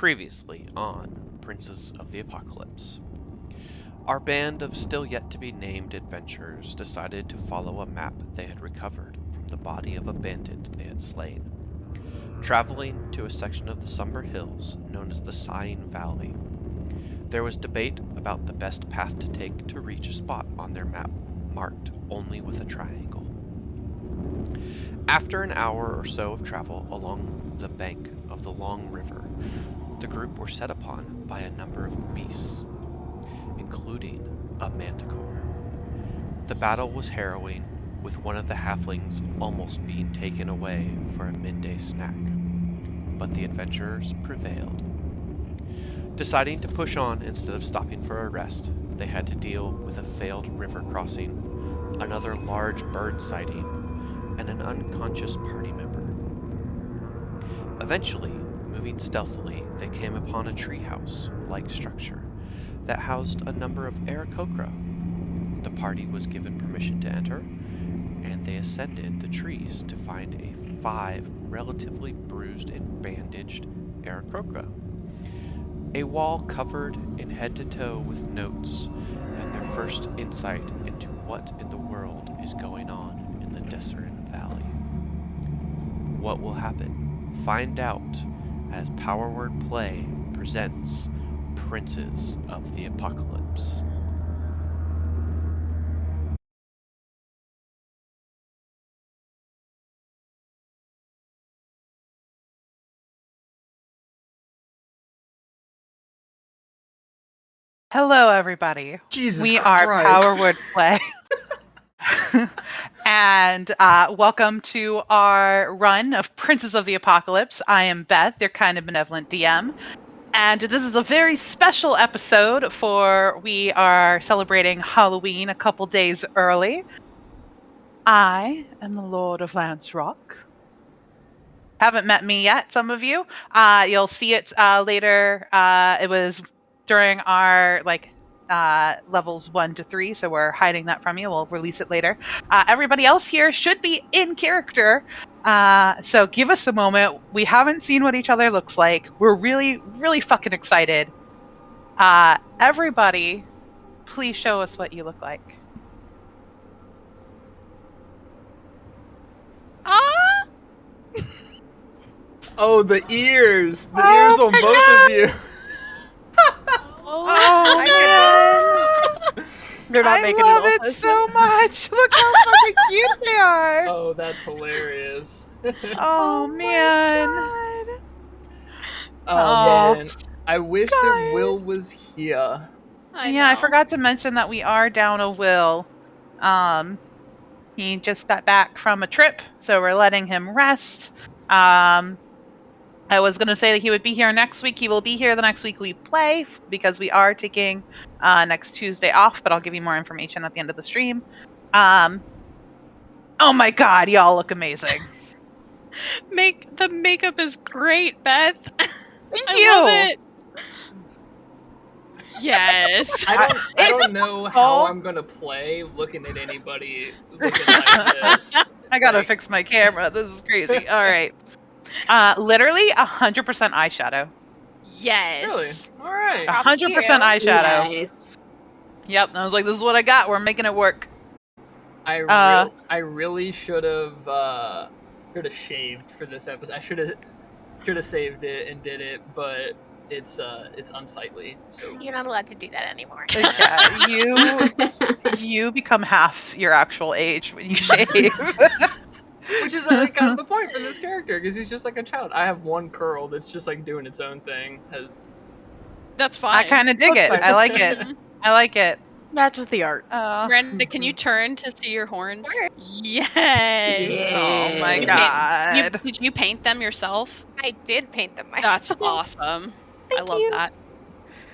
Previously on Princes of the Apocalypse. Our band of still yet to be named adventurers decided to follow a map they had recovered from the body of a bandit they had slain. Traveling to a section of the somber hills known as the Sighing Valley, there was debate about the best path to take to reach a spot on their map marked only with a triangle. After an hour or so of travel along the bank of the long river, the group were set upon by a number of beasts, including a manticore. The battle was harrowing, with one of the halflings almost being taken away for a midday snack, but the adventurers prevailed. Deciding to push on instead of stopping for a rest, they had to deal with a failed river crossing, another large bird sighting, and an unconscious party member. Eventually, moving stealthily, they came upon a treehouse-like structure that housed a number of Aarakocra. The party was given permission to enter, and they ascended the trees to find 5 relatively bruised and bandaged Aarakocra. A wall covered in head to toe with notes, and their first insight into what in the world is going on in the Desert Valley. What will happen? Find out as Power Word Play presents Princes of the Apocalypse. Hello, everybody. Jesus we Christ. are Power Word Play. And welcome to our run of Princes of the Apocalypse. I am Beth, your kind of benevolent DM. And this is a very special episode for we are celebrating Halloween a couple days early. I am the Lord of Lance Rock. Haven't met me yet, some of you. You'll see it later. It was during our levels 1 to 3, so we're hiding that from you. We'll release it later. Everybody else here should be in character, so give us a moment. We haven't seen what each other looks like. We're really, really fucking excited. Everybody, please show us what you look like. Oh, the ears! The ears on both of you! Oh man! They're not making it all. I love it so much. Look how fucking cute they are. Oh, that's hilarious. Oh man. Oh man. I wish that Will was here. I forgot to mention that we are down a Will. He just got back from a trip, so we're letting him rest. I was going to say that he would be here next week. He will be here the next week we play, because we are taking next Tuesday off, but I'll give you more information at the end of the stream. Oh my god, y'all look amazing. The makeup is great, Beth. Thank I you. love it. Yes. I don't know how I'm gonna play looking at anybody looking like this. I gotta fix my camera. This is crazy. All right. Literally 100% eyeshadow. Yes. Really? Alright. 100% eyeshadow. Nice. Yep. I was like, this is what I got. We're making it work. I really should have shaved for this episode. I should have saved it and did it, but it's unsightly. So You're not allowed to do that anymore. Yeah, you become half your actual age when you shave. which is like kind of the point for this character, because he's just like a child. I have one curl that's just like doing its own thing. That's fine. I kind of dig it. I like it. I like it. Matches the art. Miranda, can you turn to see your horns? Sure. Yes. Oh my Yeah. god. Did you paint them yourself? I did paint them myself. That's awesome. I Thank love you. that.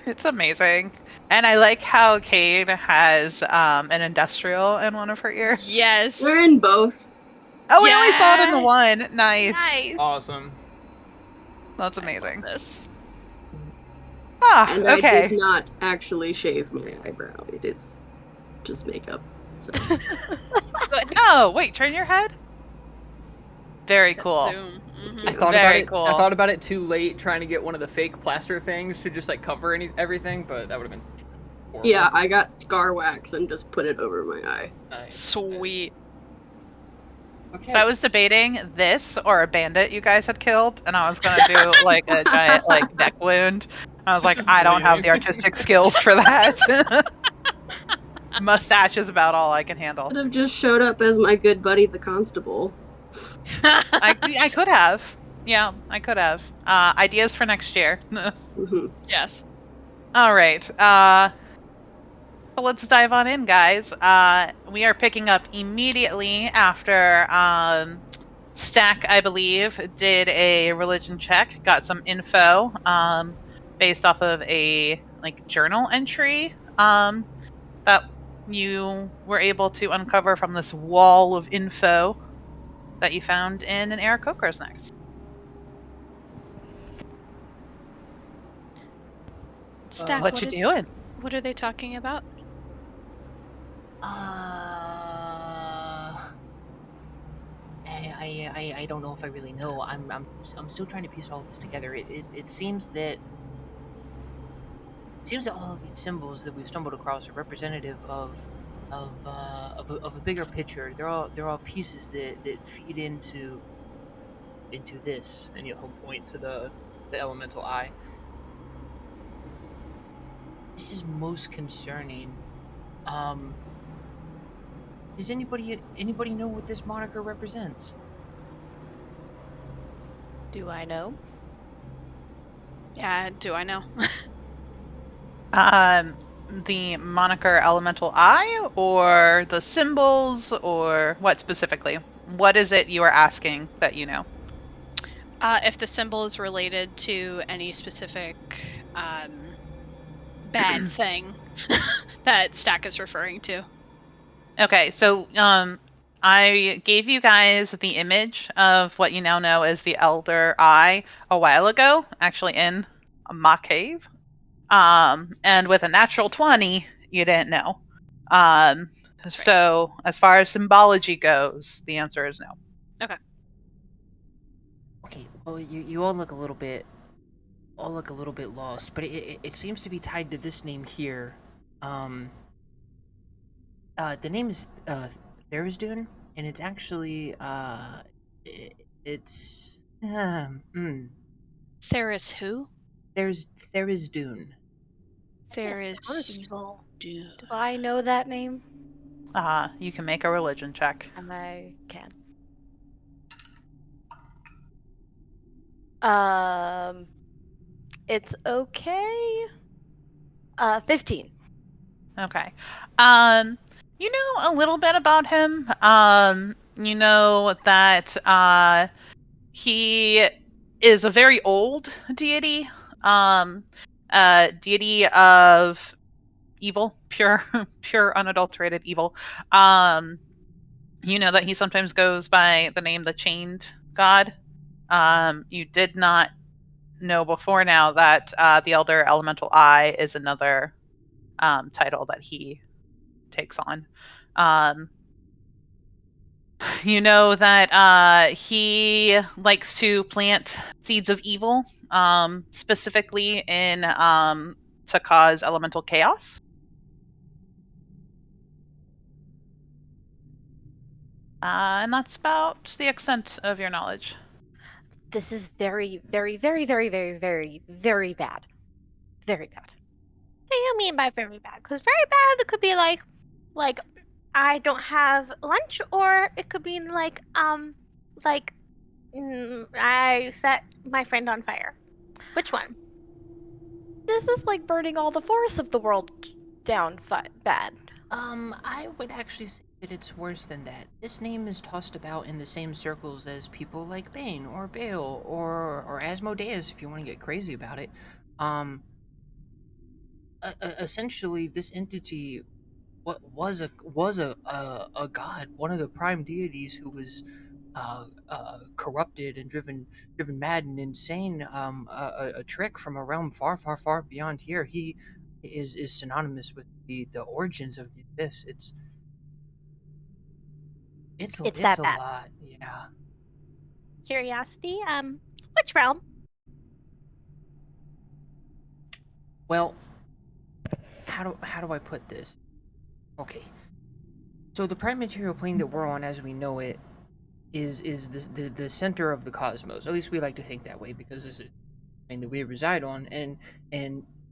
It's amazing. And I like how Kate has an industrial in one of her ears. Yes. We're in both. Oh, we only saw it in the Yes. one. Nice. Nice. Awesome. That's I love amazing. this. Ah, And I okay. did not actually shave my eyebrow. It is just makeup. So No, wait, turn your head. Very cool. Doom. Mhm. I thought Very about it. cool. I thought about it too late, trying to get one of the fake plaster things to just like cover everything, but that would have been horrible. Yeah, I got scar wax and just put it over my eye. Nice. Sweet. Okay. So I was debating this or a bandit you guys had killed, and I was gonna do like a giant like neck wound. I was like, Just I don't have bleeding. the artistic skills for that. Mustache is about all I can handle. Could have just showed up as my good buddy, the constable. I could have. Yeah, I could have. Ideas for next year. Mhm. Yes. All right. So let's dive on in, guys. We are picking up immediately after Stack, I believe, did a religion check, got some info based off of a like journal entry that you were able to uncover from this wall of info that you found in an Aarakocra's nest. Stack, What you doing? what are they talking about? I don't know if I really know. I'm still trying to piece all this together. It seems that all of these symbols that we've stumbled across are representative of a bigger picture. They're all pieces that feed into this. And he'll point to the elemental eye. This is most concerning. Does anybody know what this moniker represents? Do I know? Yeah, do I know? The moniker Elemental Eye, or the symbols, or what specifically? What is it you are asking that you know? If the symbol is related to any specific bad thing that Stack is referring to. Okay, so I gave you guys the image of what you now know as the Elder Eye a while ago, actually in a mock cave. And with a natural 20, you didn't know. That's right. So as far as symbology goes, the answer is no. Okay. Well, you all look a little bit lost, but it seems to be tied to this name here. The name is Therisdune, and it's actually it's Theris who? Therisdune. There That is sounds evil. Dune. Do I know that name? You can make a religion check. And I can. It's okay. 15. Okay. You know a little bit about him. You know that he is a very old deity. Deity of evil, pure unadulterated evil. You know that he sometimes goes by the name the Chained God. You did not know before now that the Elder Elemental Eye is another title that he takes on. You know that he likes to plant seeds of evil, specifically in to cause elemental chaos. And that's about the extent of your knowledge. This is very, very, very, very, very, very, very bad. Very bad. What do you mean by very bad? Because very bad could be like I don't have lunch, or it could be like I set my friend on fire. Which one? This is like burning all the forests of the world down bad. I would actually say that it's worse than that. This name is tossed about in the same circles as people like Bane or Bale or Asmodeus, if you want to get crazy about it. Essentially, this entity was a god, one of the prime deities who was corrupted and driven mad and insane. A trick from a realm far, far, far beyond here. He is synonymous with the origins of the abyss. It's that a bad. lot, yeah. curiosity, which realm? Well, how do I put this? Okay. So the prime material plane that we're on, as we know it, is the center of the cosmos. At least we like to think that way because this is the plane that we reside on, and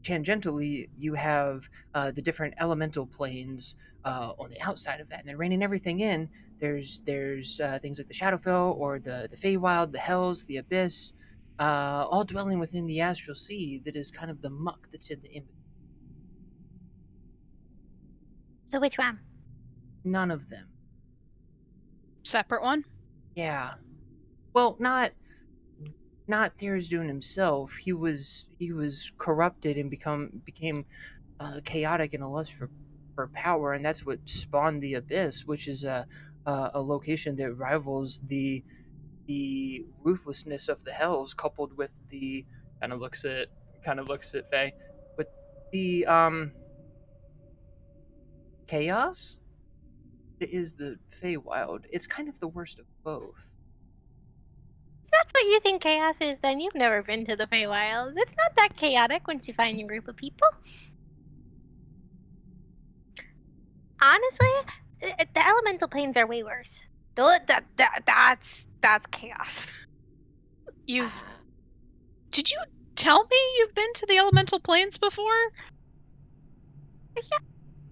tangentially you have the different elemental planes on the outside of that, and then reining everything in. There's things like the Shadowfell or the Feywild, the Hells, the Abyss, all dwelling within the astral sea. That is kind of the muck that's in the image. So which one? None of them. Separate one? Yeah. Well, not Tharizdun himself. He was corrupted and became chaotic and a lust for power, and that's what spawned the Abyss, which is a location that rivals the ruthlessness of the Hells, coupled with the kind of looks at Faye with the chaos that is the Feywild. It's kind of the worst of both. That's what you think chaos is, then you've never been to the Feywild. It's not that chaotic once you find your group of people. Honestly, the elemental planes are way worse. That's chaos. Did you tell me you've been to the elemental planes before? Yeah,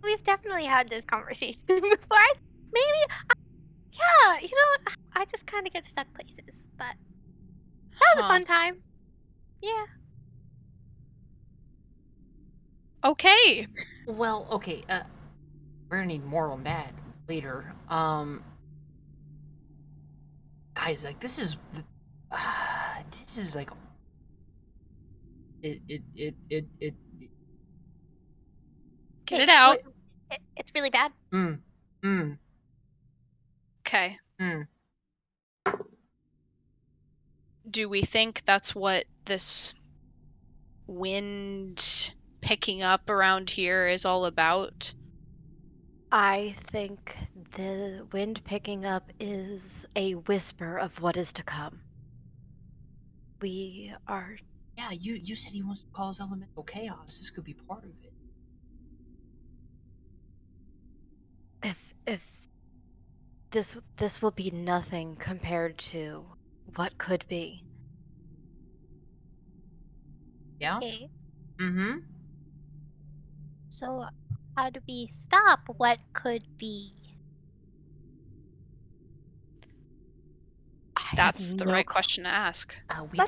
we've definitely had this conversation before. Yeah, I just kind of get stuck places, but that was a fun time. Yeah. Okay. Well, okay. We're gonna need more on that later. Guys, like this is like it. Get it out. It's really bad. Okay. Do we think that's what this wind picking up around here is all about? I think the wind picking up is a whisper of what is to come. We are... Yeah, you said he wants to cause elemental chaos. This could be part of it. If this will be nothing compared to what could be. Yeah? Okay. Mm-hmm. So, how do we stop what could be? That's the right question to ask. We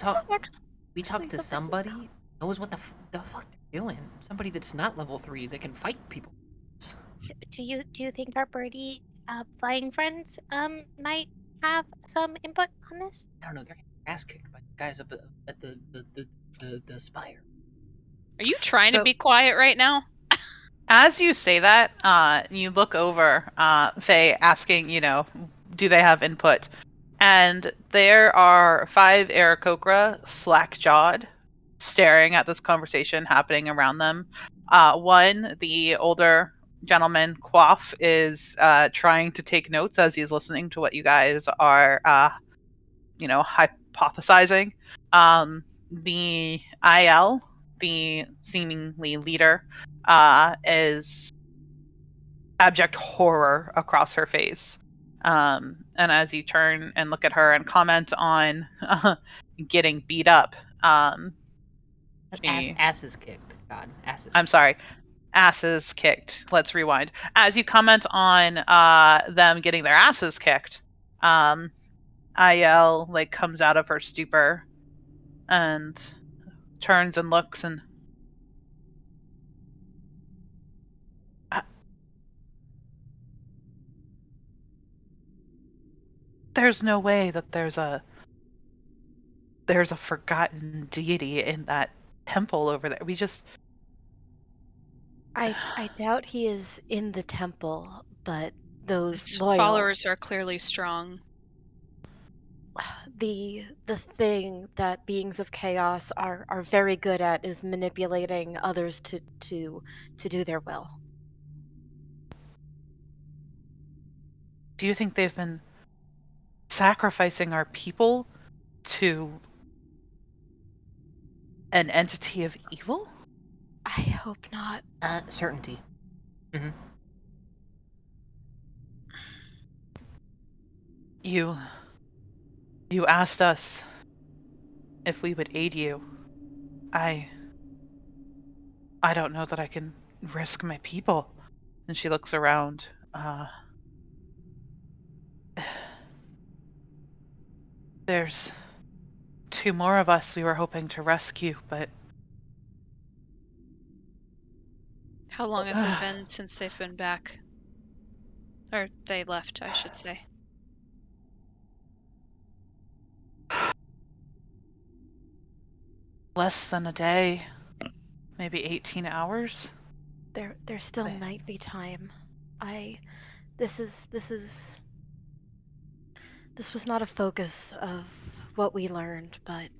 talked to somebody who knows what the fuck they're doing. Somebody that's not level 3 that can fight people. Do you think our birdie flying friends might have some input on this? I don't know. They're getting their ass kicked by the guys up at the spire. Are you trying to be quiet right now? As you say that, you look over Faye asking, do they have input? And there are 5 Aarakocra slack-jawed, staring at this conversation happening around them. One, the older gentleman, Quaff, is trying to take notes as he's listening to what you guys are, hypothesizing. The IL, the seemingly leader, is abject horror across her face. And as you turn and look at her and comment on getting beat up, asses kicked. God, asses. I'm sorry, asses kicked. Let's rewind. As you comment on them getting their asses kicked, IL comes out of her stupor and turns and looks and there's no way that there's a forgotten deity in that temple over there. I doubt he is in the temple, but those His loyal followers are clearly strong. The thing that beings of chaos are very good at is manipulating others to do their will. Do you think they've been sacrificing our people to an entity of evil? I hope not. Certainty. Mm-hmm. You asked us if we would aid you. I don't know that I can risk my people. And she looks around. There's 2 more of us we were hoping to rescue, but... How long has it been since they've been back? Or they left, I should say. Less than a day. Maybe 18 hours? There's still might be time. This was not a focus of what we learned, but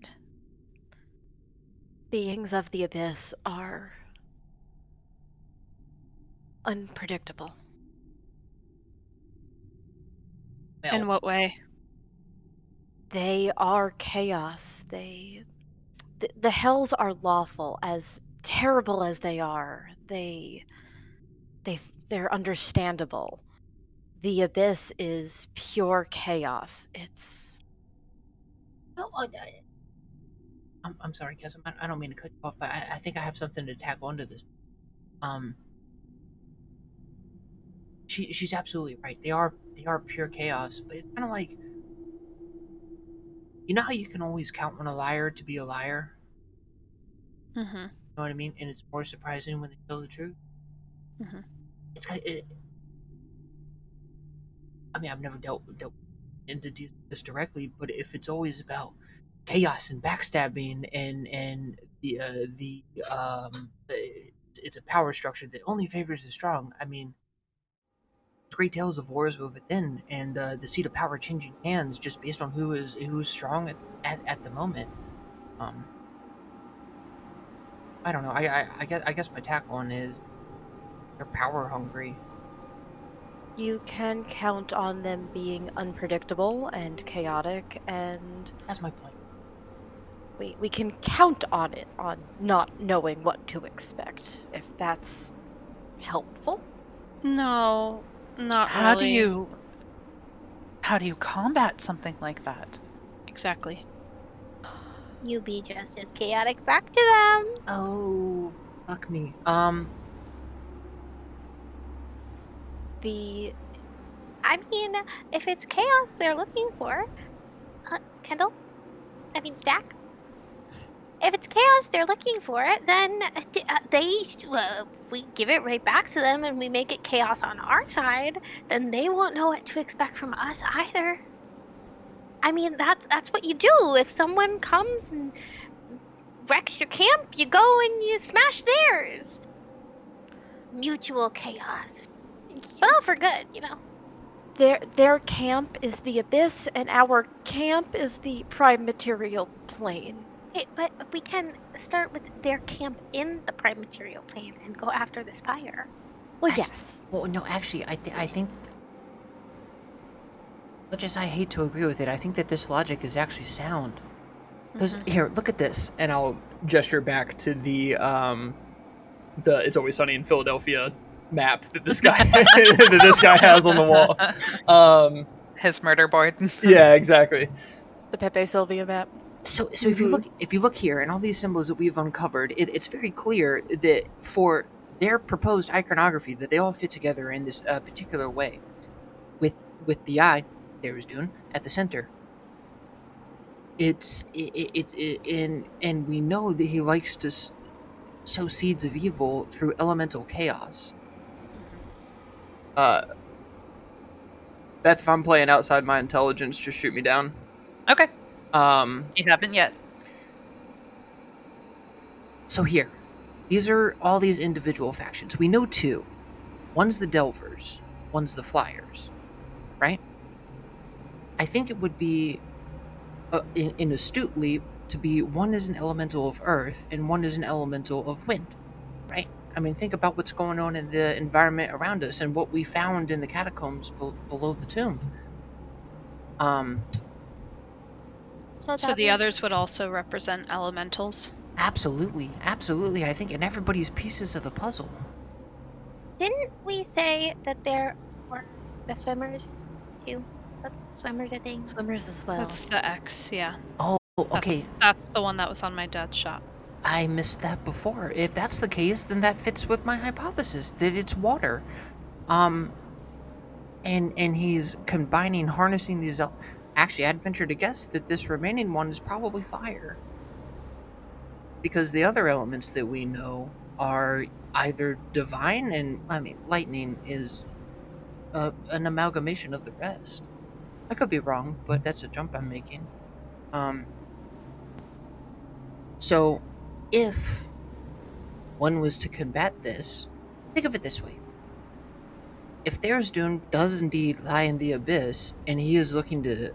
beings of the abyss are unpredictable. Well, In what way? They are chaos. The hells are lawful, as terrible as they are. They're understandable. The abyss is pure chaos. It's... well, I'm sorry, Kes. I don't mean to cut you off, but I think I have something to tack onto this. She's absolutely right. They are pure chaos, but it's kind of like, you know how you can always count on a liar to be a liar? Mm-hmm. You know what I mean? And it's more surprising when they tell the truth. Mm-hmm. It's kind of, I mean, I've never dealt into this directly, but if it's always about chaos and backstabbing and it's a power structure that only favors the strong. I mean, great tales of wars within, and the seat of power changing hands just based on who's strong at the moment. I don't know. I guess my tack on is they're power hungry. You can count on them being unpredictable and chaotic, and That's my point. we can count on it, on not knowing what to expect, if that's helpful. No, not How really. do you combat something like that? Exactly. You be just as chaotic back to them. Oh, fuck me. I mean, if it's chaos they're looking for, Kendall? I mean, Stack? If it's chaos they're looking for, then if we give it right back to them and we make it chaos on our side, then they won't know what to expect from us either. I mean, that's what you do. If someone comes and wrecks your camp, you go and you smash theirs. Mutual chaos. But all for good, you know. Their camp is the abyss, and our camp is the prime material plane. Okay, but we can start with their camp in the prime material plane and go after the spire. Well, Actually, yes. Well, no, actually, I think, much as I hate to agree with it, I think that this logic is actually sound. Because here, look at this, And I'll gesture back to the It's Always Sunny in Philadelphia map that this guy has on the wall. His murder board. Yeah, exactly. The Pepe Sylvia map. So if you look here and all these symbols that we've uncovered, it's very clear that for their proposed iconography that they all fit together in this particular way, with the eye, there is Dune, at the center. It's and we know that he likes to sow seeds of evil through elemental chaos. Beth, if I'm playing outside my intelligence, just shoot me down. Okay. You haven't yet. So here, these are all these individual factions. We know 2. One's the Delvers, one's the Flyers, right? I think it would be in astute leap to be one is an elemental of earth and one is an elemental of wind, right? I mean, think about what's going on in the environment around us and what we found in the catacombs below the tomb. So that the means- others would also represent elementals? Absolutely, absolutely. I think, and everybody's pieces of the puzzle. Didn't we say that there were the swimmers too? That's the swimmers, I think. Swimmers as well. That's the X, yeah. Oh, okay. That's the one that was on my dad's shop. I missed that before. If that's the case, then that fits with my hypothesis that it's water. And he's combining, harnessing these. Actually, I'd venture to guess that this remaining one is probably fire, because the other elements that we know are either divine, and I mean, lightning is an amalgamation of the rest. I could be wrong, but that's a jump I'm making. So, if one was to combat this, think of it this way. If Tharizdun does indeed lie in the abyss, and he is looking to,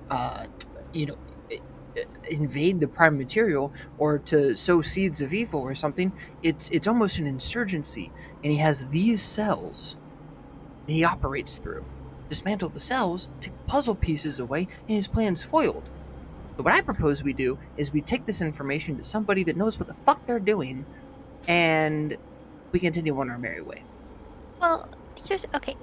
invade the prime material, or to sow seeds of evil or something, it's almost an insurgency, and he has these cells that he operates through. Dismantle the cells, take the puzzle pieces away, and his plan's foiled. So what I propose we do is we take this information to somebody that knows what the fuck they're doing, and we continue on our merry way. Well, here's okay.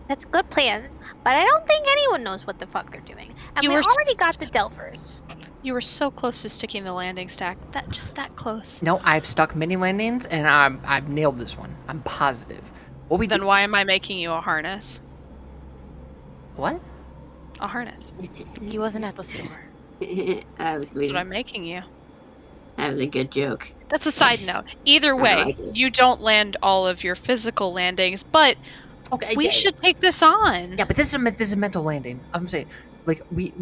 That's a good plan, but I don't think anyone knows what the fuck they're doing. And You we were already got the Delvers. You were so close to sticking the landing stack. Just that close. No, I've stuck many landings, and I've nailed this one. I'm positive. What we Then do- why am I making you a harness? What? A harness. He wasn't at the store. I was That's leaving. what I'm making you. That was a good joke. That's a side note. Either way, like it. you don't land all of your physical landings, but Okay, we should take this on. Yeah, but this is a mental landing. I'm saying, like we.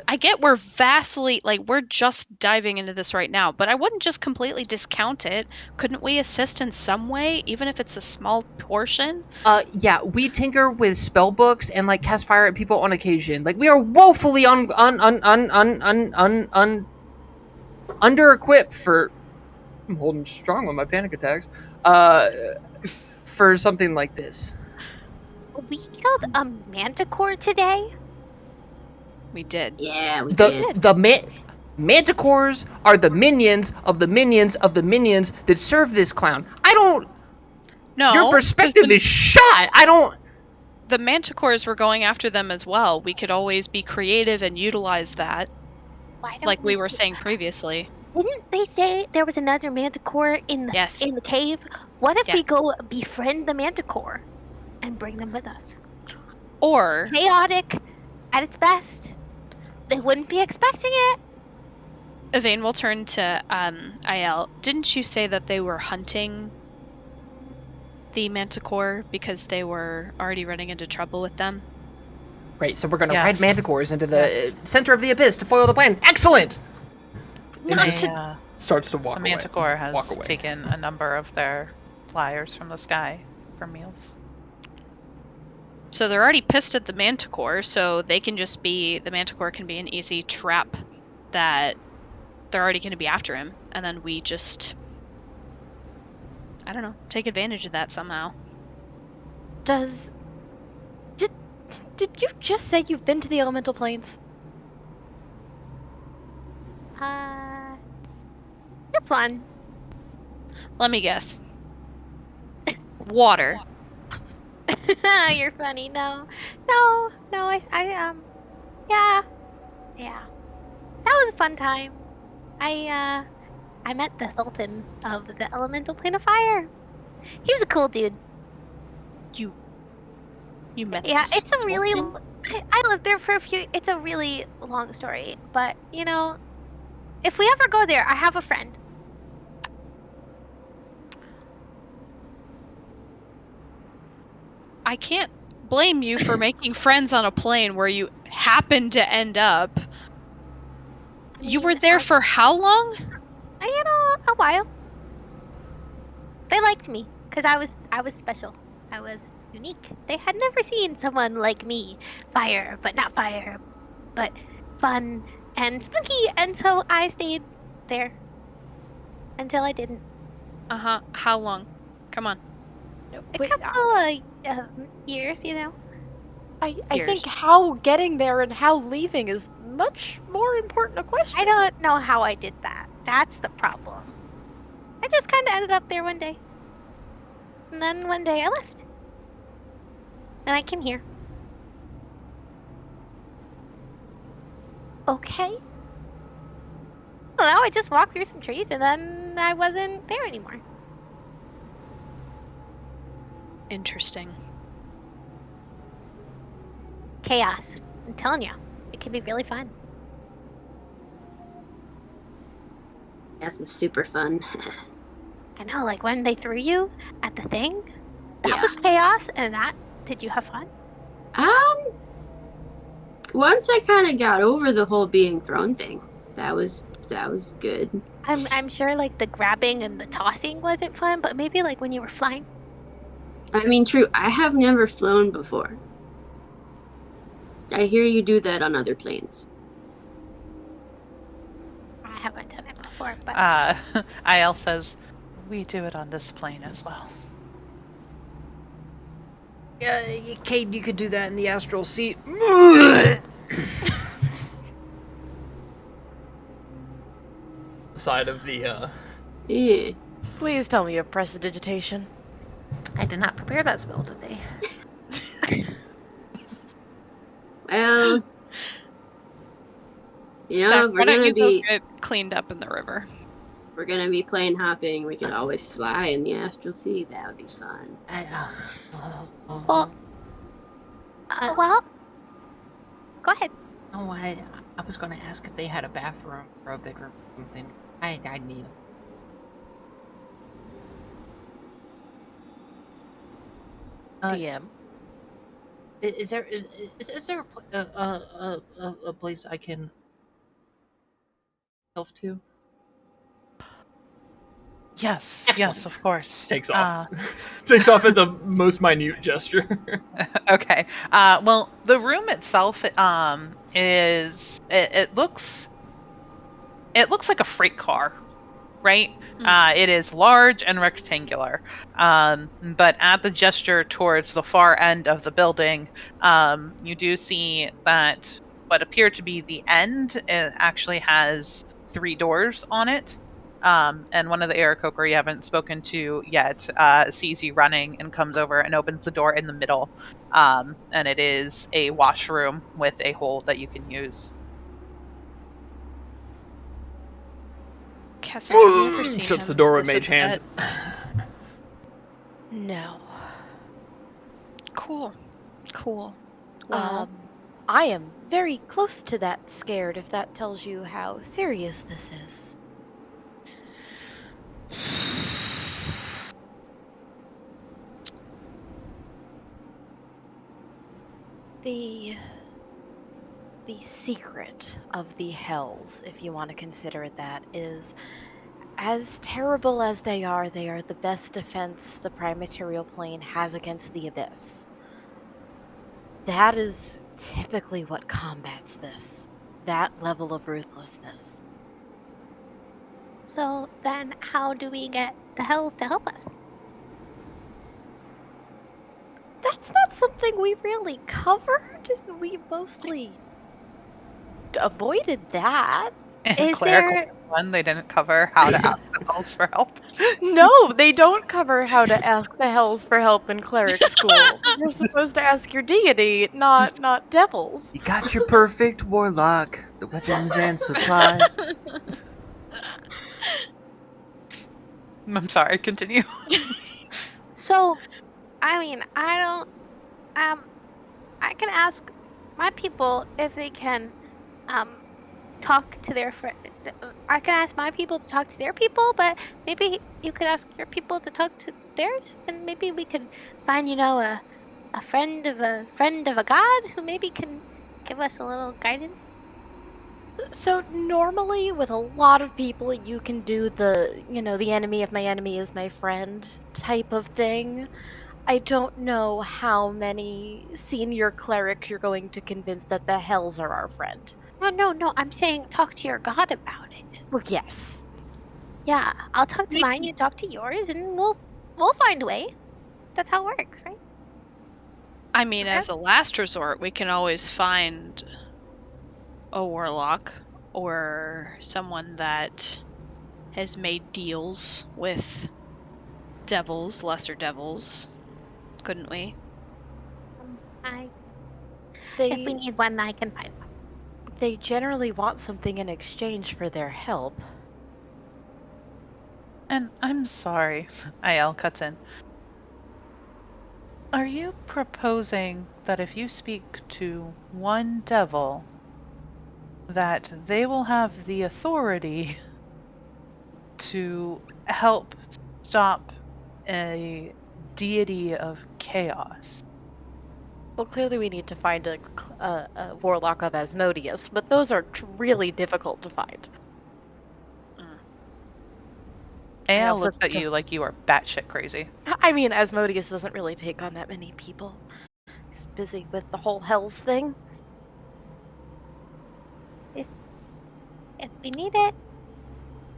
I get we're we're just diving into this right now, but I wouldn't just completely discount it. Couldn't we assist in some way, even if it's a small portion? Yeah, we tinker with spell books and like cast fire at people on occasion. Like we are woefully under-equipped for. I'm holding strong on my panic attacks. For something like this. We killed a manticore today. We did. Yeah, we did. Manticores are the minions of the minions of the minions that serve this clown. I don't. No, Your 'cause perspective is shot. I don't. The manticores were going after them as well. We could always be creative and utilize that, Why don't like we were saying previously. Didn't they say there was another manticore in the Yes. in the cave? What if we Yes. go befriend the manticore and bring them with us? Or Chaotic at its best. They wouldn't be expecting it. Yvain will turn to IL. Didn't you say that they were hunting the manticore because they were already running into trouble with them? Right, so we're gonna Yes. ride manticores into the center of the abyss to foil the plan. Excellent. And Not just to- starts to walk The away. Manticore has Walk away. taken a number of their flyers from the sky for meals. So they're already pissed at the manticore, so they can just be the manticore can be an easy trap that they're already going to be after him, and then we just I don't know, take advantage of that somehow. Did you just say you've been to the elemental planes? This one. Let me guess. Water. You're funny. No. Yeah. That was a fun time. I met the Sultan of the Elemental Plane of Fire. He was a cool dude. You met Yeah, the it's a really. Sultan? I lived there for a few. It's a really long story, but if we ever go there, I have a friend. I can't blame you for making friends on a plane where you happen to end up. You were there for how long? A while. They liked me because I was special. I was unique. They had never seen someone like me. Fire, but not fire, but fun and spooky. And so I stayed there until I didn't. Uh-huh. How long? Come on. A couple of years, I think Here's- how getting there and how leaving is much more important a question. I don't know how I did that. That's the problem. I just kind of ended up there one day. And then one day I left. And I came here. Okay. I don't know, I just walked through some trees and then I wasn't there anymore. Interesting. Chaos. I'm telling you. It can be really fun. This is super fun. I know, like when they threw you at the thing, that Yeah. was chaos, and did you have fun? Once I kind of got over the whole being thrown thing, that was good. I'm sure like the grabbing and the tossing wasn't fun, but maybe like when you were flying. I mean, true, I have never flown before. I hear you do that on other planes. I haven't done it before, but IL says, we do it on this plane as well. Cade, you could do that in the astral sea. Side of the Yeah. Please tell me you have prestidigitation. I did not prepare that spell today. Well, you know, Steph, if why we're don't gonna you go be get cleaned up in the river? plane hopping, we could always fly in the astral sea. That would be fun. well, go ahead. Oh, I was gonna ask if they had a bathroom or a bedroom or something. I need them. DM. Is there a place I can self to? Yes, Excellent. yes, of course. takes off. Takes off at the most minute gesture. Okay. Well, the room itself is it looks like a freight car, right? It is large and rectangular. But at the gesture towards the far end of the building, you do see that what appear to be the end actually has 3 doors on it. And one of the Aarakocra you haven't spoken to yet sees you running and comes over and opens the door in the middle. And it is a washroom with a hole that you can use. Cassie, have you ever seen Shuts the him door with this mage hand. upset? No. Cool. Well, I am very close to that scared, if that tells you how serious this is. The secret of the hells, if you want to consider it that, is as terrible as they are the best defense the prime material plane has against the abyss. That is typically what combats this. That level of ruthlessness. So then how do we get the hells to help us? That's not something we really covered. We mostly avoided that. And Is clerical there- one, they didn't cover how to ask the elves for help. No, they don't cover how to ask the hells for help in cleric school. You're supposed to ask your deity, not devils. You got your perfect warlock, the weapons and supplies. I'm sorry, continue. So, I mean, I can ask my people if they can, talk to their friend. I can ask my people to talk to their people, but maybe you could ask your people to talk to theirs, and maybe we could find, a friend of a god who maybe can give us a little guidance. So normally with a lot of people you can do the enemy of my enemy is my friend type of thing. I don't know how many senior clerics you're going to convince that the hells are our friend. No, I'm saying talk to your god about it. Well, yes. Yeah, I'll talk to We mine, can- you talk to yours, and we'll find a way. That's how it works, right? I mean, as a last resort, we can always find a warlock or someone that has made deals with devils, lesser devils, couldn't we? If we need one, I can find one. They generally want something in exchange for their help. And I'm sorry, Aiel cuts in. Are you proposing that if you speak to one devil, that they will have the authority to help stop a deity of chaos? Well, clearly we need to find a warlock of Asmodeus, but those are really difficult to find. Aiel looks at you like you are batshit crazy. I mean, Asmodeus doesn't really take on that many people. He's busy with the whole Hells thing. If we need it,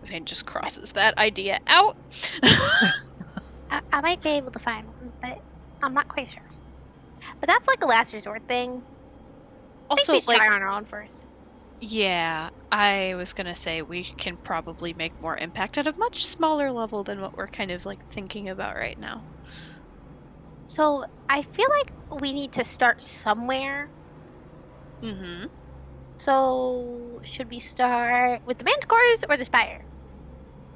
Vane just crosses that idea out. I might be able to find one, but I'm not quite sure. But that's like a last resort thing. Also, I think we should try on our own first. Yeah, I was gonna say we can probably make more impact at a much smaller level than what we're kind of like thinking about right now. So I feel like we need to start somewhere. Mm-hmm. So should we start with the Manticores or the Spire?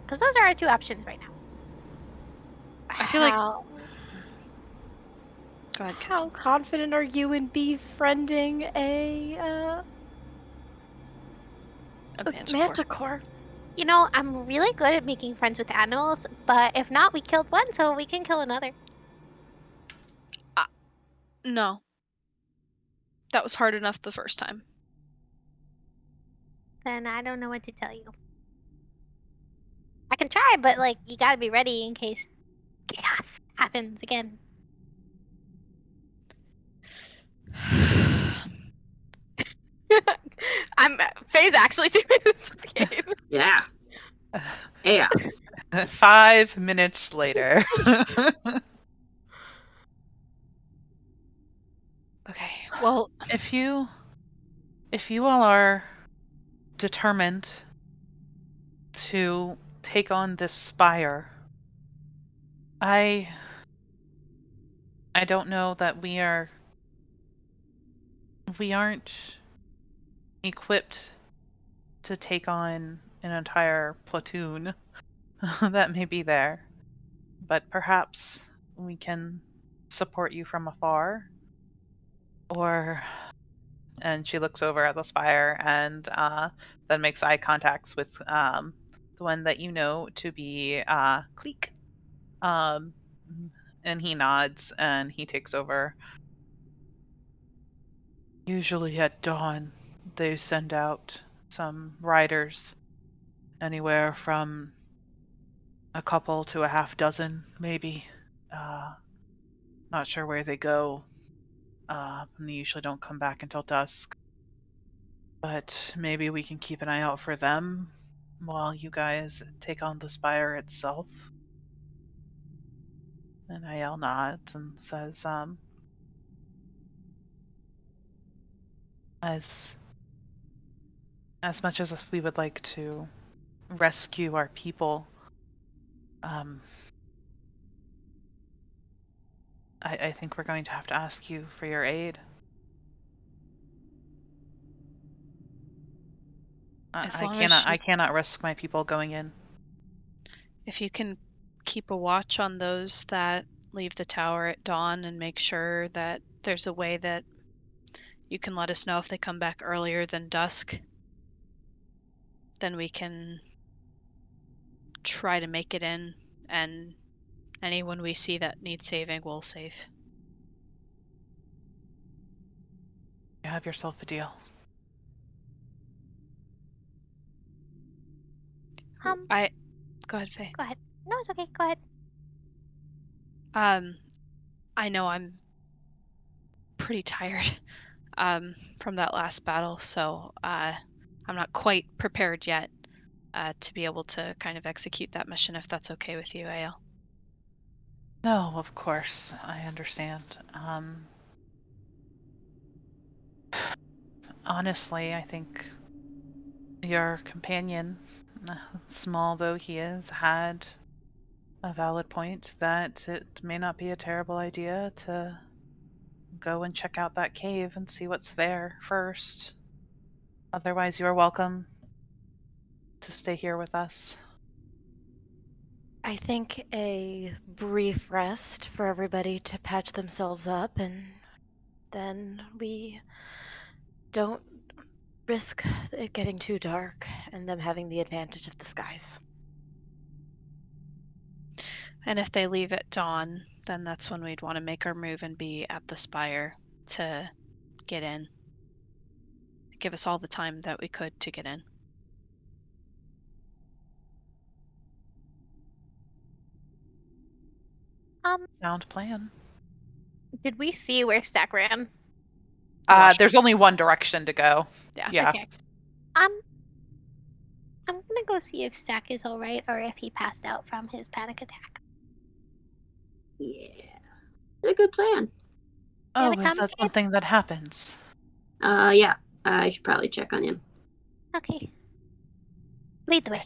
Because those are our two options right now. I feel like. Go ahead, How confident are you in befriending a manticore? You know, I'm really good at making friends with animals, but if not, we killed one, so we can kill another. No. That was hard enough the first time. Then I don't know what to tell you. I can try, but like, you gotta be ready in case chaos happens again. Faye's actually doing this game. Yeah. Chaos. 5 minutes later. Okay, well, if you all are determined to take on this spire, I don't know that we aren't equipped to take on an entire platoon that may be there, but perhaps we can support you from afar, and she looks over at the spire and then makes eye contacts with the one that you know to be Cleek. And he nods and he takes over. Usually at dawn, they send out some riders, anywhere from a couple to a half dozen, maybe. Not sure where they go. And they usually don't come back until dusk. But maybe we can keep an eye out for them while you guys take on the spire itself. And Aiel nods and says, as much as we would like to rescue our people, I think we're going to have to ask you for your aid. I cannot risk my people going in. If you can keep a watch on those that leave the tower at dawn and make sure that there's a way that you can let us know if they come back earlier than dusk, then we can try to make it in, and anyone we see that needs saving, we'll save. You have yourself a deal. Go ahead, Faye. Go ahead. No, it's okay. Go ahead. I know I'm pretty tired from that last battle, so I'm not quite prepared yet to be able to kind of execute that mission, if that's okay with you, Aiel. No, of course. I understand. honestly, I think your companion, small though he is, had a valid point that it may not be a terrible idea to go and check out that cave and see what's there first. Otherwise, you are welcome to stay here with us. I think a brief rest for everybody to patch themselves up, and then we don't risk it getting too dark and them having the advantage of the skies. And if they leave at dawn, then that's when we'd want to make our move and be at the spire to get in. Give us all the time that we could to get in. Sound plan. Did we see where Stack ran? There's only one direction to go. Yeah. Okay. I'm gonna go see if Stack is alright or if he passed out from his panic attack. Yeah. A good plan. Oh, Gonna is come, that kid? something that happens? Yeah. I should probably check on him. Okay. Lead the way.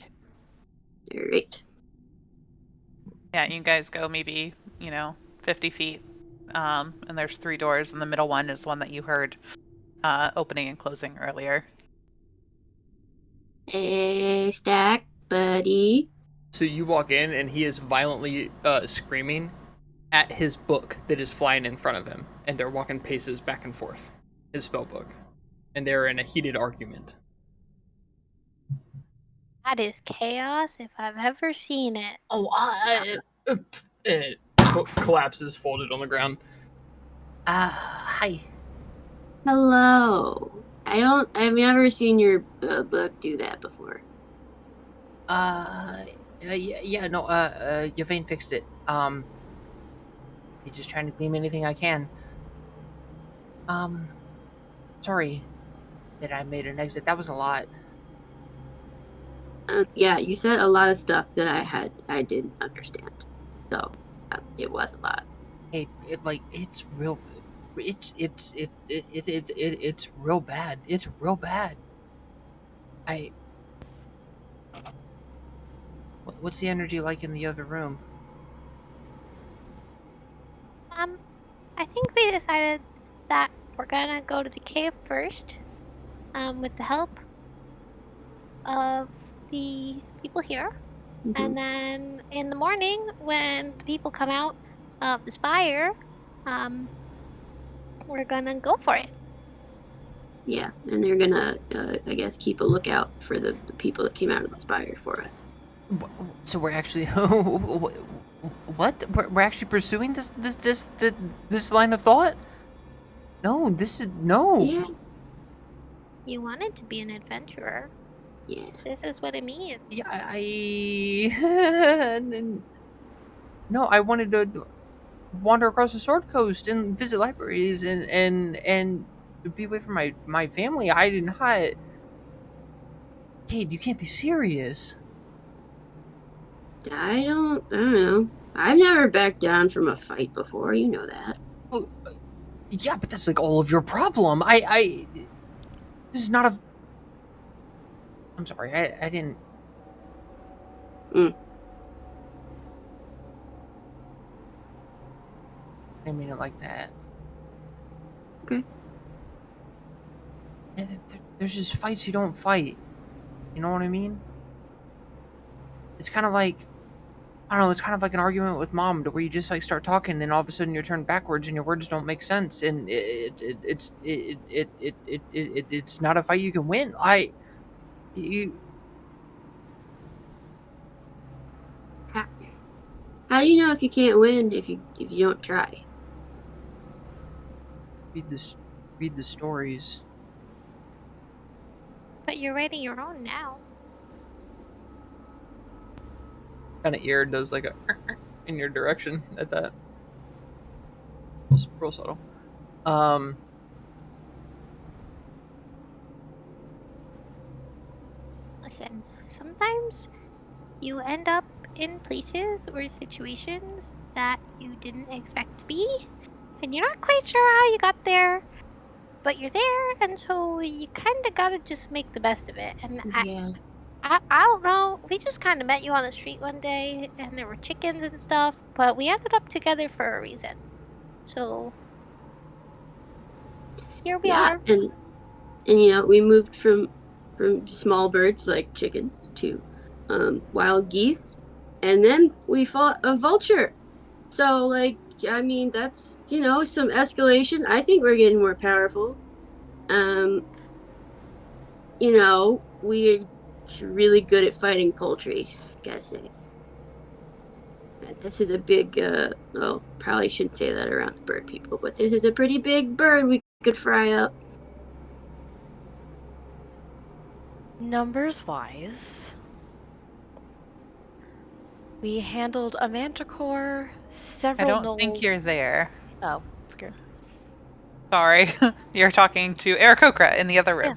Alright. Yeah, you guys go maybe, 50 feet. And there's 3 doors, and the middle one is one that you heard opening and closing earlier. Hey, Stack, buddy. So you walk in, and he is violently screaming at his book that is flying in front of him, and they're walking paces back and forth. His spell book, and they're in a heated argument. That is chaos if I've ever seen it. It collapses, folded on the ground. Hi. Hello. I've never seen your book do that before. Yvain fixed it. Just trying to glean anything I can. Sorry that I made an exit. That was a lot. Yeah, you said a lot of stuff that I didn't understand. So, it was a lot. It's real. It's real bad. It's real bad. What's the energy like in the other room? I think we decided that we're gonna go to the cave first, with the help of the people here. Mm-hmm. And then in the morning, when the people come out of the spire, we're gonna go for it. Yeah, and they're gonna, I guess, keep a lookout for the people that came out of the spire for us. So we're actually what? We're actually pursuing this line of thought? No, this is no. Yeah. You wanted to be an adventurer. Yeah. This is what it means. Yeah, no, I wanted to wander across the Sword Coast and visit libraries and be away from my family. I did not. Kate, you can't be serious. I don't know. I've never backed down from a fight before. You know that. Oh, yeah, but that's like all of your problem. This is not a. I'm sorry. I didn't. I didn't mean it like that. Okay. There's just fights you don't fight. You know what I mean? It's kind of like, I don't know, it's kind of like an argument with mom, to where you just like start talking and all of a sudden you're turned backwards and your words don't make sense, and it's not a fight you can win. How do you know if you can't win if you don't try? Read the stories. But you're writing your own now. Kind of ear does like a in your direction at that. Real subtle. Listen, sometimes you end up in places or situations that you didn't expect to be, and you're not quite sure how you got there, but you're there, and so you kind of gotta just make the best of it. And Yeah. I don't know. We just kind of met you on the street one day, and there were chickens and stuff, but we ended up together for a reason. So here we Yeah, are. and we moved from small birds like chickens to wild geese, and then we fought a vulture. So like, I mean, that's some escalation. I think we're getting more powerful. We're really good at fighting poultry, gotta say. And this is a big, well, probably shouldn't say that around the bird people, but this is a pretty big bird we could fry up. Numbers wise, we handled a manticore, I several don't think gnolls. you're there. Oh, it's good. Sorry. You're talking to Aarakocra in the other room.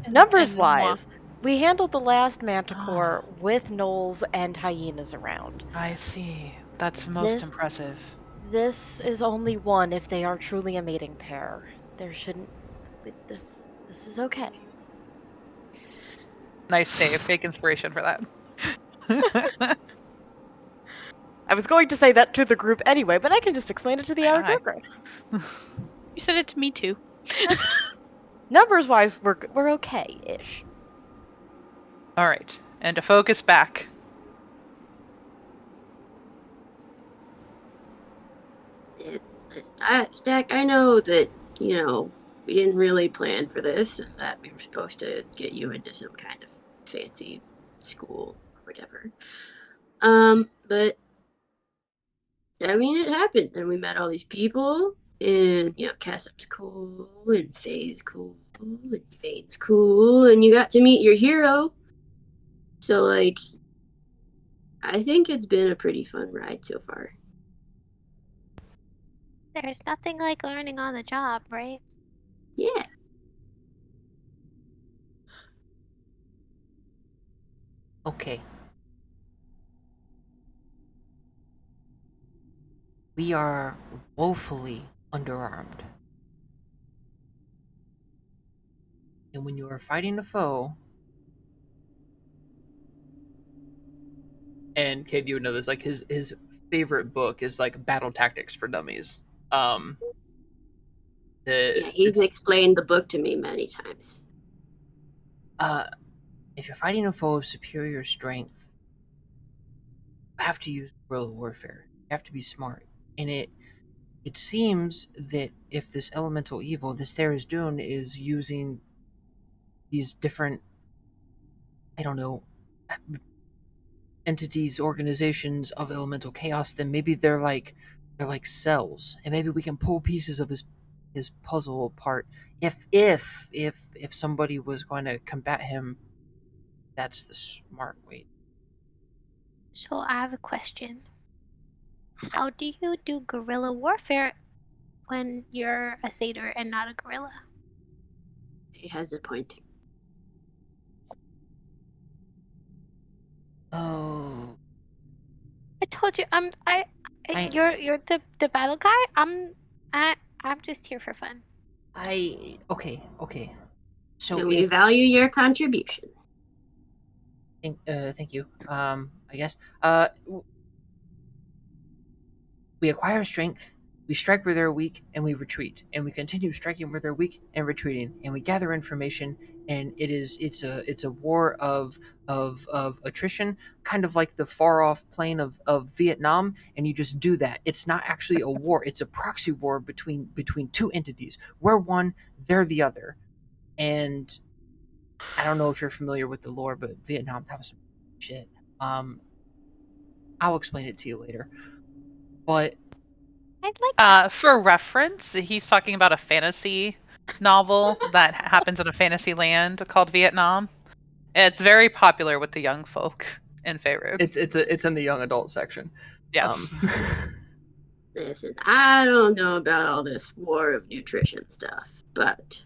Numbers And moi. wise, we handled the last manticore Ah. with gnolls and hyenas around. I see. That's most This- impressive. This is only one if they are truly a mating pair. There shouldn't. This is okay. Nice save. Fake inspiration for that. I was going to say that to the group anyway, but I can just explain it to the Aye, aye. Aarakocra. You said it to me too. Numbers wise, we're okay-ish. All right. And to focus back. Stack, I know that, we didn't really plan for this, and that we were supposed to get you into some kind of fancy school or whatever. But I mean, it happened, and we met all these people, and Kassup's cool, and Faye's cool, and Vane's cool, and you got to meet your hero. So, like, I think it's been a pretty fun ride so far. There's nothing like learning on the job, right? Yeah. Okay. We are woefully underarmed. And when you are fighting a foe, And Kate, you would know this, like his favorite book is like Battle Tactics for Dummies. Yeah, he's explained the book to me many times. if you're fighting a foe of superior strength, you have to use guerrilla warfare. You have to be smart. And it seems that if this elemental evil, this Tharizdun, is using these different, I don't know, entities, organizations of elemental chaos, then maybe they're like cells, and maybe we can pull pieces of his puzzle apart. If somebody was going to combat him, that's the smart way. So I have a question. How do you do guerrilla warfare when you're a satyr and not a gorilla? He has a point. Oh, I told you, you're the battle guy. I'm just here for fun. okay. So And we value your contribution. Thank you. I guess. We acquire strength, we strike where they're weak, and we retreat. And we continue striking where they're weak and retreating. And we gather information, and it's a war of attrition, kind of like the far off plane of Vietnam. And you just do that. It's not actually a war. It's a proxy war between two entities. We're one, they're the other. And I don't know if you're familiar with the lore, but Vietnam, that was some shit. I'll explain it to you later. But I'd like that. For reference, he's talking about a fantasy novel that happens in a fantasy land called Vietnam. It's very popular with the young folk in Faerû. It's in the young adult section. Yes. Listen, I don't know about all this war of nutrition stuff, but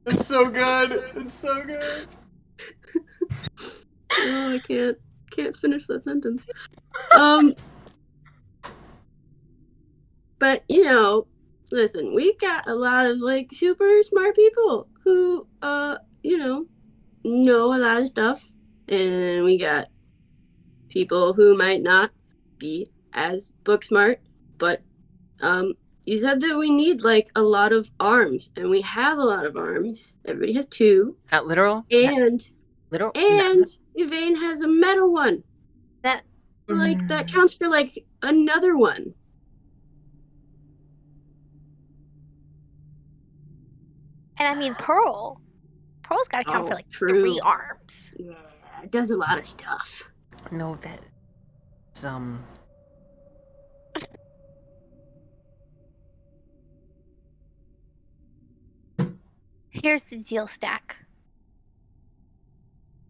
It's so good. It's so good. Oh, I can't finish that sentence. But listen, we've got a lot of like super smart people who know a lot of stuff, and we got people who might not be as book smart, but you said that we need like a lot of arms, and we have a lot of arms. Everybody has 2. Not literal. And literal. Yvain has a metal one. That that counts for like another one. And I mean, Pearl's got to count for like 3 arms. Yeah, it does a lot of stuff. No, that Here's the deal, Stack.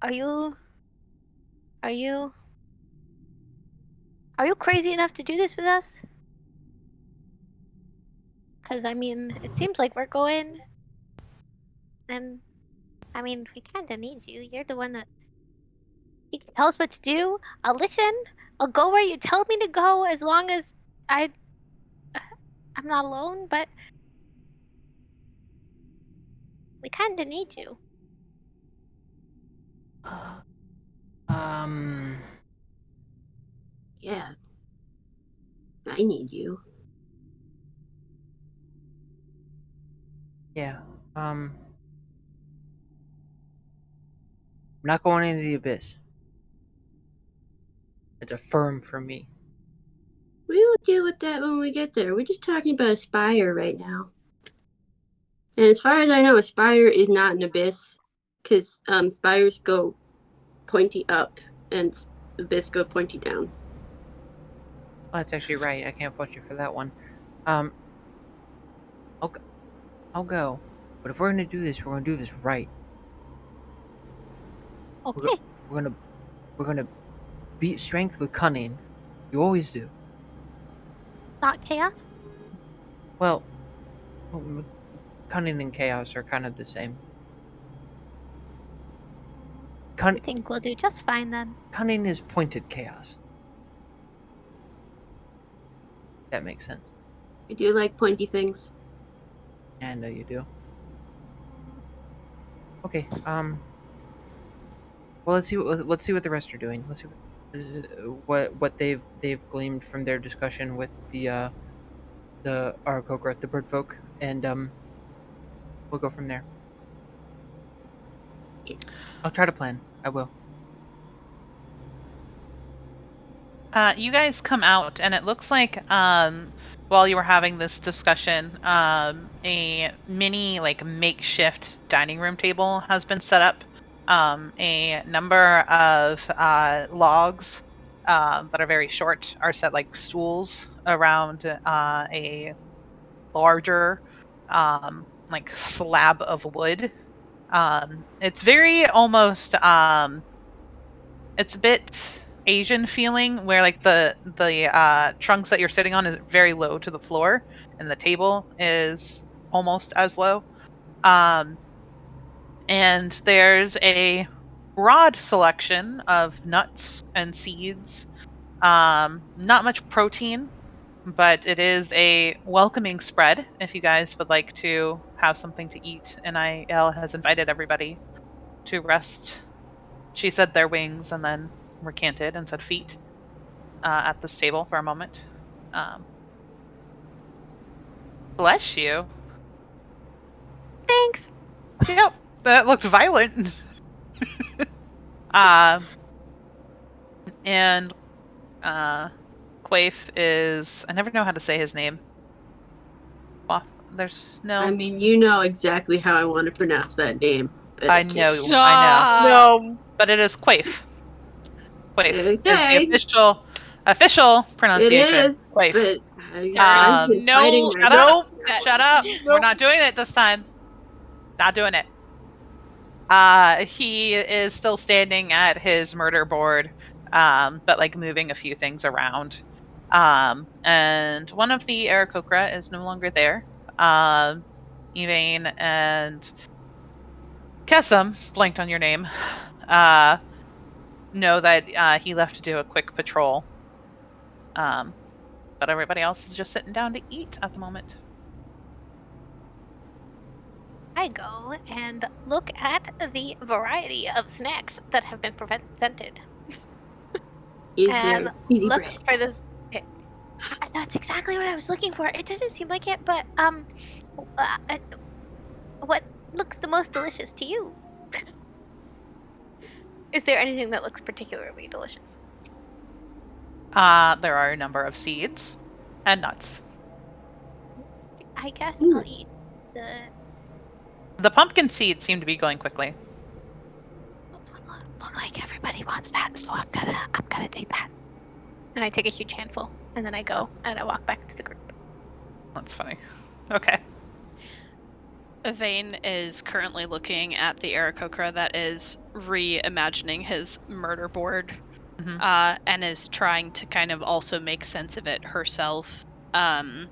Are you crazy enough to do this with us? Because, I mean, it seems like we're going... And, I mean, we kind of need you. You're the one that... You can tell us what to do. I'll listen. I'll go where you tell me to go as long as I'm not alone, but... We kind of need you. Yeah. I need you. Yeah. I'm not going into the abyss. It's a firm for me. We will deal with that when we get there. We're just talking about a spire right now. And as far as I know, a spire is not an abyss, because spires go pointy up and abyss go pointy down. Oh, that's actually right. I can't fault you for that one. I'll go. But if we're gonna do this, we're gonna do this right. Okay. We're gonna beat strength with cunning. You always do. Not chaos? Well, cunning and chaos are kind of the same. I think we'll do just fine then. Cunning is pointed chaos. That makes sense. I do like pointy things. I know you do. Okay. Well, let's see what the rest are doing. Let's see what they've gleaned from their discussion with the Arakokra, the bird folk, and we'll go from there. Yes. I'll try to plan. I will. You guys come out, and it looks like while you were having this discussion, a mini makeshift dining room table has been set up. A number of logs that are very short are set like stools around a larger slab of wood. It's very almost it's a bit Asian feeling, where like the trunks that you're sitting on is very low to the floor, and the table is almost as low. And there's a broad selection of nuts and seeds. Not much protein, but it is a welcoming spread if you guys would like to have something to eat. And IL has invited everybody to rest. She said their wings and then recanted and said feet at this table for a moment. Bless you. Thanks. Yep, that looked violent. And Quaif is... I never know how to say his name. There's no... I mean, you know exactly how I want to pronounce that name. But I know. No. But it is Quaif. Quaif is the official pronunciation. It is, Quaif. but Shut up. Nope. We're not doing it this time. Not doing it. He is still standing at his murder board, but moving a few things around. And one of the Aarakocra is no longer there. Yvain and Kesem, blanked on your name, know that he left to do a quick patrol. But everybody else is just sitting down to eat at the moment. I go and look at the variety of snacks that have been presented. Is And there cheesy look bread? for the. That's exactly what I was looking for. It doesn't seem like it, but what looks the most delicious to you? Is there anything that looks particularly delicious? There are a number of seeds and nuts. I guess Ooh. I'll eat the. The pumpkin seeds seem to be going quickly. Look like everybody wants that, so I'm gonna take that. And I take a huge handful, and then I go and I walk back to the group. That's funny. Okay. Vane is currently looking at the Aarakocra that is reimagining his murder board, and is trying to kind of also make sense of it herself, and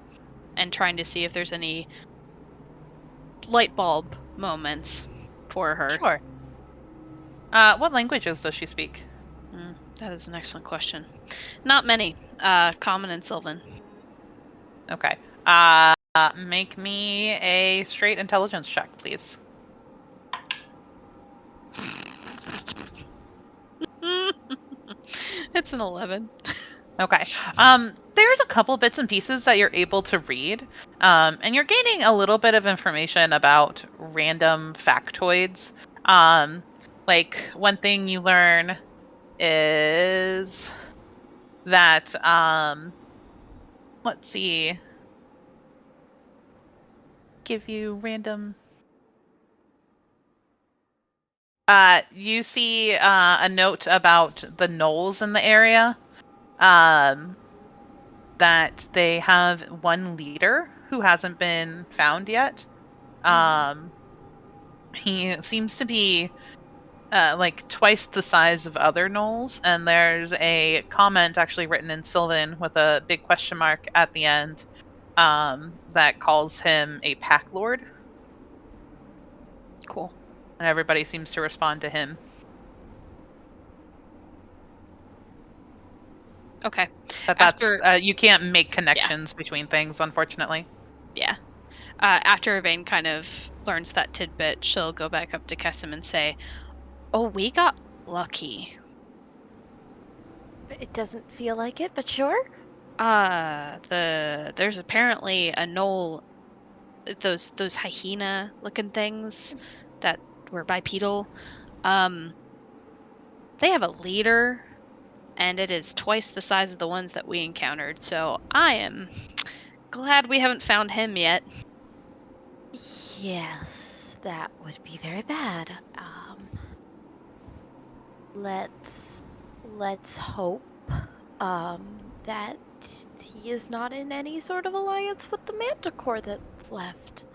trying to see if there's any light bulb moments for her. Sure. What languages does she speak? That is an excellent question. Not many. Common and Sylvan. Okay. Make me a straight intelligence check, please. It's an 11. Okay. There's a couple bits and pieces that you're able to read, and you're gaining a little bit of information about random factoids. Like one thing you learn is that, let's see, give you random. You see a note about the gnolls in the area. That they have one leader who hasn't been found yet. He seems to be like twice the size of other gnolls, and there's a comment actually written in Sylvan with a big question mark at the end that calls him a pack lord. Cool. And everybody seems to respond to him. Okay. But that's you can't make connections between things, unfortunately. Yeah. After Vane kind of learns that tidbit, she'll go back up to Kessim and say, "Oh, we got lucky. It doesn't feel like it, but sure. There's apparently a gnoll, those hyena looking things that were bipedal. They have a leader, and it is twice the size of the ones that we encountered. So I am glad we haven't found him yet." Yes, that would be very bad. Let's hope that he is not in any sort of alliance with the manticore that's left.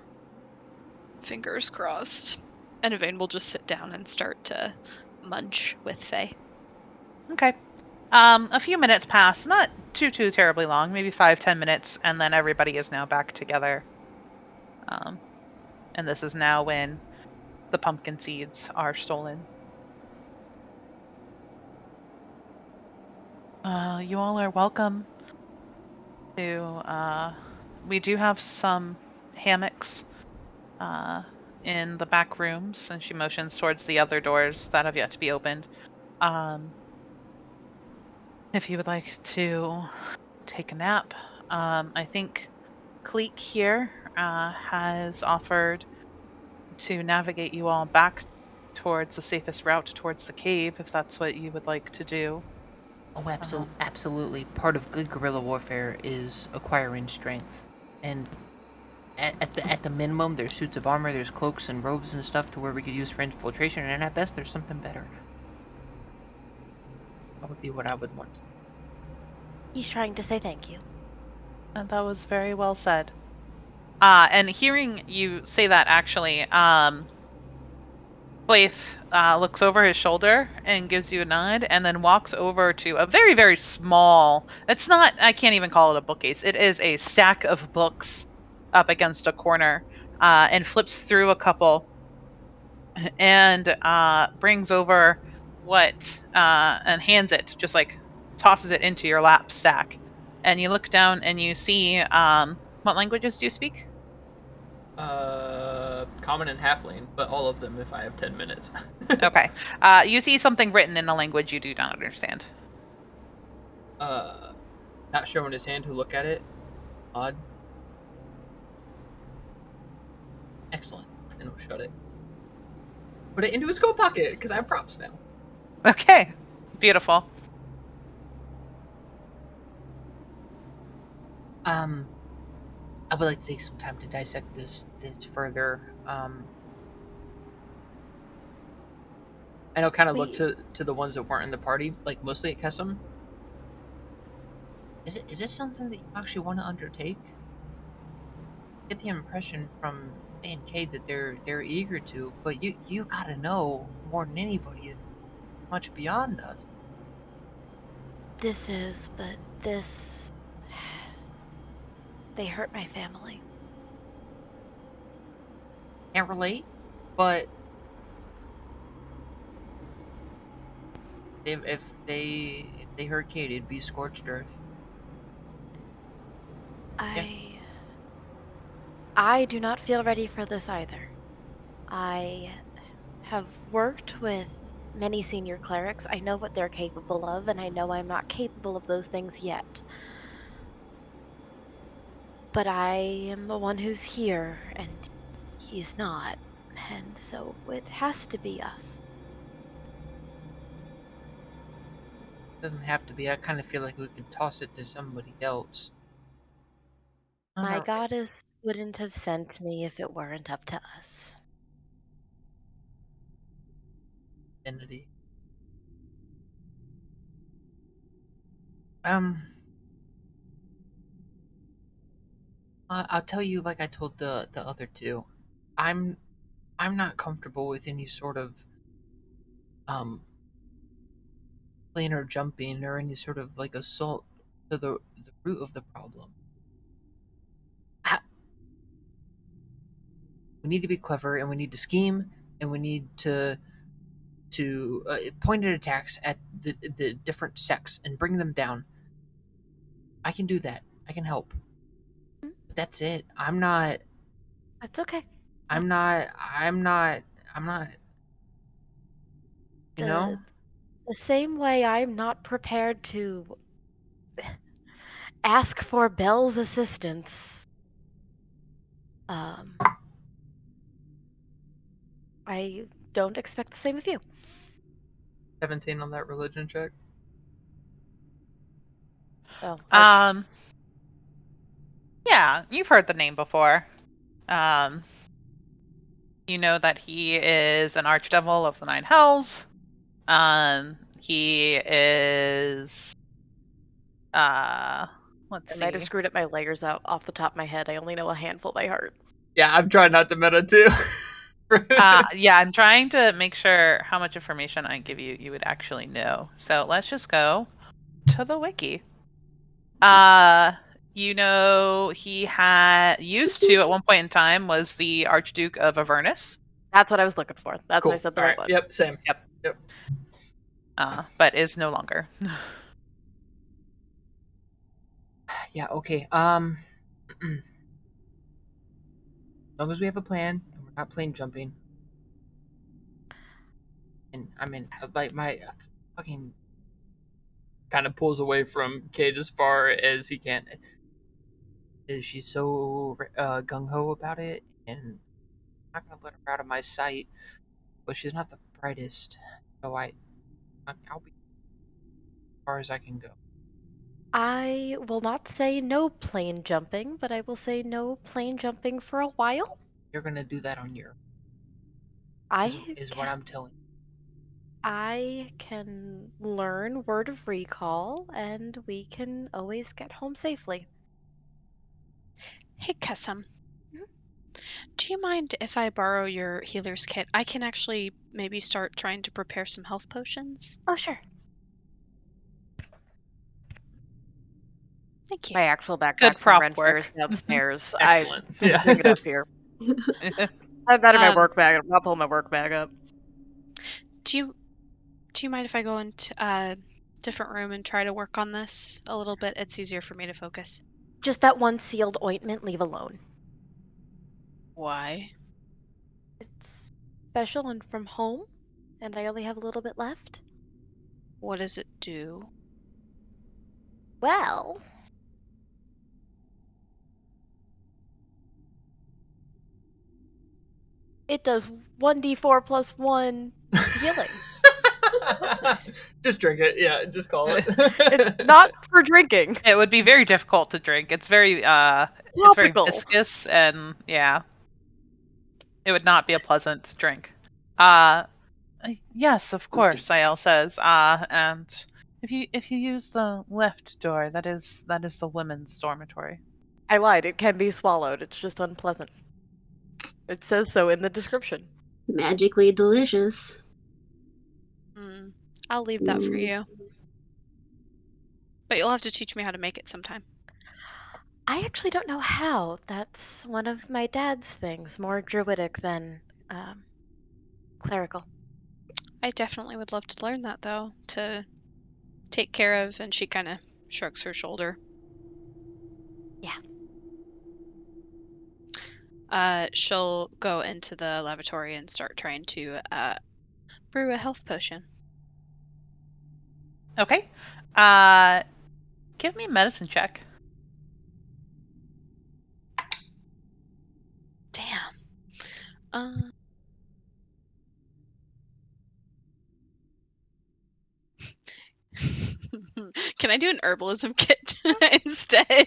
Fingers crossed. And Evane will just sit down and start to munch with Faye. Okay. A few minutes pass, not too terribly long, maybe 5-10 minutes, and then everybody is now back together. And this is now when the pumpkin seeds are stolen. You all are welcome to, we do have some hammocks in the back rooms, and she motions towards the other doors that have yet to be opened. If you would like to take a nap, I think Cleek here has offered to navigate you all back towards the safest route towards the cave, if that's what you would like to do. Oh, absolutely. Part of good guerrilla warfare is acquiring strength, and at the minimum, there's suits of armor, there's cloaks and robes and stuff to where we could use for infiltration, and at best, there's something better. That would be what I would want. He's trying to say thank you. And that was very well said. And hearing you say that, actually, Blaif looks over his shoulder and gives you a nod, and then walks over to a very, very small, it's not, I can't even call it a bookcase, it is a stack of books up against a corner, and flips through a couple, and brings over what, and hands it, just like tosses it into your lap stack, and you look down and you see, what languages do you speak? Common and halfling, but all of them if I have 10 minutes. Okay. You see something written in a language you do not understand. Not showing his hand to look at it. Odd. Excellent. And we'll shut it. Put it into his coat pocket, because I have props now. Okay. Beautiful. I would like to take some time to dissect this further. And I'll kind of look to the ones that weren't in the party, like mostly at Kesem. Is this something that you actually want to undertake? I get the impression from A and K that they're eager to, but you gotta know more than anybody much beyond us. They hurt my family. Can't relate, but if they hurt Kate, it'd be scorched earth. I do not feel ready for this either. I have worked with many senior clerics. I know what they're capable of, and I know I'm not capable of those things yet. But I am the one who's here, and he's not. And so it has to be us. Doesn't have to be. I kind of feel like we could toss it to somebody else. My goddess wouldn't have sent me if it weren't up to us. Identity. I'll tell you, like I told the other two, I'm not comfortable with any sort of planar jumping or any sort of like assault to the root of the problem. We need to be clever, and we need to scheme, and we need to pointed attacks at the different sects and bring them down. I can do that. I can help. But that's it. I'm not. That's okay. I'm not. You know? The same way I'm not prepared to ask for Belle's assistance. I don't expect the same of you. 17 on that religion check. Oh. Yeah, you've heard the name before. You know that he is an archdevil of the Nine Hells. He is let's see. I might have screwed up my layers out off the top of my head. I only know a handful by heart. Yeah, I'm trying not to meta too. Yeah, I'm trying to make sure how much information I give you you would actually know. So let's just go to the wiki. You know, he used to at one point in time was the Archduke of Avernus. That's what I was looking for. That's cool. what I said the right right one. Yep, same. Yep. But is no longer. Yeah, okay. As long as we have a plan and we're not plane jumping. And I mean, like my fucking kind of pulls away from Kate as far as he can. She's so gung ho about it, and I'm not gonna let her out of my sight. But she's not the brightest, so I'll be as far as I can go. I will not say no plane jumping, but I will say no plane jumping for a while. You're gonna do that on your is what I'm telling you. I can learn Word of Recall, and we can always get home safely. Hey, Kesem. Do you mind if I borrow your healer's kit? I can actually maybe start trying to prepare some health potions. Oh, sure. Thank you. My actual backpack Good from prop Renfair is work. downstairs. Excellent. I pick it up here. I have that in my work bag. I'm not pulling my work bag up. Do you mind if I go into different room and try to work on this a little bit. It's easier for me to focus. Just that one sealed ointment, leave alone. Why? It's special and from home, and I only have a little bit left. What does it do? Well, it does 1d4 plus 1 healing. That's nice. Just drink it. Yeah, just call it. It's not for drinking. It would be very difficult to drink. It's very Topical. viscous, and yeah, it would not be a pleasant drink. Yes, of course, Ayel says. And if you use the left door, that is the women's dormitory. I lied. It can be swallowed. It's just unpleasant. It says so in the description. Magically delicious. I'll leave that for you. But you'll have to teach me how to make it sometime. I actually don't know how. That's one of my dad's things, more druidic than clerical. I definitely would love to learn that, though, to take care of, and she kind of shrugs her shoulder. Yeah. She'll go into the lavatory and start trying to brew a health potion. Okay. Give me a medicine check. Damn. Can I do an herbalism kit instead?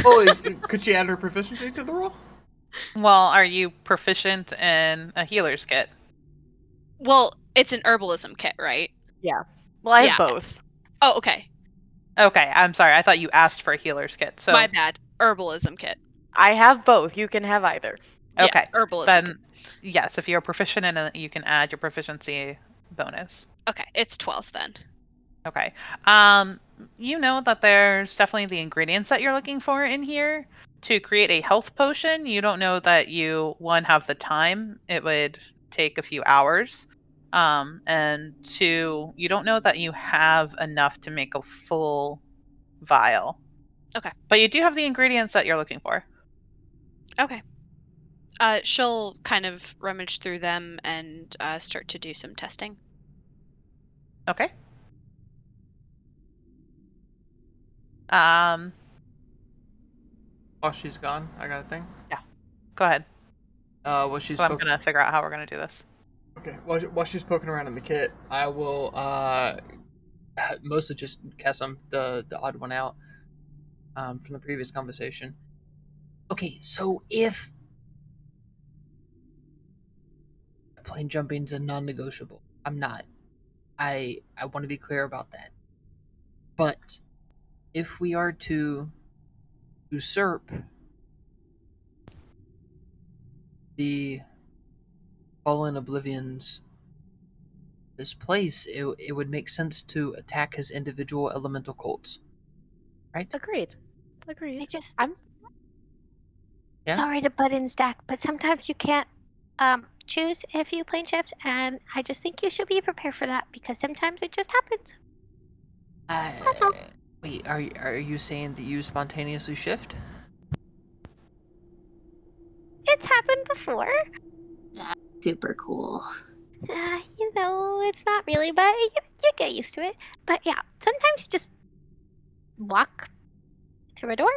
Oh, could she add her proficiency to the roll? Well, are you proficient in a healer's kit? Well, it's an herbalism kit, right? Yeah. Well, I have Yeah. both. Oh, okay. Okay, I'm sorry. I thought you asked for a healer's kit. So My bad. Herbalism kit. I have both. You can have either. okay, Yeah, herbalism then kit. yes, if you're proficient in it, you can add your proficiency bonus. Okay, it's 12 then. Okay. You know that there's definitely the ingredients that you're looking for in here to create a health potion. You don't know that you, one, have the time. It would take a few hours. And two, you don't know that you have enough to make a full vial. Okay. But you do have the ingredients that you're looking for. Okay. She'll kind of rummage through them and start to do some testing. Okay. Um, While she's gone, I got a thing. go ahead. While she's So I'm gonna figure out how we're gonna do this. Okay, while she's poking around in the kit, I will mostly just cast the odd one out from the previous conversation. Okay, so if plane jumping's a non-negotiable, I'm not. I want to be clear about that. But if we are to usurp the fallen oblivions this place, it would make sense to attack his individual elemental cults, right? Agreed. I just I'm Yeah? sorry to butt in, Stack, but sometimes you can't choose if you plane shift, and I just think you should be prepared for that because sometimes it just happens. That's all. Wait, are you saying that you spontaneously shift? It's happened before. Super cool. It's not really, but you get used to it. But yeah, sometimes you just walk through a door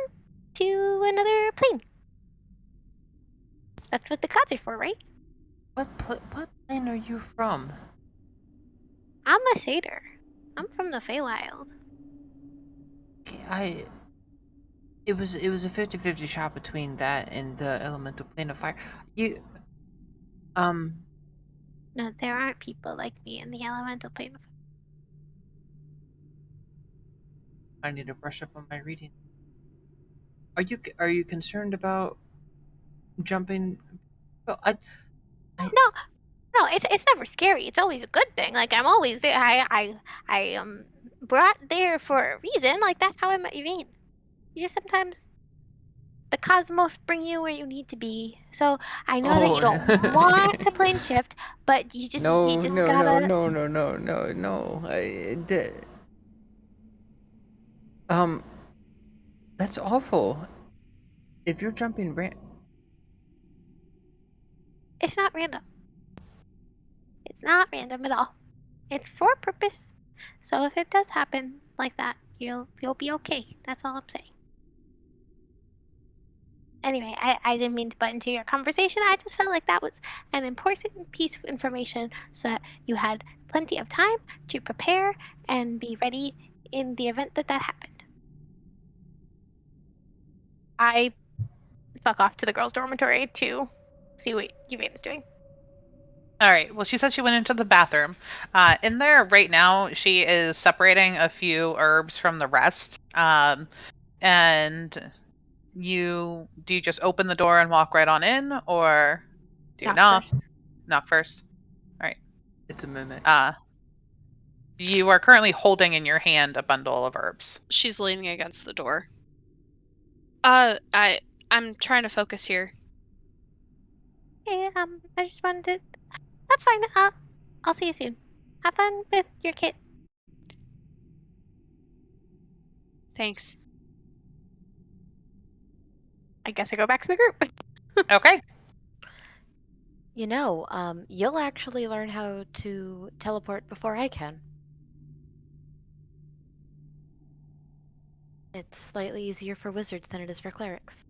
to another plane. That's what the gods are for, right? What plane are you from? I'm a satyr. I'm from the Feywild. Okay, it was a 50-50 shot between that and the elemental plane of fire. No, there aren't people like me in the elemental plane. I need to brush up on my reading. Are you concerned about jumping? Well, No, it's never scary. It's always a good thing. Like I'm always there. I brought there for a reason. Like that's how I met Yvain. You just sometimes the cosmos bring you where you need to be. So I know that you don't want to plane shift, but you just gotta. no. That's awful. If you're jumping It's not random. It's not random at all. It's for a purpose. So if it does happen like that, you'll be okay. That's all I'm saying. Anyway, I didn't mean to butt into your conversation. I just felt like that was an important piece of information so that you had plenty of time to prepare and be ready in the event that happened. I fuck off to the girls' dormitory to see what Uvain's doing. All right. Well, she said she went into the bathroom. In there right now, she is separating a few herbs from the rest. And do you just open the door and walk right on in, or do you knock? First. Knock first. All right. It's a mimic. You are currently holding in your hand a bundle of herbs. She's leaning against the door. I'm trying to focus here. Hey, I just wanted to. That's fine. I'll see you soon. Have fun with your kit. Thanks. I guess I go back to the group. Okay. You know, you'll actually learn how to teleport before I can. It's slightly easier for wizards than it is for clerics.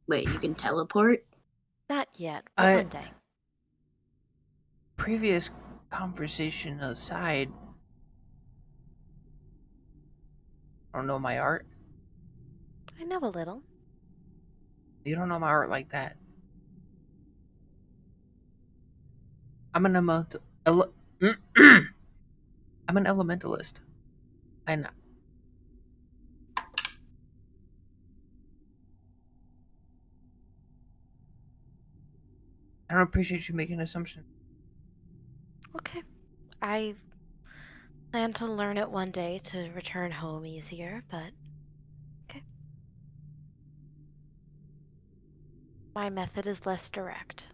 Wait, you can teleport? Not yet, but one day. Previous conversation aside, I don't know my art. I know a little. You don't know my art like that. I'm an I'm an elementalist. And I don't appreciate you making assumptions. Okay. I plan to learn it one day to return home easier, but okay. My method is less direct.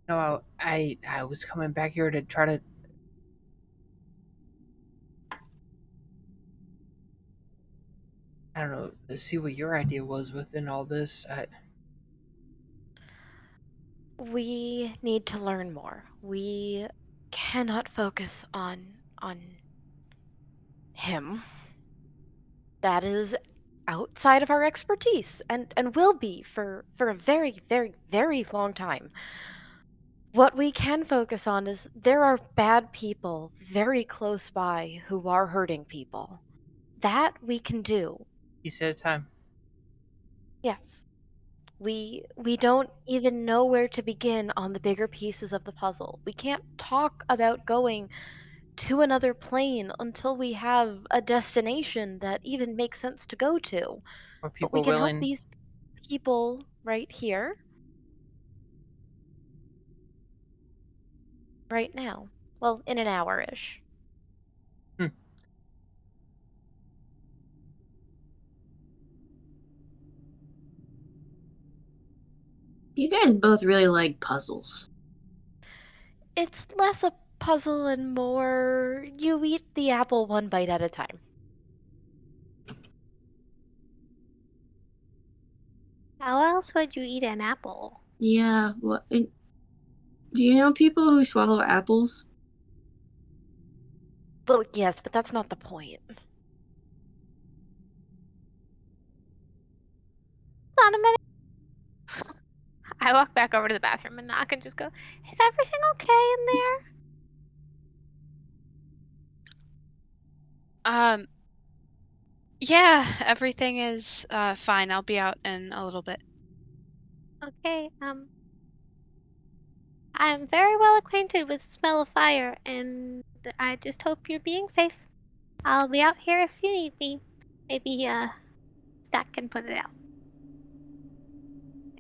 No, I was coming back here to try to. I don't know, to see what your idea was within all this. We need to learn more. We cannot focus on him. That is outside of our expertise and will be for a very, very, very long time. What we can focus on is there are bad people very close by who are hurting people. That we can do. Piece at a time. Yes. We don't even know where to begin on the bigger pieces of the puzzle. We can't talk about going to another plane until we have a destination that even makes sense to go to. Or But people we can willing. help these people right here, right now. Well, in an hour-ish. You guys both really like puzzles. It's less a puzzle and more you eat the apple one bite at a time. How else would you eat an apple? Yeah, what? Do you know people who swallow apples? Well, yes, but that's not the point. Hold on a minute. I walk back over to the bathroom and knock and just go, is everything okay in there? Yeah, everything is fine. I'll be out in a little bit. Okay, I'm very well acquainted with the smell of fire, and I just hope you're being safe. I'll be out here if you need me. Maybe, Stack can put it out.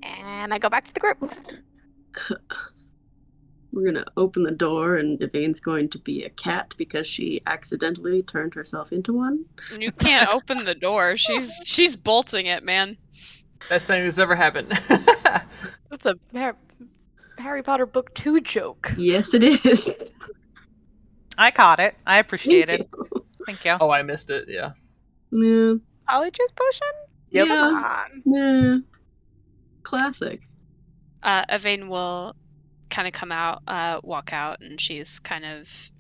And I go back to the group. We're gonna open the door, and Yvain's going to be a cat because she accidentally turned herself into one. You can't open the door. She's bolting it, man. Best thing that's ever happened. That's a Harry Potter book 2 joke. Yes, it is. I caught it. I appreciate Thank it. you. Thank you. Oh, I missed it. Yeah. Yeah. Polyjuice potion? Yeah. Come on. Yeah. Classic. Yvain will kind of come out, walk out, and she's kind of,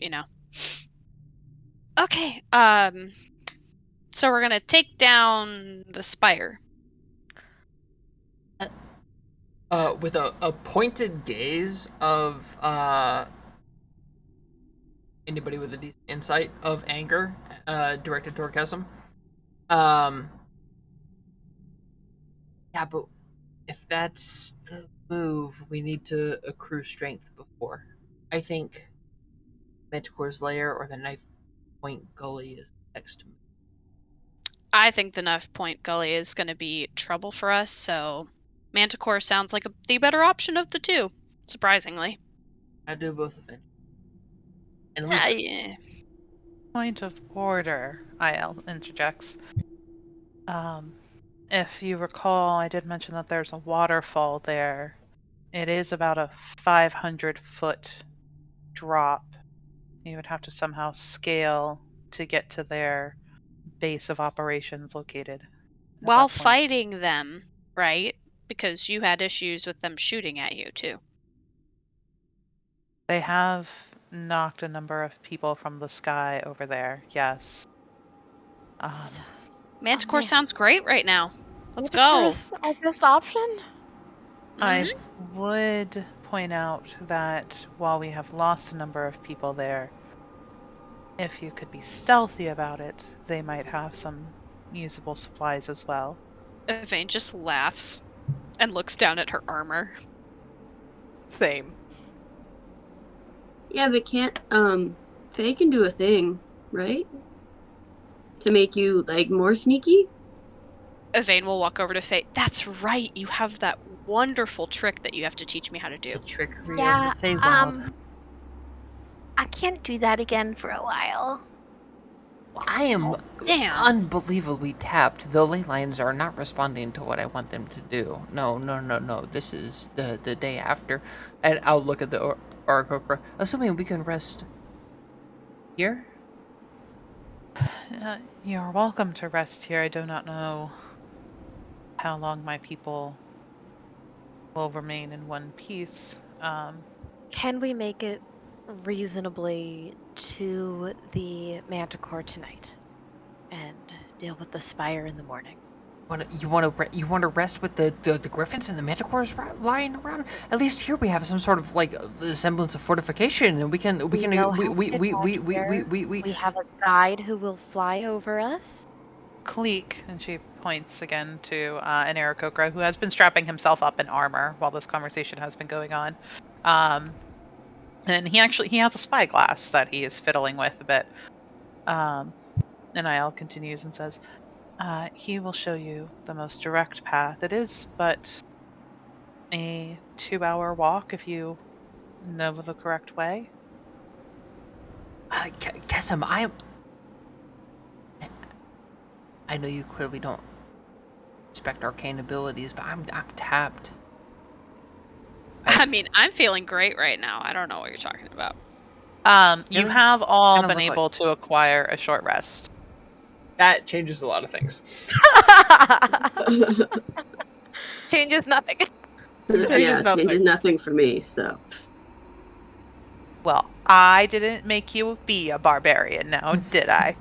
okay. So we're gonna take down the spire. With a pointed gaze of anybody with a decent insight of anger, directed toward Kesem. Yeah, but if that's the move, we need to accrue strength before. I think Manticore's Lair or the Knife Point Gully is next to me. I think the Knife Point Gully is going to be trouble for us, so Manticore sounds like the better option of the two, surprisingly. I do both eventually. And at least Yeah. Point of order, IL interjects. If you recall, I did mention that there's a waterfall there. It is about a 500-foot drop. You would have to somehow scale to get to their base of operations located. While fighting them, right? Because you had issues with them shooting at you, too. They have knocked a number of people from the sky over there, yes. Manticore sounds great right now. Let's go. Manticore's our best option? I would point out that while we have lost a number of people there, if you could be stealthy about it, they might have some usable supplies as well. Yvain just laughs and looks down at her armor. Same. Yeah, but can't Faye can do a thing, right? To make you like more sneaky? Yvain will walk over to Faye. That's right, you have that wonderful trick that you have to teach me how to do. The trickery Yeah, of the Feywild. I can't do that again for a while. I am Damn. unbelievably tapped. The ley lines are not responding to what I want them to do. No. This is the day after. and I'll look at the Aarakocra. Assuming we can rest here? You're welcome to rest here. I do not know how long my people will remain in one piece. Can we make it reasonably to the Manticore tonight and deal with the spire in the morning? You want to rest with the griffins and the manticores lying around? At least here we have some sort of like semblance of fortification, and we have a guide who will fly over us. Cleek, and she points again to an Aarakocra who has been strapping himself up in armor while this conversation has been going on. And he has a spyglass that he is fiddling with a bit. And Niall continues and says, he will show you the most direct path. It is but a 2-hour walk if you know the correct way. Kesem, I know you clearly don't respect arcane abilities, but I'm tapped. I mean, I'm feeling great right now. I don't know what you're talking about. You Really? have all Kinda been look able to acquire a short rest. That changes a lot of things. Changes nothing. Yeah, it changes nothing for me, so. Well, I didn't make you be a barbarian now, did I?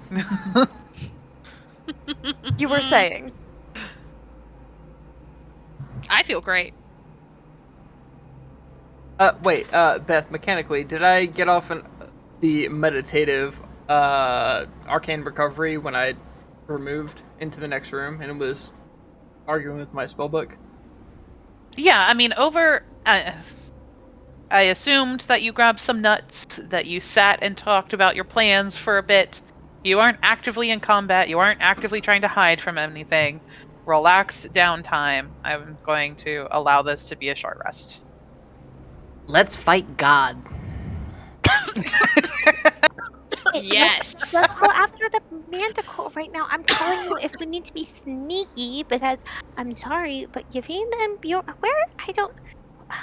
You were saying. I feel great. Wait, Beth, mechanically, did I get off the meditative arcane recovery when I removed into the next room and was arguing with my spellbook? Yeah, I mean, I assumed that you grabbed some nuts, that you sat and talked about your plans for a bit. You aren't actively in combat. You aren't actively trying to hide from anything. Relaxed downtime. I'm going to allow this to be a short rest. Let's fight God. Yes. Let's go after the manticore right now. I'm telling you, if we need to be sneaky, because I'm sorry, but Yvonne and Bjorn,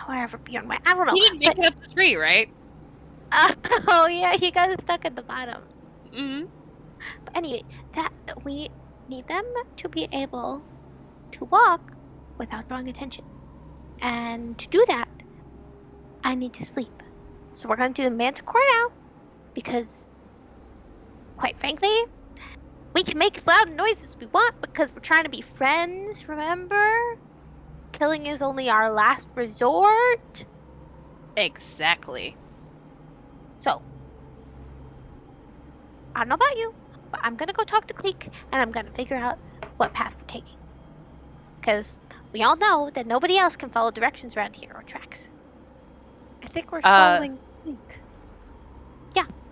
wherever Bjorn went, I don't know. He didn't make it up the tree, right? Oh yeah, he got stuck at the bottom. Mm-hmm. But anyway, that we need them to be able to walk without drawing attention, and to do that, I need to sleep. So we're gonna do the manticore now, because, quite frankly, we can make as loud noises as we want because we're trying to be friends, remember? Killing is only our last resort. Exactly. So, I don't know about you, but I'm gonna go talk to Cleek and I'm gonna figure out what path we're taking. Because we all know that nobody else can follow directions around here or tracks. I think we're following Link.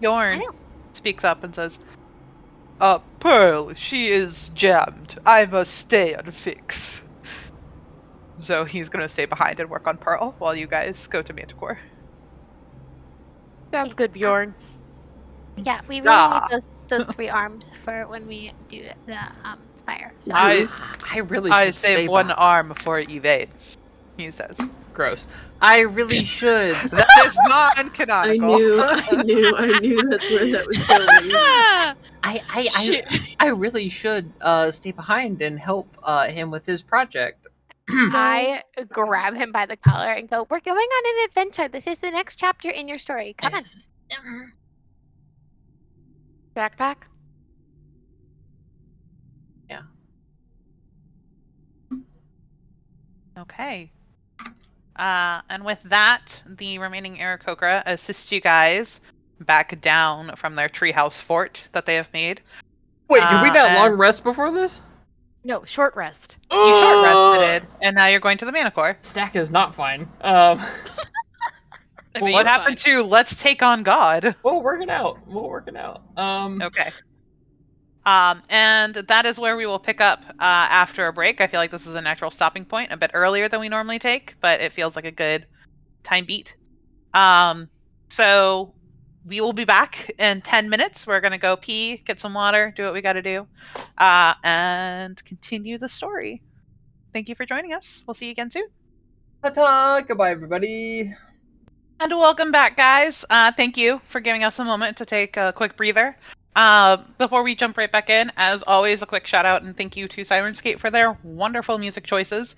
Bjorn I know. speaks up and says, Pearl, she is jammed. I must stay and fix. So he's gonna stay behind and work on Pearl while you guys go to Manticore. Sounds good, Bjorn. Yeah, we really need Ah. those 3 arms for when we do the spire. So. I really I should stay save one behind. arm for evade, he says. Gross. I really should. That is non-canonical. I knew that's where that was going. I really should stay behind and help him with his project. I grab him by the collar and go, "We're going on an adventure. This is the next chapter in your story. Come on." Backpack? Yeah. Okay. And with that, the remaining Aarakocra assist you guys back down from their treehouse fort that they have made. Wait, did we not and- long rest before this? No, short rest. You short rested, and now you're going to the Manticore. Stack is not fine. I Well, mean, what it's happened fine. to let's take on God? We'll work it out. Okay. And that is where we will pick up after a break. I feel like this is a natural stopping point, a bit earlier than we normally take, but it feels like a good time beat. So we will be back in 10 minutes. We're going to go pee, get some water, do what we got to do, and continue the story. Thank you for joining us. We'll see you again soon. Ta-ta! Goodbye, everybody. And welcome back, guys. Thank you for giving us a moment to take a quick breather. Before we jump right back in, as always, a quick shout out and thank you to Syrinscape for their wonderful music choices.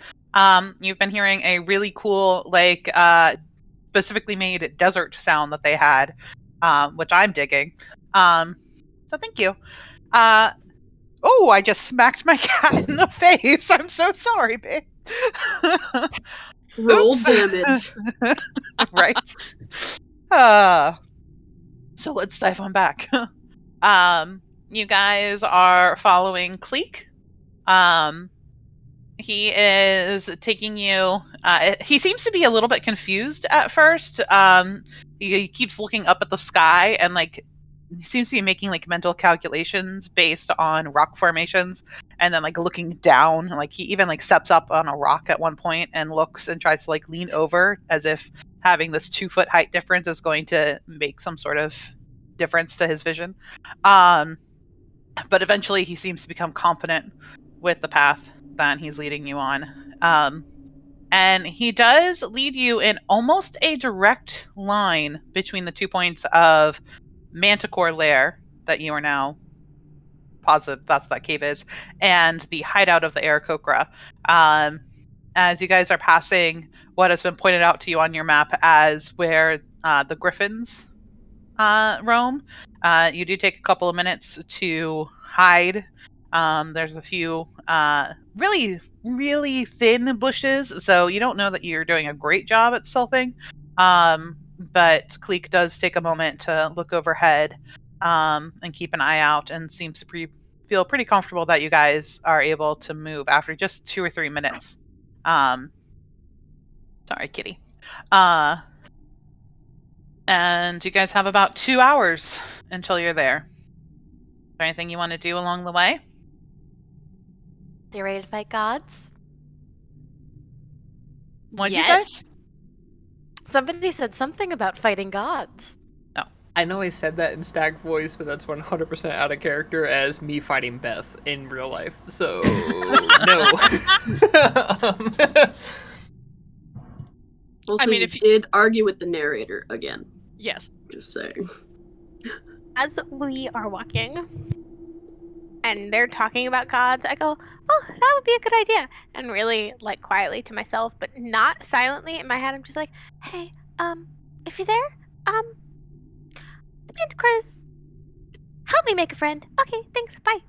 You've been hearing a really cool, specifically made desert sound that they had, which I'm digging. So thank you. Oh, I just smacked my cat in the face. I'm so sorry, babe. Roll Oops. damage. Right. So let's dive on back. You guys are following Cleek. He is taking you. He seems to be a little bit confused at first. He keeps looking up at the sky and he seems to be making mental calculations based on rock formations, and then looking down. He even steps up on a rock at one point and looks and tries to lean over as if having this 2-foot height difference is going to make some sort of difference to his vision. But eventually he seems to become confident with the path that he's leading you on. And he does lead you in almost a direct line between the 2 points of Manticore Lair that you are now positive that's what that cave is, and the hideout of the Aarakocra. As you guys are passing what has been pointed out to you on your map as where the griffins roam, you do take a couple of minutes to hide. There's a few really, really thin bushes, so you don't know that you're doing a great job at stealthing. But Cleek does take a moment to look overhead and keep an eye out, and seems to feel pretty comfortable that you guys are able to move after just 2 or 3 minutes. Sorry, kitty. And you guys have about 2 hours until you're there. Is there anything you want to do along the way? You ready to fight gods? What'd you say? Yes. Somebody said something about fighting gods. I know I said that in stag voice, but that's 100% out of character as me fighting Beth in real life. So, no. Also, I mean, you if you- did argue with the narrator again. Yes. Just saying. As we are walking, and they're talking about gods, I go, "Oh, that would be a good idea," and really like quietly to myself, but not silently. In my head, I'm just like, "Hey, if you're there, the Manticores, help me make a friend." Okay, thanks. Bye.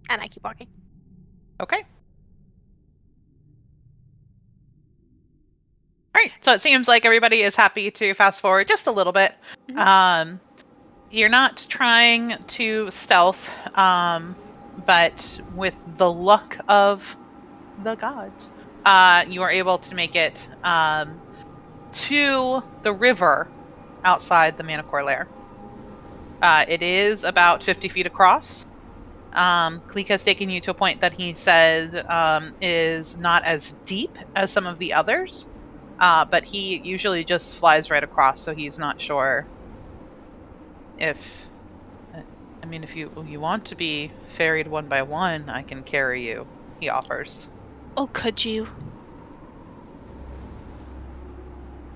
And I keep walking. Okay. All right. So it seems like everybody is happy to fast forward just a little bit. Mhm. You're not trying to stealth, but with the luck of the gods, you are able to make it to the river outside the Manicore lair. It is about 50 feet across. Cleek has taken you to a point that he said is not as deep as some of the others, but he usually just flies right across, so he's not sure if... I mean, if you want to be ferried one by one, I can carry you, he offers. Oh, could you?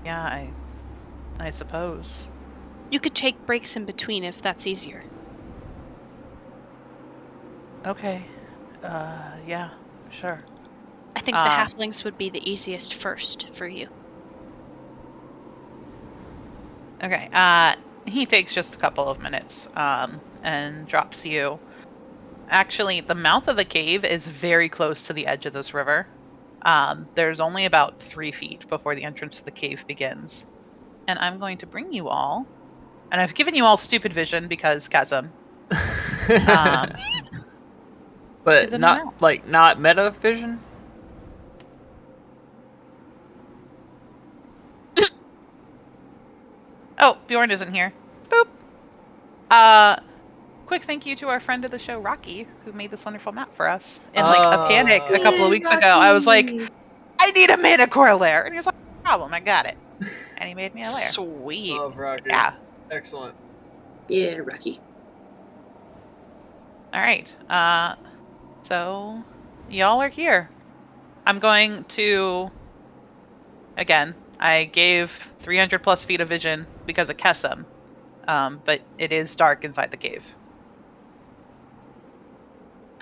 Yeah, I suppose. You could take breaks in between if that's easier. Okay. Yeah, sure. I think the halflings would be the easiest first for you. Okay. He takes just a couple of minutes, and drops you. Actually, the mouth of the cave is very close to the edge of this river. There's only about 3 feet before the entrance to the cave begins. And I'm going to bring you all, and I've given you all stupid vision because chasm. But them not, out. like, not meta vision? Oh, Bjorn isn't here. Boop. Quick thank you to our friend of the show, Rocky, who made this wonderful map for us. In like a panic a couple of weeks ago, I was like, I need a Manicore lair. And he was like, no problem, I got it. And he made me a lair. Sweet. Love Rocky. Yeah. Excellent. Yeah, Rocky. Alright. So y'all are here. I'm going to, again, I gave 300 plus feet of vision because of Kesem. But it is dark inside the cave.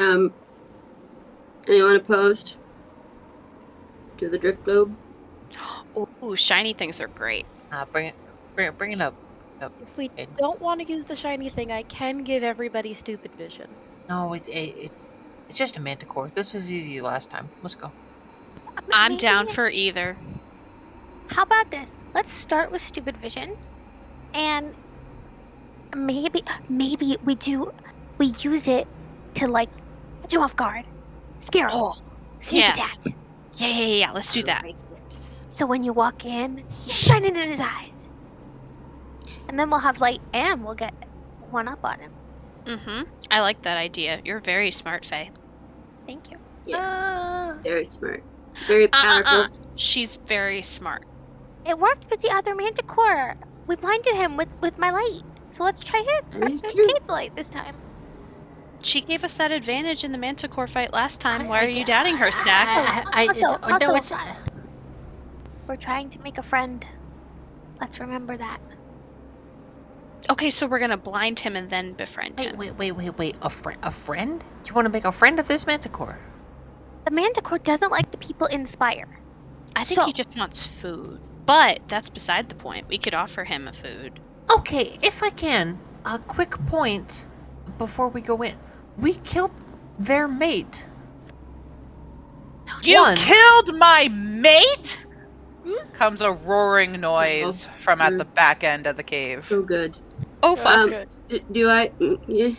Anyone opposed to the drift globe? Ooh, shiny things are great. Bring it up. If we don't want to use the shiny thing, I can give everybody stupid vision. No, it's just a manticore. This was easy last time. Let's go. I'm down for either. How about this? Let's start with stupid vision, and maybe we use it to like catch him off guard, scare him, Oh, sneak yeah. attack. Yeah. Let's do that. So when you walk in, shine it in his eyes, and then we'll have light, and we'll get one up on him. Mm-hmm. I like that idea. You're very smart, Faye. Thank you. Yes. Very smart. Very powerful. She's very smart. It worked with the other Manticore. We blinded him with my light. So let's try That is his true. Kate's light this time. She gave us that advantage in the Manticore fight last time. Why are you doubting her, Stack? Also, No, it's not. We're trying to make a friend. Let's remember that. Okay, so we're gonna blind him and then befriend him. Wait. A friend? Do you want to make a friend of this manticore? The Manticore doesn't like the people in Spire. I think he just wants food. But that's beside the point. We could offer him a food. Okay, if I can, a quick point before we go in. We killed their mate. You One. killed my mate? Comes a roaring noise from at the back end of the cave. So good. Oh, fuck. Do I? Yeah.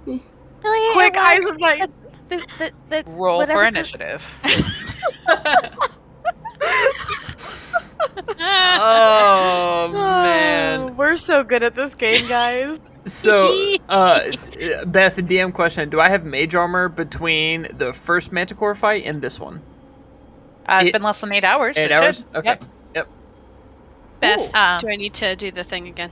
Really, Quick, it eyes was of light. the Roll whatever for the- initiative. Oh, man. We're so good at this game, guys. So, Beth, DM question. Do I have mage armor between the first Manticore fight and this one? It's been less than 8 hours. 8 It hours? should. Okay. Yep. Beth, Ooh. do I need to do the thing again?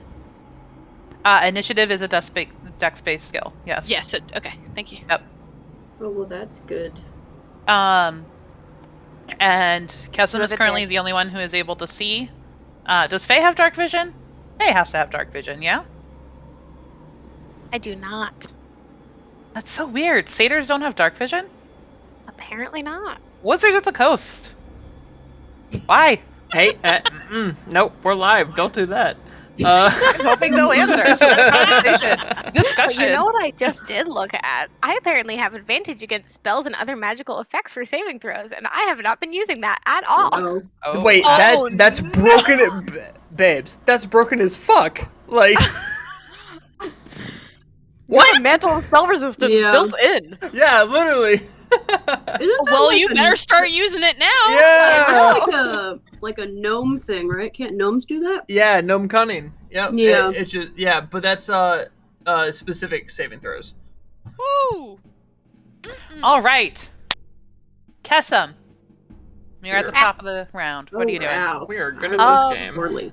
Initiative is a dex-based skill. Yes. Yes. Okay. Thank you. Yep. Oh, well, that's good. And Kessim You is have currently advantage. the only one who is able to see. Does Faye have dark vision? Faye has to have dark vision, yeah? I do not. That's so weird. Satyrs don't have dark vision? Apparently not. Wizards at the coast. Why? Hey, nope, we're live. Don't do that. I'm hoping they'll answer. Conversation. But Discussion. you know what I just did look at? I apparently have advantage against spells and other magical effects for saving throws, and I have not been using that at all. Oh. Oh. Wait, Oh, that's broken, babes. That's broken as fuck. Like, What? Mantle of spell resistance Yeah. built in. yeah, literally. Isn't that Well, like you a- better start using it now. Yeah. Isn't that like a gnome thing, right? Can't gnomes do that? Yeah, gnome cunning. Yep. Yeah. It's just but that's specific saving throws. Woo. All right. Kessim. You're at the Yeah. top of the round. What are you doing? Wow. We are good at this game. Poorly.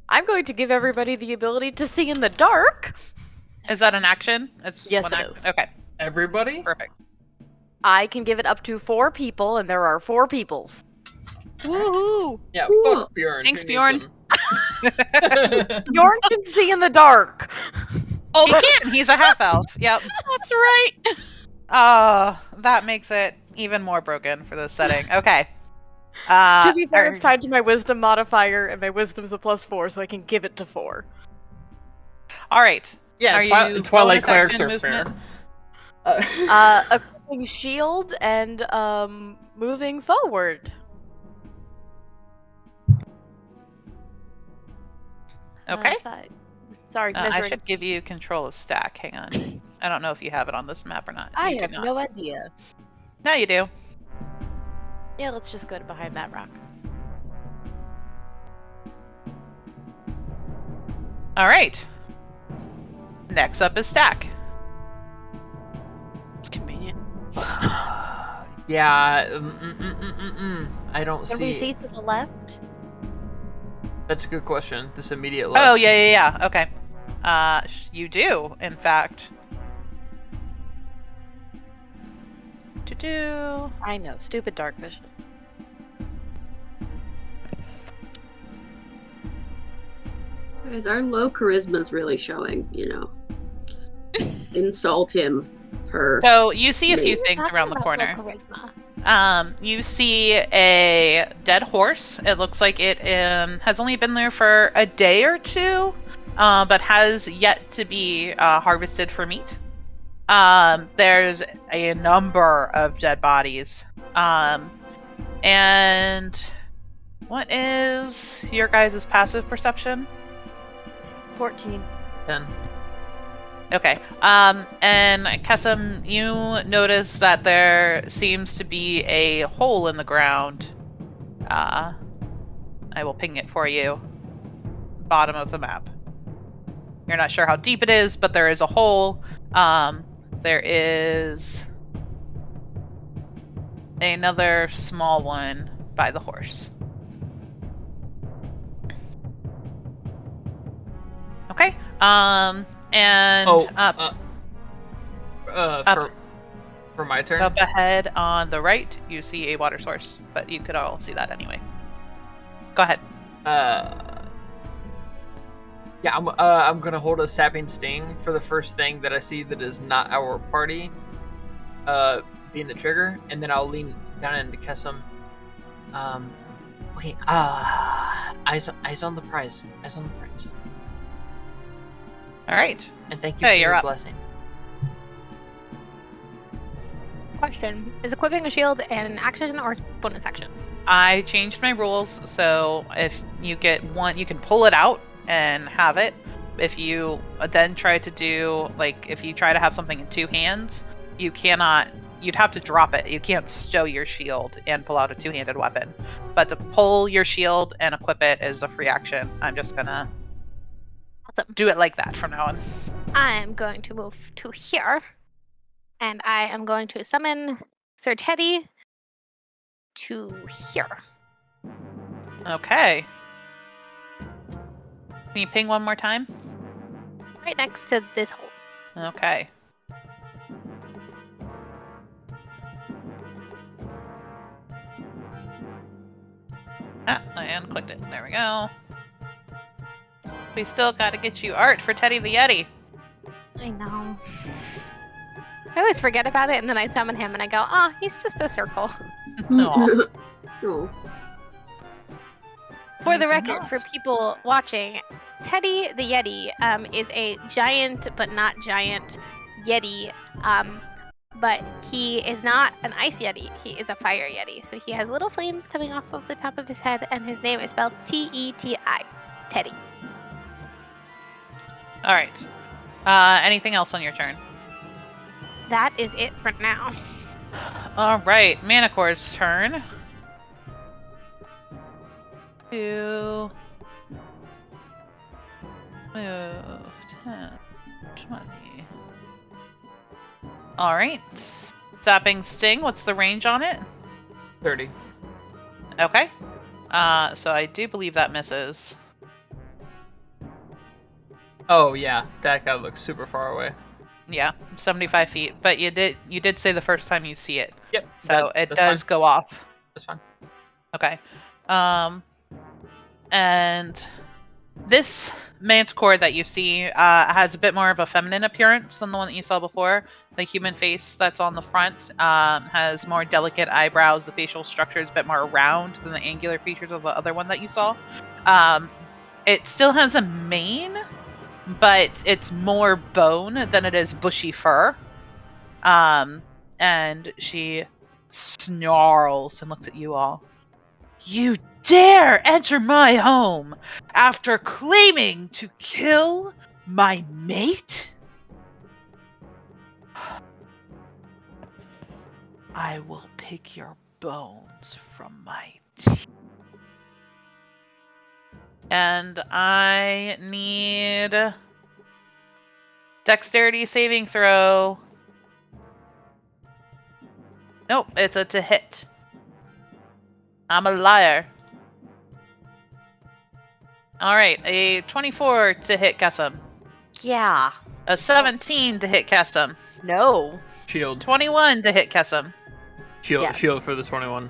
I'm going to give everybody the ability to see in the dark. Is that an action? It's Yes, one it action. is. Okay, Everybody? perfect. I can give it up to 4 people, and there are 4 peoples. Woohoo. Yeah, Cool. fuck Bjorn. Thanks, Who Bjorn. needs him? Bjorn can see in the dark. Oh, He can. He's a half elf. Yep. that's right. That makes it even more broken for this setting. Okay. To be fair, it's are- tied to my wisdom modifier, and my wisdom's a +4, so I can give it to 4. All right. Yeah, Are you Twilight bonus clerics action are fair. movement? Equipping shield and moving forward. Okay. Sorry, I measuring. should give you control of stack. Hang on. I don't know if you have it on this map or not. I You do have not. no idea. No, you do. Yeah, let's just go to behind that rock. All right. Next up is stack. It's convenient. Yeah. I don't Can we see. see to the left? That's a good question. This immediate left. Oh, yeah. Okay. You do, in fact. Do. I know, stupid dark vision. Guys, our low charisma is really showing, you know. Insult him, her. So you see a Me. few Who's things talking around the about corner. low charisma? You see a dead horse. It looks like it has only been there for a day or two, but has yet to be harvested for meat. There's a number of dead bodies. And what is your guys' passive perception? 14. 10. Okay. And Kessim, you notice that there seems to be a hole in the ground. I will ping it for you. Bottom of the map. You're not sure how deep it is, but there is a hole. There is another small one by the horse. Okay. And up for my turn. up ahead on the right, you see a water source, but you could all see that anyway. Go ahead. Yeah, I'm gonna hold a sapping sting for the first thing that I see that is not our party, being the trigger, and then I'll lean down into Kessim. Wait, eyes on the prize. Eyes on the prize. All right. And thank you Hey, for you're your up. blessing. Question: is equipping a shield an action or bonus action? I changed my rules, so if you get one, you can pull it out and have it. If you then try to do, like, if you try to have something in 2 hands, you cannot, you'd have to drop it. You can't stow your shield and pull out a 2-handed weapon. But to pull your shield and equip it is a free action. I'm just gonna Awesome. do it like that from now on. I'm going to move to here, and I am going to summon Sir Teddy to here. Okay. Can you ping one more time? Right next to this hole. Okay. Ah, I unclicked it. There we go. We still gotta get you art for Teddy the Yeti. I know. I always forget about it, and then I summon him, and I go, "Oh, he's just a circle." Aw. Oh. For the He's record, not. for people watching, Teddy the Yeti is a giant, but not giant, Yeti. But he is not an ice Yeti. He is a fire Yeti. So he has little flames coming off of the top of his head, and his name is spelled T-E-T-I. Teddy. All right. Anything else on your turn? That is it for now. All right, Manicore's turn. 2 move 10, 20. All right. Zapping Sting. What's the range on it? 30. Okay. So I do believe that misses. Oh yeah, that guy looks super far away. Yeah, 75 feet. But you did say the first time you see it. Yep. So it that's does fine. go off. That's fine. Okay. And this manticore that you see has a bit more of a feminine appearance than the one that you saw before. The human face that's on the front has more delicate eyebrows. The facial structure is a bit more round than the angular features of the other one that you saw. It still has a mane, but it's more bone than it is bushy fur. And she snarls and looks at you all. You dare enter my home after claiming to kill my mate? I will pick your bones from my teeth. And I need dexterity saving throw. Nope, it's a to hit. I'm a liar. Alright, a 24 to hit Kesem. Yeah. A 17 to hit Kesem. No. Shield. 21 to hit Kesem. Shield. Yes. Shield for the 21.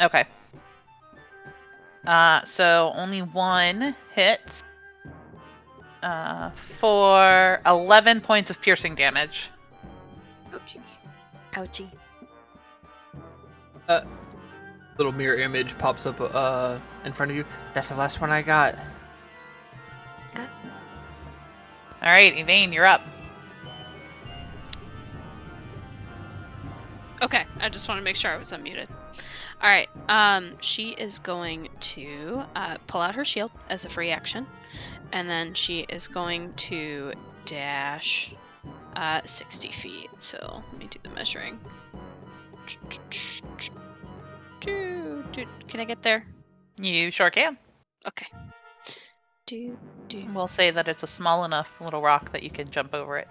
Okay. So only one hits. For 11 points of piercing damage. Ouchie. Ouchie. Little mirror image pops up in front of you. That's the last one I got. Alright, Yvain, you're up. Okay, I just want to make sure I was unmuted. All right, she is going to pull out her shield as a free action, and then she is going to dash 60 feet. So let me do the measuring. Can I get there? You sure can. Okay. We'll say that it's a small enough little rock that you can jump over it.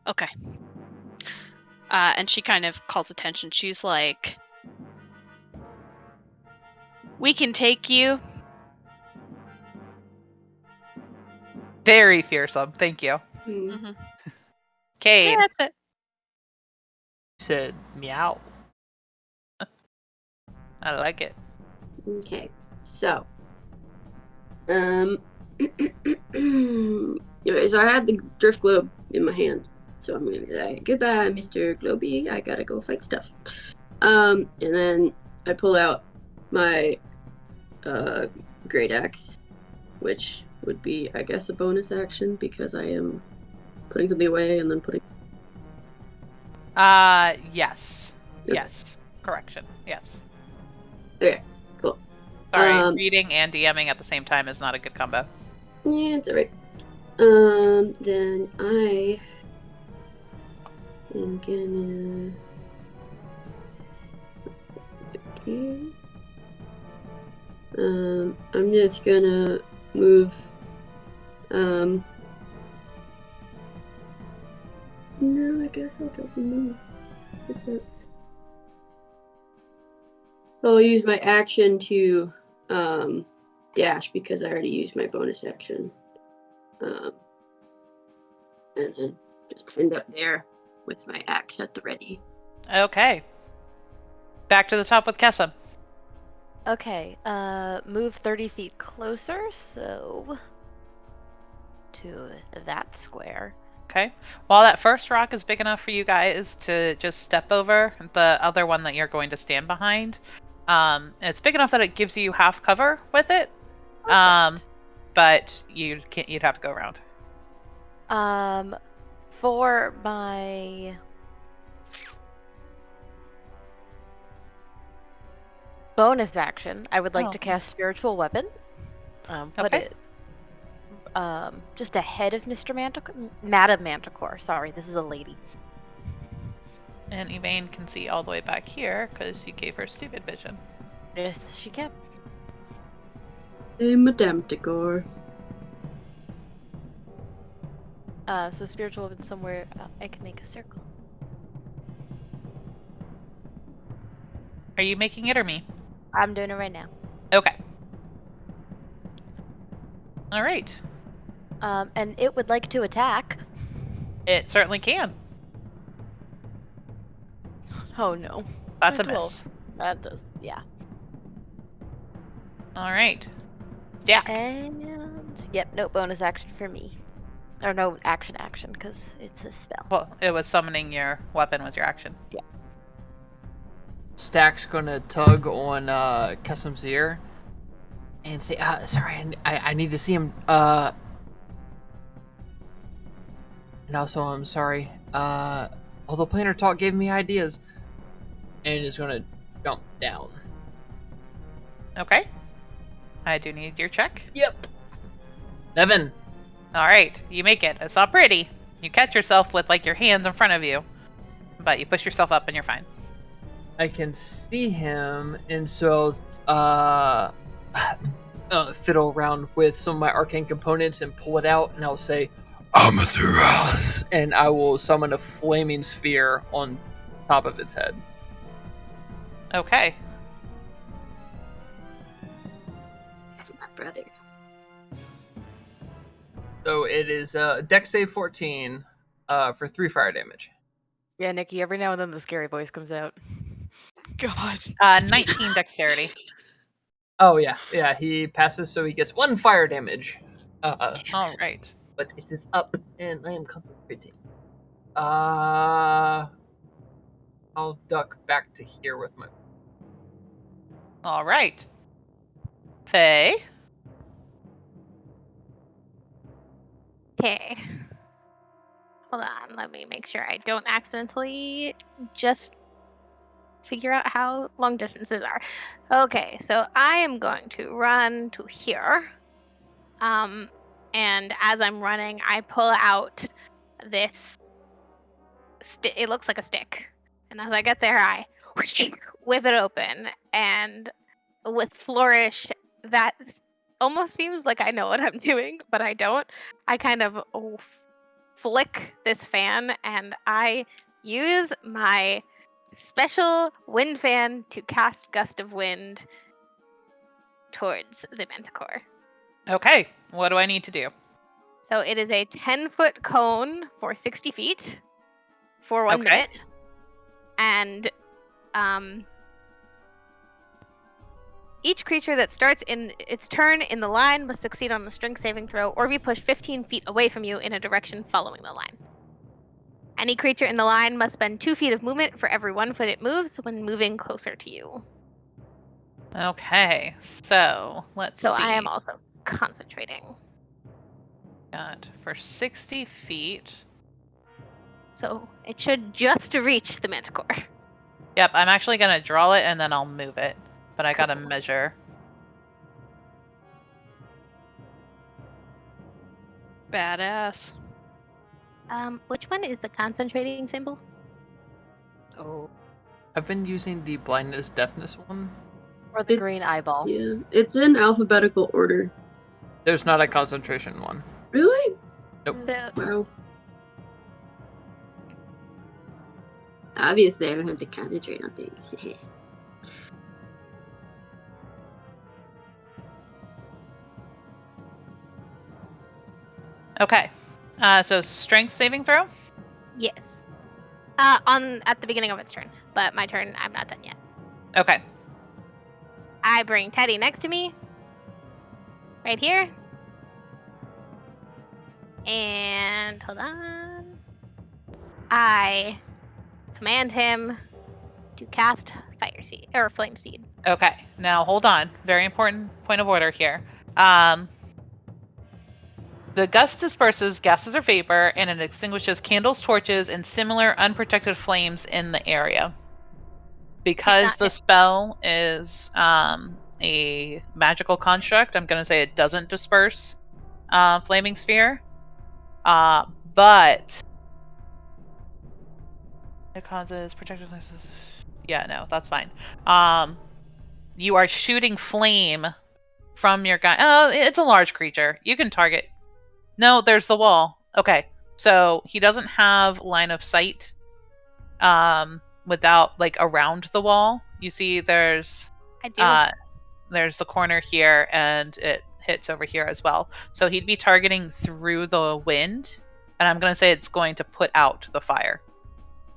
Okay. And she kind of calls attention. She's like, "We can take you." Very fearsome, thank you. Mm-hmm. Cade. Yeah, that's it. You said meow. I like it. Okay, so, okay, so I had the drift globe in my hand, so I'm gonna be like, goodbye, Mr. Globy, I gotta go fight stuff. And then I pull out my great axe, which would be, I guess, a bonus action because I am putting something away and then putting. Yes. Okay. Yes. Correction. Yes. Okay, cool. Sorry, reading and DMing at the same time is not a good combo. Yeah, it's alright. Then I am gonna. Okay. I'm just gonna move. No, I guess I'll double move. If that's. I'll use my action to dash because I already used my bonus action. And then just end up there with my axe at the ready. Okay. Back to the top with Kessa. Okay, move 30 feet closer, so to that square. Okay. While that first rock is big enough for you guys to just step over, the other one that you're going to stand behind, it's big enough that it gives you half cover with it. But you'd have to go around. For my bonus action, I would like to cast Spiritual Weapon. Put Okay. it just ahead of Madam Manticore. Sorry, this is a lady. And Evane can see all the way back here because you gave her stupid vision. Yes, she can. Hey, Madame Decor. So Spiritual Weapon somewhere. I can make a circle. Are you making it or me? I'm doing it right now. Okay. All right. And it would like to attack. It certainly can. Oh no. That's a 12. miss. That does, yeah. All right. Yeah. And yep, no bonus action for me. Or no action, because it's a spell. Well, it was summoning your weapon with your action. Yeah. Stack's gonna tug on Kessam's ear and say, sorry, I need to see him. And also, I'm sorry. Although planar talk gave me ideas. And is gonna jump down. Okay. I do need your check. Yep. 11. All right. You make it. It's not pretty. You catch yourself with like your hands in front of you, but you push yourself up and you're fine. I can see him, and so fiddle around with some of my arcane components and pull it out, and I'll say, Amaterasu, and I will summon a flaming sphere on top of its head. Okay. That's my brother. So it is Dex save 14 for 3 fire damage. Yeah, Nikki, every now and then the scary voice comes out. God. 19 dexterity. Oh yeah, he passes, so he gets 1 fire damage. All right. But it is up, and I am concentrating. I'll duck back to here with my. All right. Faye. Okay. Hold on, let me make sure I don't accidentally just figure out how long distances are. Okay, so I am going to run to here. And as I'm running, I pull out this it looks like a stick. And as I get there, I whip it open, and with flourish, that almost seems like I know what I'm doing, but I don't. I kind of flick this fan, and I use my special wind fan to cast Gust of Wind towards the Manticore. Okay. What do I need to do? So it is a 10-foot cone for 60 feet for 1 minute. And each creature that starts in its turn in the line must succeed on a strength saving throw or be pushed 15 feet away from you in a direction following the line. Any creature in the line must spend 2 feet of movement for every 1 foot it moves when moving closer to you. Okay. So let's see. So I am also concentrating. Got for 60 feet. So it should just reach the Manticore. Yep, I'm actually going to draw it and then I'll move it. But I got to measure. Badass. Which one is the concentrating symbol? Oh. I've been using the blindness deafness one. Or the green eyeball. Yeah, it's in alphabetical order. There's not a concentration one. Really? Nope. So, Wow. Obviously, I don't have to concentrate on things. Okay. So strength saving throw? Yes. At the beginning of its turn, but my turn, I'm not done yet. Okay. I bring Teddy next to me, right here, and hold on. I command him to cast Fire Seed or Flame Seed. Okay. Now hold on. Very important point of order here. The gust disperses gases or vapor, and it extinguishes candles, torches, and similar unprotected flames in the area. Because the spell is a magical construct, I'm going to say it doesn't disperse flaming sphere. But it causes protective. Yeah, no, that's fine. You are shooting flame from your guy. Oh, it's a large creature. You can target. No, there's the wall. Okay, so he doesn't have line of sight. Without like around the wall. You see, there's I do. There's the corner here, and it hits over here as well. So he'd be targeting through the wind, and I'm gonna say it's going to put out the fire.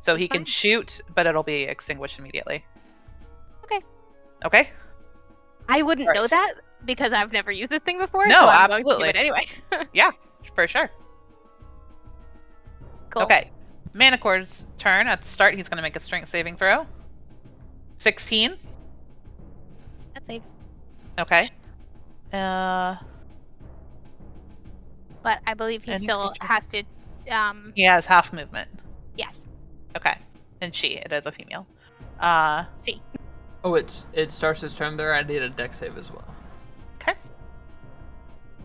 So That's he can fine. shoot, but it'll be extinguished immediately. Okay. Okay. I wouldn't Alright. know that because I've never used this thing before. No, so I'm absolutely. going to do it anyway. Yeah, for sure. Cool. Okay. Manicor's turn. At the start, he's gonna make a strength saving throw. 16. That saves. Okay. But I believe he Any still creature. has to. He has half movement. Yes. Okay. And it is a female. She. Oh, it starts his turn there. I need a dex save as well. Okay.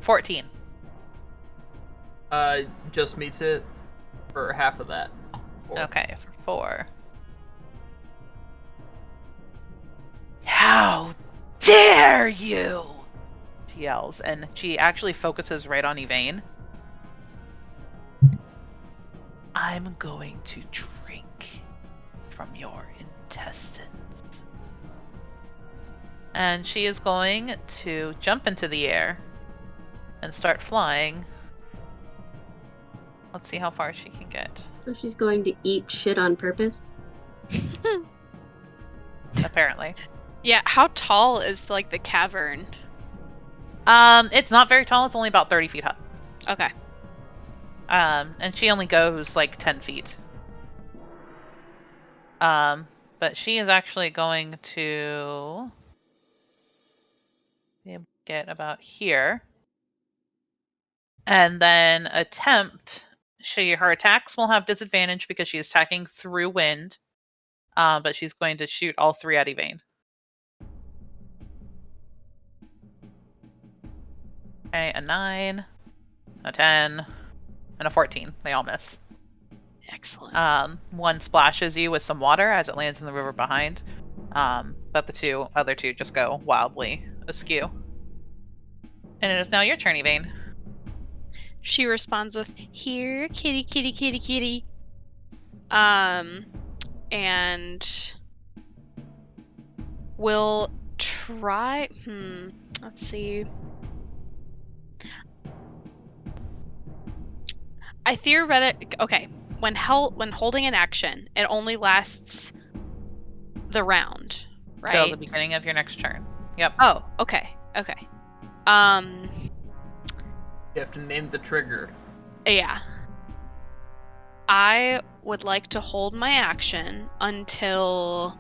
14. Just meets it for half of that. 4. Okay, for 4. How dare you! She yells, and she actually focuses right on Yvain. I'm going to drink from your intestines. And she is going to jump into the air and start flying. Let's see how far she can get. So she's going to eat shit on purpose? Apparently. Yeah, how tall is like the cavern? It's not very tall. It's only about 30 feet high. Okay. And she only goes like 10 feet. But she is actually going to be able to get about here. And then attempt. Her attacks will have disadvantage because she is attacking through wind. But she's going to shoot all 3 at Yvain. Okay, a 9, a 10, and a 14. They all miss. Excellent. One splashes you with some water as it lands in the river behind. But the other two just go wildly askew. And it is now your turn, Yvain. She responds with, "Here, kitty, kitty, kitty, kitty." And we'll try. Let's see. I theoretic. Okay, when holding an action, it only lasts the round, right? Till the beginning of your next turn. Yep. Oh, okay. You have to name the trigger. Yeah. I would like to hold my action until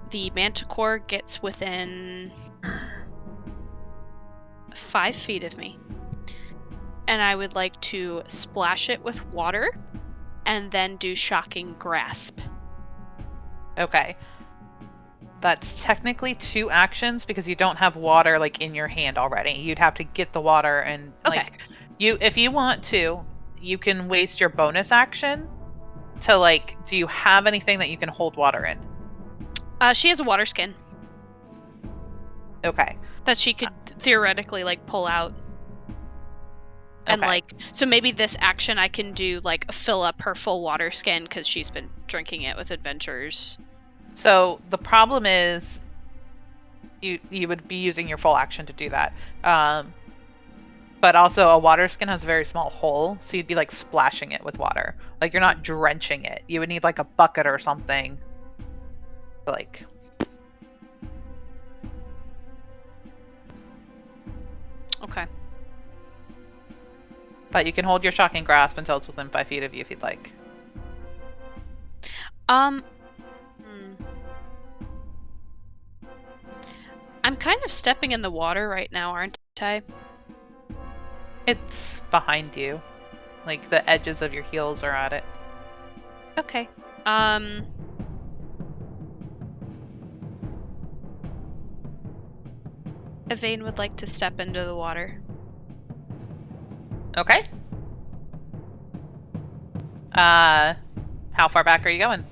the manticore gets within 5 feet of me. And I would like to splash it with water and then do shocking grasp. Okay. That's technically 2 actions because you don't have water like in your hand already. You'd have to get the water and like if you want to, you can waste your bonus action to like do you have anything that you can hold water in? She has a water skin Okay. that she could theoretically like pull out. And Okay. like, so maybe this action I can do like fill up her full water skin because she's been drinking it with adventures. So the problem is you would be using your full action to do that. But also, a water skin has a very small hole, so you'd be like splashing it with water. Like you're not drenching it. You would need like a bucket or something. Like. Okay. But you can hold your shocking grasp until it's within 5 feet of you if you'd like. I'm kind of stepping in the water right now, aren't I? It's behind you. Like the edges of your heels are at it. Okay. Evane would like to step into the water. Okay. How far back are you going?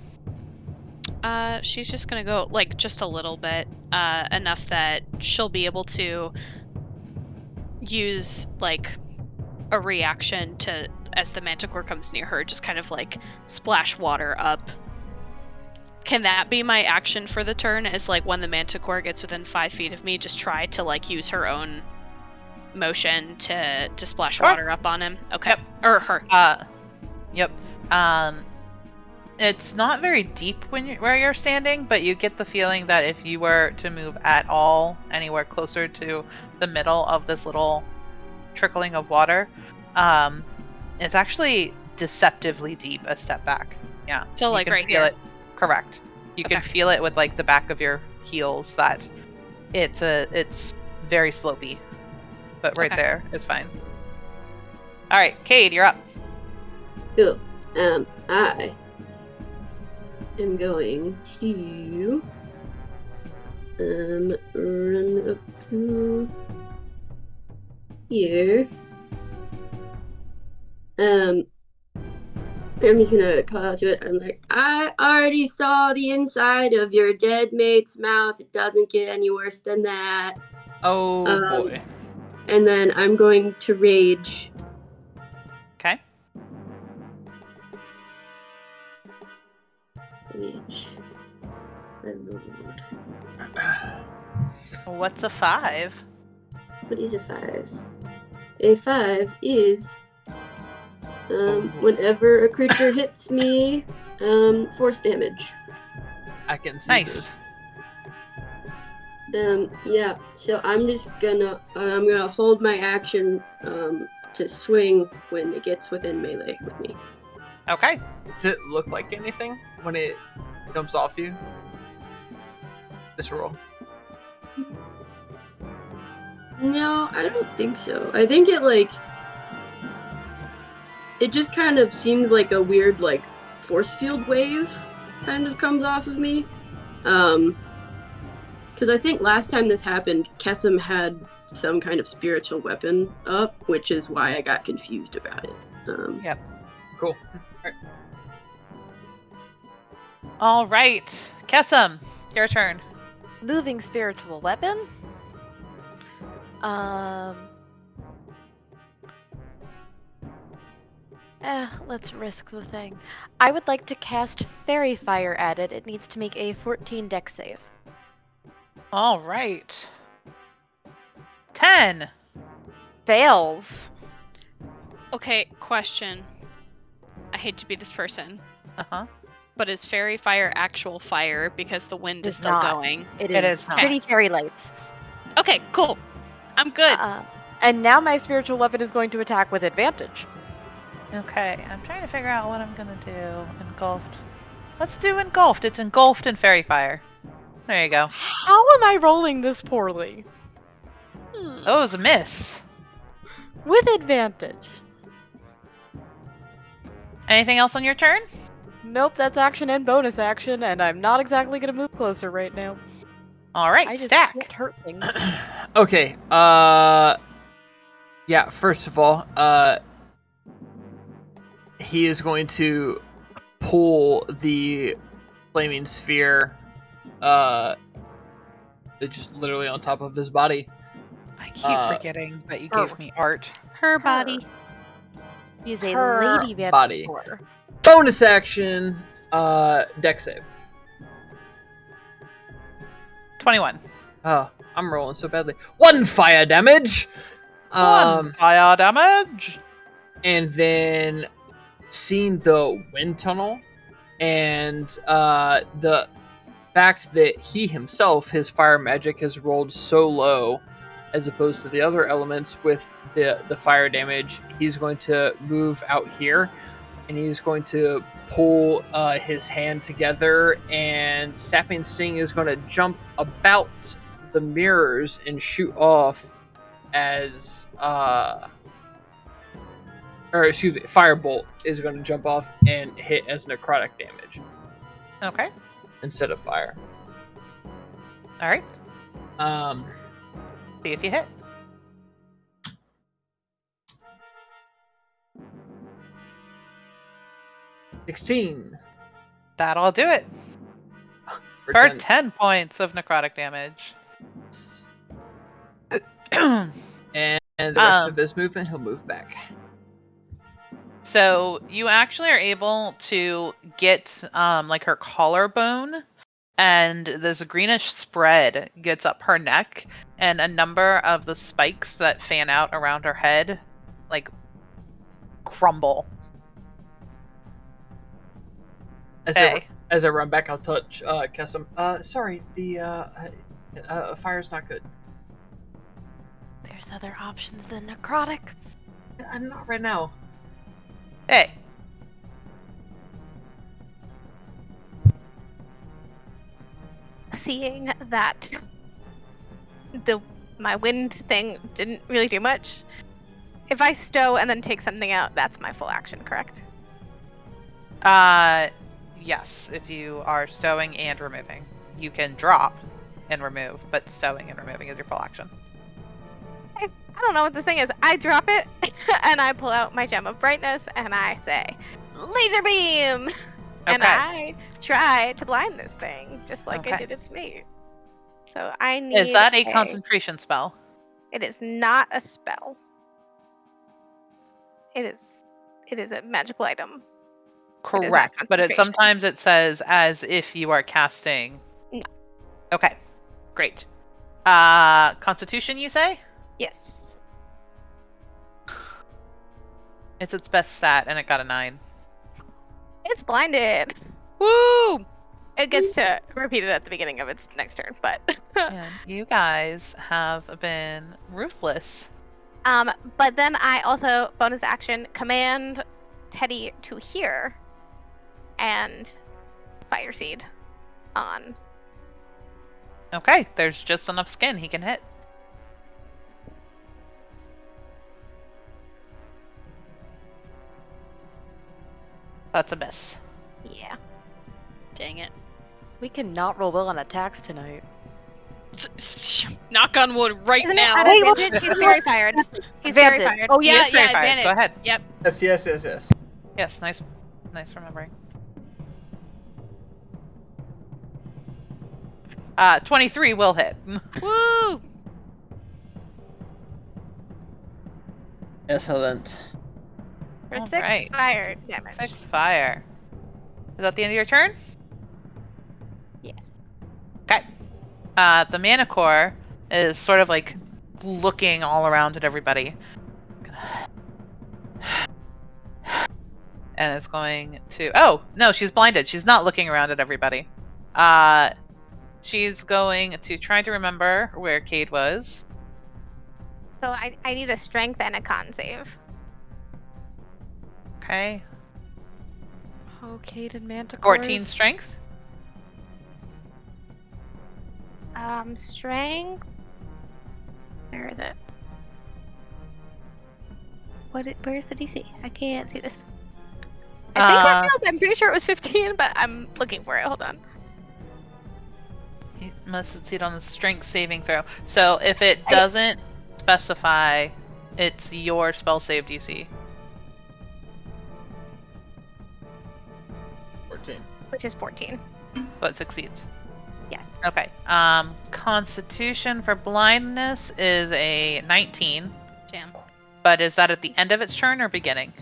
She's just gonna go, like, just a little bit, enough that she'll be able to use, like, a reaction to, as the manticore comes near her, just kind of, like, splash water up. Can that be my action for the turn? Is, like, when the manticore gets within 5 feet of me, just try to, like, use her own motion to splash Sure. water up on him? Okay. Yep. Or her. Yep. It's not very deep where you're standing, but you get the feeling that if you were to move at all anywhere closer to the middle of this little trickling of water, it's actually deceptively deep a step back. Yeah. So, You like, can right feel here. it. Correct. You can Okay. feel it with like the back of your heels that it's very slopey, but right Okay. there is fine. All right, Cade, you're up. Cool. I am going to run up to here. I'm just gonna call out to it. I'm like, I already saw the inside of your dead mate's mouth. It doesn't get any worse than that. Oh boy. And then I'm going to rage. Okay. Rage. Reload. What's a 5? What is a 5? A 5 is whenever a creature hits me, force damage. I can see Nice. this. Yeah, so I'm just gonna hold my action to swing when it gets within melee with me. Okay. Does it look like anything when it jumps off you? This roll. No, I don't think so. I think it just kind of seems like a weird like force field wave kind of comes off of me. Because I think last time this happened, Kessim had some kind of spiritual weapon up, which is why I got confused about it. Yep. Cool. All right. Kessim, your turn. Moving spiritual weapon. Let's risk the thing. I would like to cast Fairy Fire at it. It needs to make a 14 dex save. All right. 10. Fails. Okay, question. I hate to be this person, Uh-huh. but is fairy fire actual fire because the wind is It's still not. going? It is not. pretty fairy lights. Okay, cool. I'm good. And now my spiritual weapon is going to attack with advantage. Okay, I'm trying to figure out what I'm gonna do. Engulfed. Let's do engulfed. It's engulfed in fairy fire. There you go. How am I rolling this poorly? Oh, it was a miss. With advantage. Anything else on your turn? Nope, that's action and bonus action, and I'm not exactly gonna move closer right now. All right, I just stack. can't hurt things. Okay. Yeah. First of all, he is going to pull the flaming sphere, just literally on top of his body. I keep forgetting that you gave me art. Her body. He's a Her lady body. vampire. Bonus action, deck save. 21. Oh, I'm rolling so badly. 1 fire damage. 1 fire damage. And then seeing the wind tunnel and the fact that he himself, his fire magic has rolled so low as opposed to the other elements with the fire damage, he's going to move out here and he's going to pull his hand together, and Sapping Sting is going to jump about the mirrors and shoot off as Firebolt is going to jump off and hit as necrotic damage Okay. instead of fire. All right. Um, See if you hit. $16 That'll do it. for For 10. 10 points of necrotic damage. And the rest Um, of his movement, he'll move back. So you actually are able to get like her collarbone, and there's a greenish spread gets up her neck, and a number of the spikes that fan out around her head like crumble. As I run back, I'll touch Kessim. Sorry, the fire's not good. There's other options than necrotic. Not right now. Hey. Seeing that my wind thing didn't really do much, if I stow and then take something out, that's my full action, correct? Yes, if you are stowing and removing. You can drop and remove, but stowing and removing is your full action. I don't know what this thing is. I drop it and I pull out my gem of brightness and I say, laser beam! And I try to blind this thing, just like I did its mate. So I need Is that a concentration spell? It is not a spell. It is a magical item. Correct, but sometimes it says as if you are casting. No. Okay, great. Constitution, you say? Yes. It's its best stat, and it got a 9. It's blinded. Woo! It gets to repeat it at the beginning of its next turn, but And you guys have been ruthless. but then I also bonus action command Teddy to here and fire seed on. Okay, there's just enough skin he can hit. That's a miss. Yeah. Dang it. We cannot roll well on attacks tonight. Knock on wood right Isn't now. it advantage? He's very fired. He's very Advantage. fired. Oh He yeah, is very yeah, fired. advantage. Go ahead. Yep. Yes. Yes, nice remembering. 23 will hit. Woo! Excellent. For All 6 right. fire damage. 6 fire. Is that the end of your turn? Yes. Okay. The Manicore is sort of like looking all around at everybody. And it's going to... Oh, no, she's blinded. She's not looking around at everybody. She's going to try to remember where Cade was. So I need a strength and a con save. Okay. Oh, Cade and Manticore. 14 strength. Strength. Where is it? Where's the DC? I can't see this. I think it feels. I'm pretty sure it was 15, but I'm looking for it. Hold on. You must succeed on the strength saving throw. So if it doesn't specify, it's your spell save DC. 14. Which is 14. But succeeds. Yes. Okay. Constitution for blindness is a 19. Damn. But is that at the end of its turn or beginning?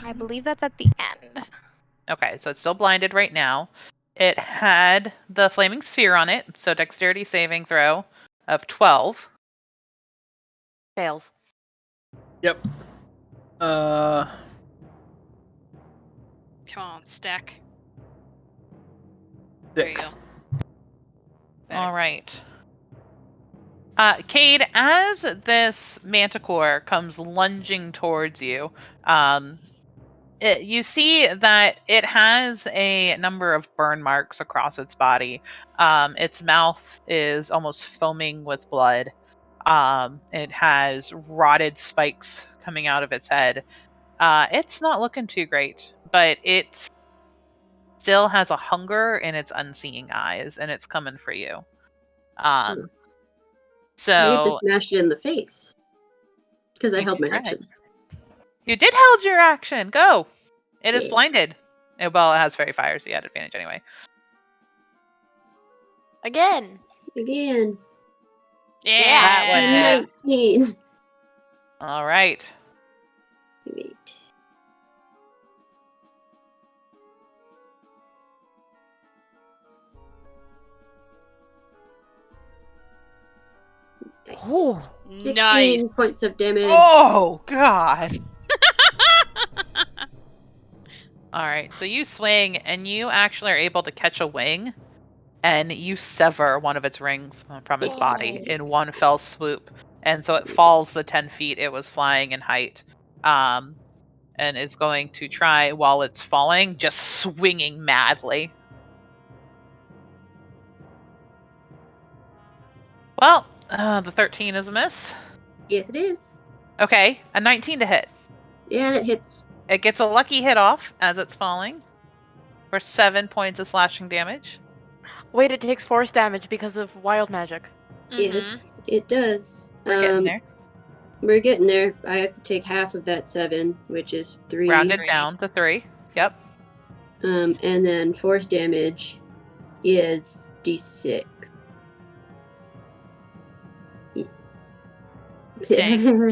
I believe that's at the end. Okay, so it's still blinded right now. It had the flaming sphere on it, so dexterity saving throw of 12. Fails. Yep. Come on, stack. There you 6. go. Better. All right. Cade, as this manticore comes lunging towards you, you see that it has a number of burn marks across its body. Its mouth is almost foaming with blood. It has rotted spikes coming out of its head. It's not looking too great, but it still has a hunger in its unseeing eyes, and it's coming for you. I get to So smash it in the face. Because I you held can my try. action. You did hold your action. Go. It is Yeah. blinded. Well, it has fairy fire, so you had advantage anyway. Again. Again. Yeah. That one hit. 19. All right. Wait. Nice. Ooh. 16 Nice. points of damage. Oh God. All right. So you swing, and you actually are able to catch a wing, and you sever one of its rings from its body in one fell swoop, and so it falls the 10 feet it was flying in height. And is going to try, while it's falling, just swinging madly. Well, the 13 is a miss. Yes, it is. Okay, a 19 to hit. Yeah, that hits. It gets a lucky hit off as it's falling for 7 points of slashing damage. Wait, it takes force damage because of wild magic. Yes, it does. We're getting there. We're getting there. I have to take half of that 7, which is 3. Rounded down to 3. Yep. And then force damage is D6. Dang.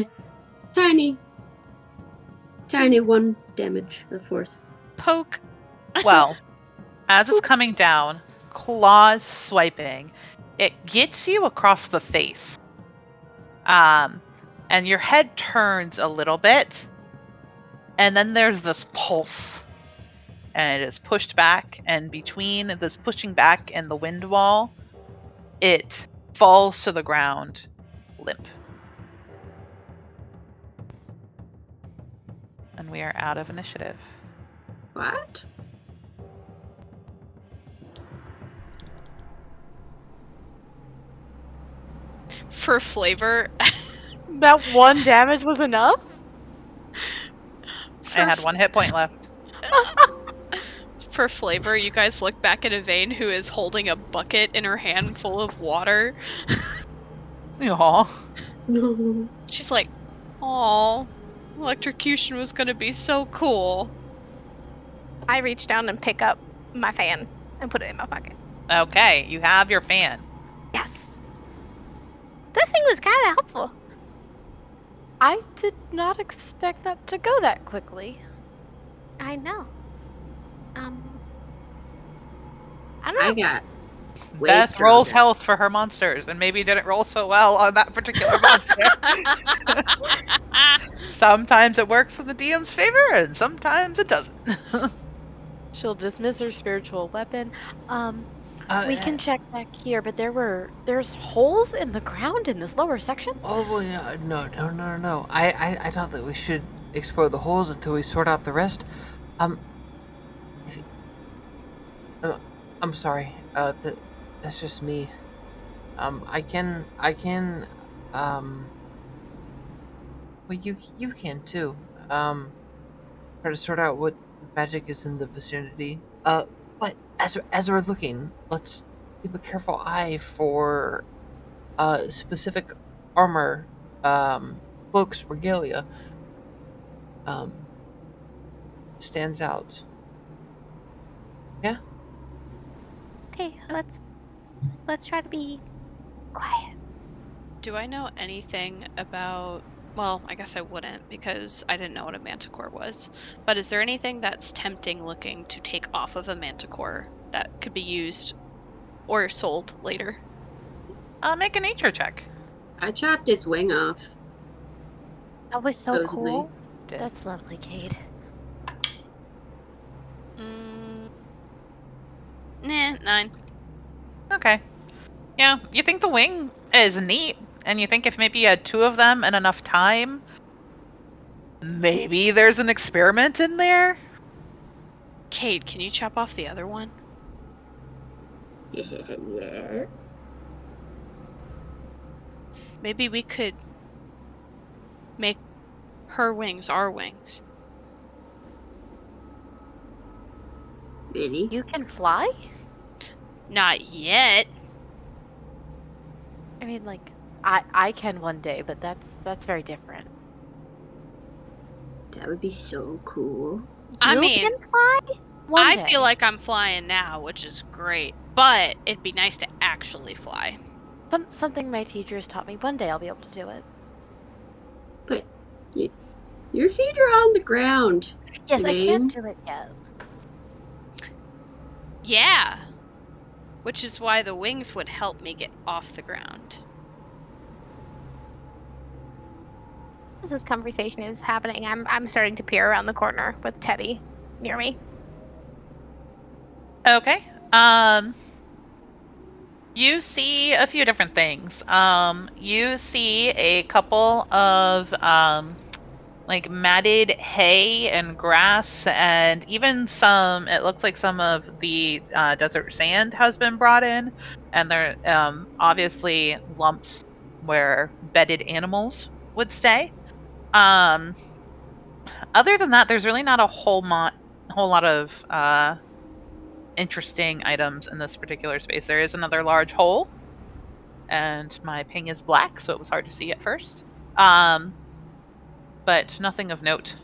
Tiny 1 damage of force. Poke. Well, as it's coming down, claws swiping, it gets you across the face. And your head turns a little bit, and then there's this pulse, and it is pushed back, and between this pushing back and the wind wall, it falls to the ground limp. And we are out of initiative. What? For flavor. That 1 damage was enough? I had 1 hit point left. For flavor, you guys look back at Evane, who is holding a bucket in her hand full of water. Aw. No. She's like, "Aw, electrocution was gonna be so cool." I reach down and pick up my fan and put it in my pocket. Okay, you have your fan. Yes. This thing was kind of helpful. I did not expect that to go that quickly. I know. I I don't know. got way Beth rolls stronger. health for her monsters, and maybe didn't roll so well on that particular monster. Sometimes it works in the DM's favor, and sometimes it doesn't. She'll dismiss her spiritual weapon. We can check back here, but there's holes in the ground in this lower section. Oh, well, no. I don't think we should explore the holes until we sort out the rest. I'm sorry. That's just me. I can. Well, you can too. Try to sort out what magic is in the vicinity. But as we're looking, let's keep a careful eye for specific armor, cloaks, regalia. Stands out. Yeah. Okay, let's try to be quiet. Do I know anything about... Well, I guess I wouldn't, because I didn't know what a manticore was. But is there anything that's tempting looking to take off of a manticore that could be used or sold later? Make a nature check. I chopped its wing off. That was so supposedly. cool. That's lovely, Cade. Nah, 9. Okay. Yeah, you think the wing is neat, and you think if maybe you had 2 of them and enough time, maybe there's an experiment in there? Cade, can you chop off the other one? Yeah. Maybe we could make her wings our wings. Really? You can fly? Not yet. I mean, like, I can one day, but that's very different. That would be so cool. I You mean, can fly? One I day. feel like I'm flying now, which is great, but it'd be nice to actually fly. Something my teachers taught me. One day I'll be able to do it. But your feet are on the ground. Yes, I can't Vane. do it yet. Yeah. Which is why the wings would help me get off the ground. As this conversation is happening, I'm starting to peer around the corner with Teddy near me. Okay. You see a few different things. You see a couple of like matted hay and grass, and even some. It looks like some of the desert sand has been brought in, and there obviously lumps where bedded animals would stay. Other than that, there's really not a whole lot of interesting items in this particular space. There is another large hole, and my ping is black, so it was hard to see at first. But nothing of note.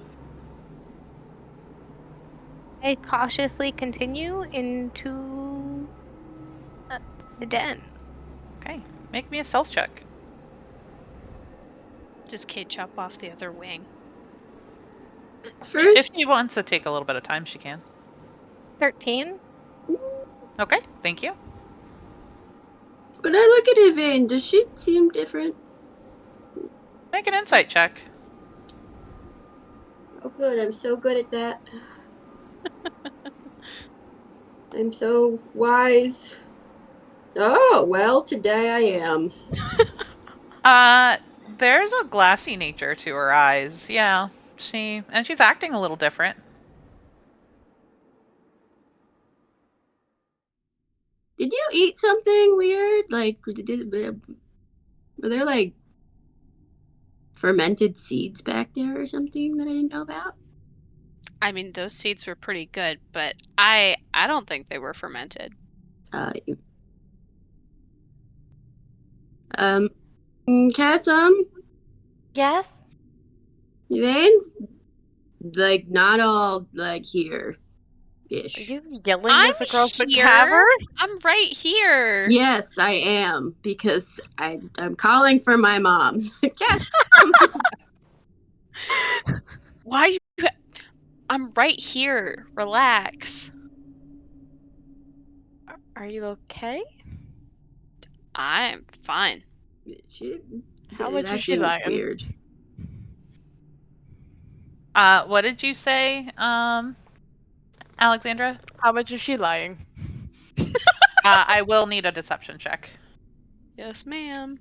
I cautiously continue into the den. Okay, make me a stealth check. Does Cade chop off the other wing? If First, she wants to take a little bit of time, she can. 13. Okay, thank you. when I look at Vane, does she seem different? Make an insight check. Oh, good. I'm so good at that. I'm so wise. Oh, well, today I am. There's a glassy nature to her eyes. Yeah, she's acting a little different. Did you eat something weird? Like, were there, like, fermented seeds back there or something that I didn't know about? I mean, those seeds were pretty good, but I don't think they were fermented. Cassum? Yes? Vane's, like, not all, like, Are here-ish. you yelling I'm this across the here. cavern? I'm right here. Yes, I am, because I'm calling for my mom. Why you? I'm right here. Relax. Are you okay? I'm fine. She How is much is she acting lying? weird. What did you say, Alexandra? How much is she lying? I will need a deception check. Yes, ma'am.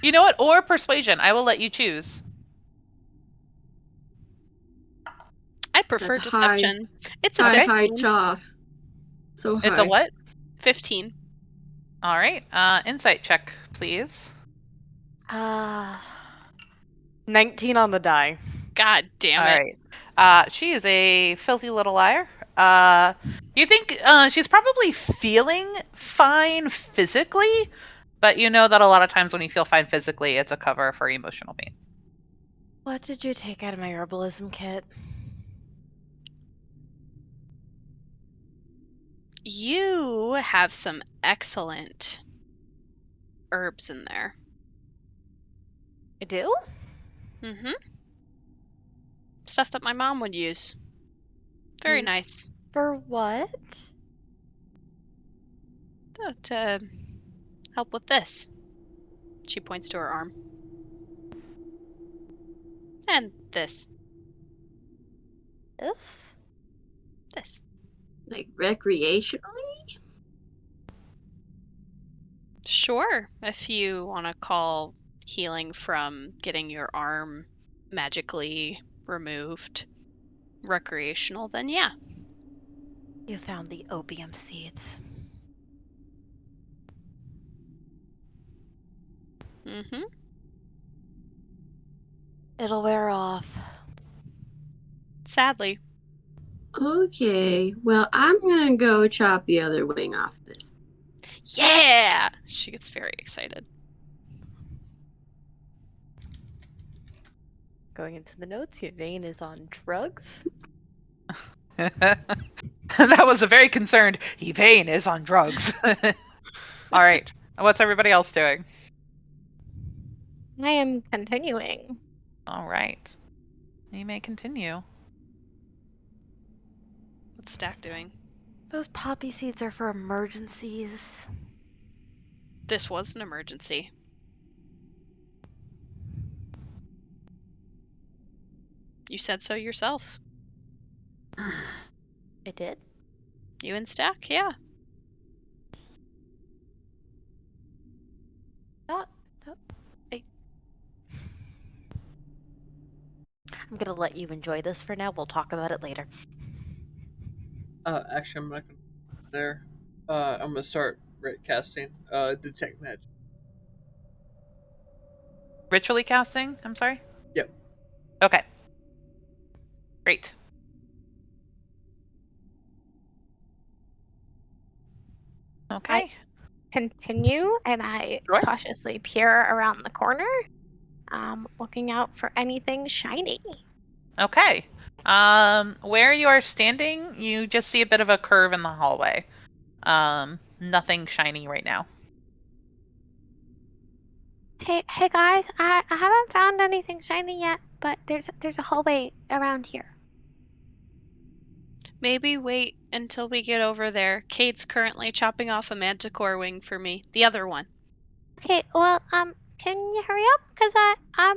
You know what? Or persuasion. I will let you choose. I prefer That high- deception. It's a High 15. jaw. So high. It's a what? 15. All right. Insight check, please. 19 on the die. God damn All it. right. She is a filthy little liar. You think she's probably feeling fine physically, but you know that a lot of times when you feel fine physically, it's a cover for emotional pain. What did you take out of my herbalism kit? You have some excellent herbs in there. I do? Mm-hmm. Stuff that my mom would use. Very Use nice. For what? To help with this. She points to her arm. And this. This? This. Like recreationally? Sure, if you want to call healing from getting your arm magically removed recreational, then yeah. You found the opium seeds. Mm-hmm. It'll wear off. Sadly. Okay, well, I'm gonna go chop the other wing off this. Yeah! She gets very excited. Going into the notes, Yvain is on drugs. That was a very concerned. Yvain is on drugs. All right. What's everybody else doing? I am continuing. All right. You may continue. What's Stack doing? Those poppy seeds are for emergencies. This was an emergency. You said so yourself. It did? You and Stack, yeah. I'm gonna let you enjoy this for now. We'll talk about it later. Actually, I'm not gonna there. I'm gonna start casting. Detect magic. Ritually casting? I'm sorry? Yep. Okay. Great. Okay. Continue, and I Sure. cautiously peer around the corner, looking out for anything shiny. Okay. Where you are standing, you just see a bit of a curve in the hallway. Nothing shiny right now. Hey guys, I haven't found anything shiny yet, but there's a hallway around here. Maybe wait until we get over there. Kate's currently chopping off a manticore wing for me. The other one. Okay, well, can you hurry up? Cause I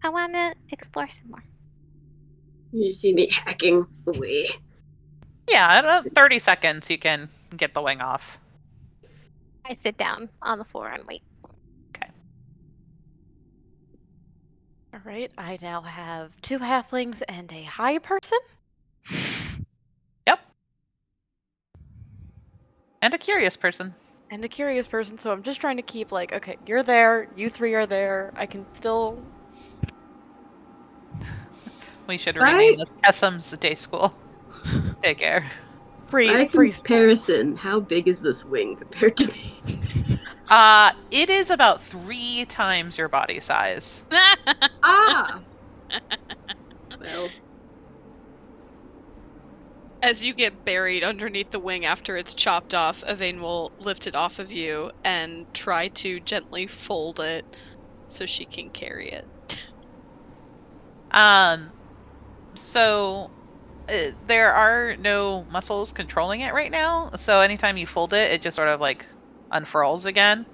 want to explore some more. You see me hacking away. Yeah, in about 30 seconds you can get the wing off. I sit down on the floor and wait. All right, I now have 2 halflings and a high person. Yep. And a curious person. And a curious person, so I'm just trying to keep like, okay, you're there, you 3 are there, I can still... We should Right? rename this Kessam's Day School. Take care. By free comparison, how big is this wing compared to me? It is about 3 times your body size. Ah! Well, As you get buried underneath the wing after it's chopped off, Yvain will lift it off of you and try to gently fold it so she can carry it. So there are no muscles controlling it right now, so anytime you fold it, it just sort of like unfurls again.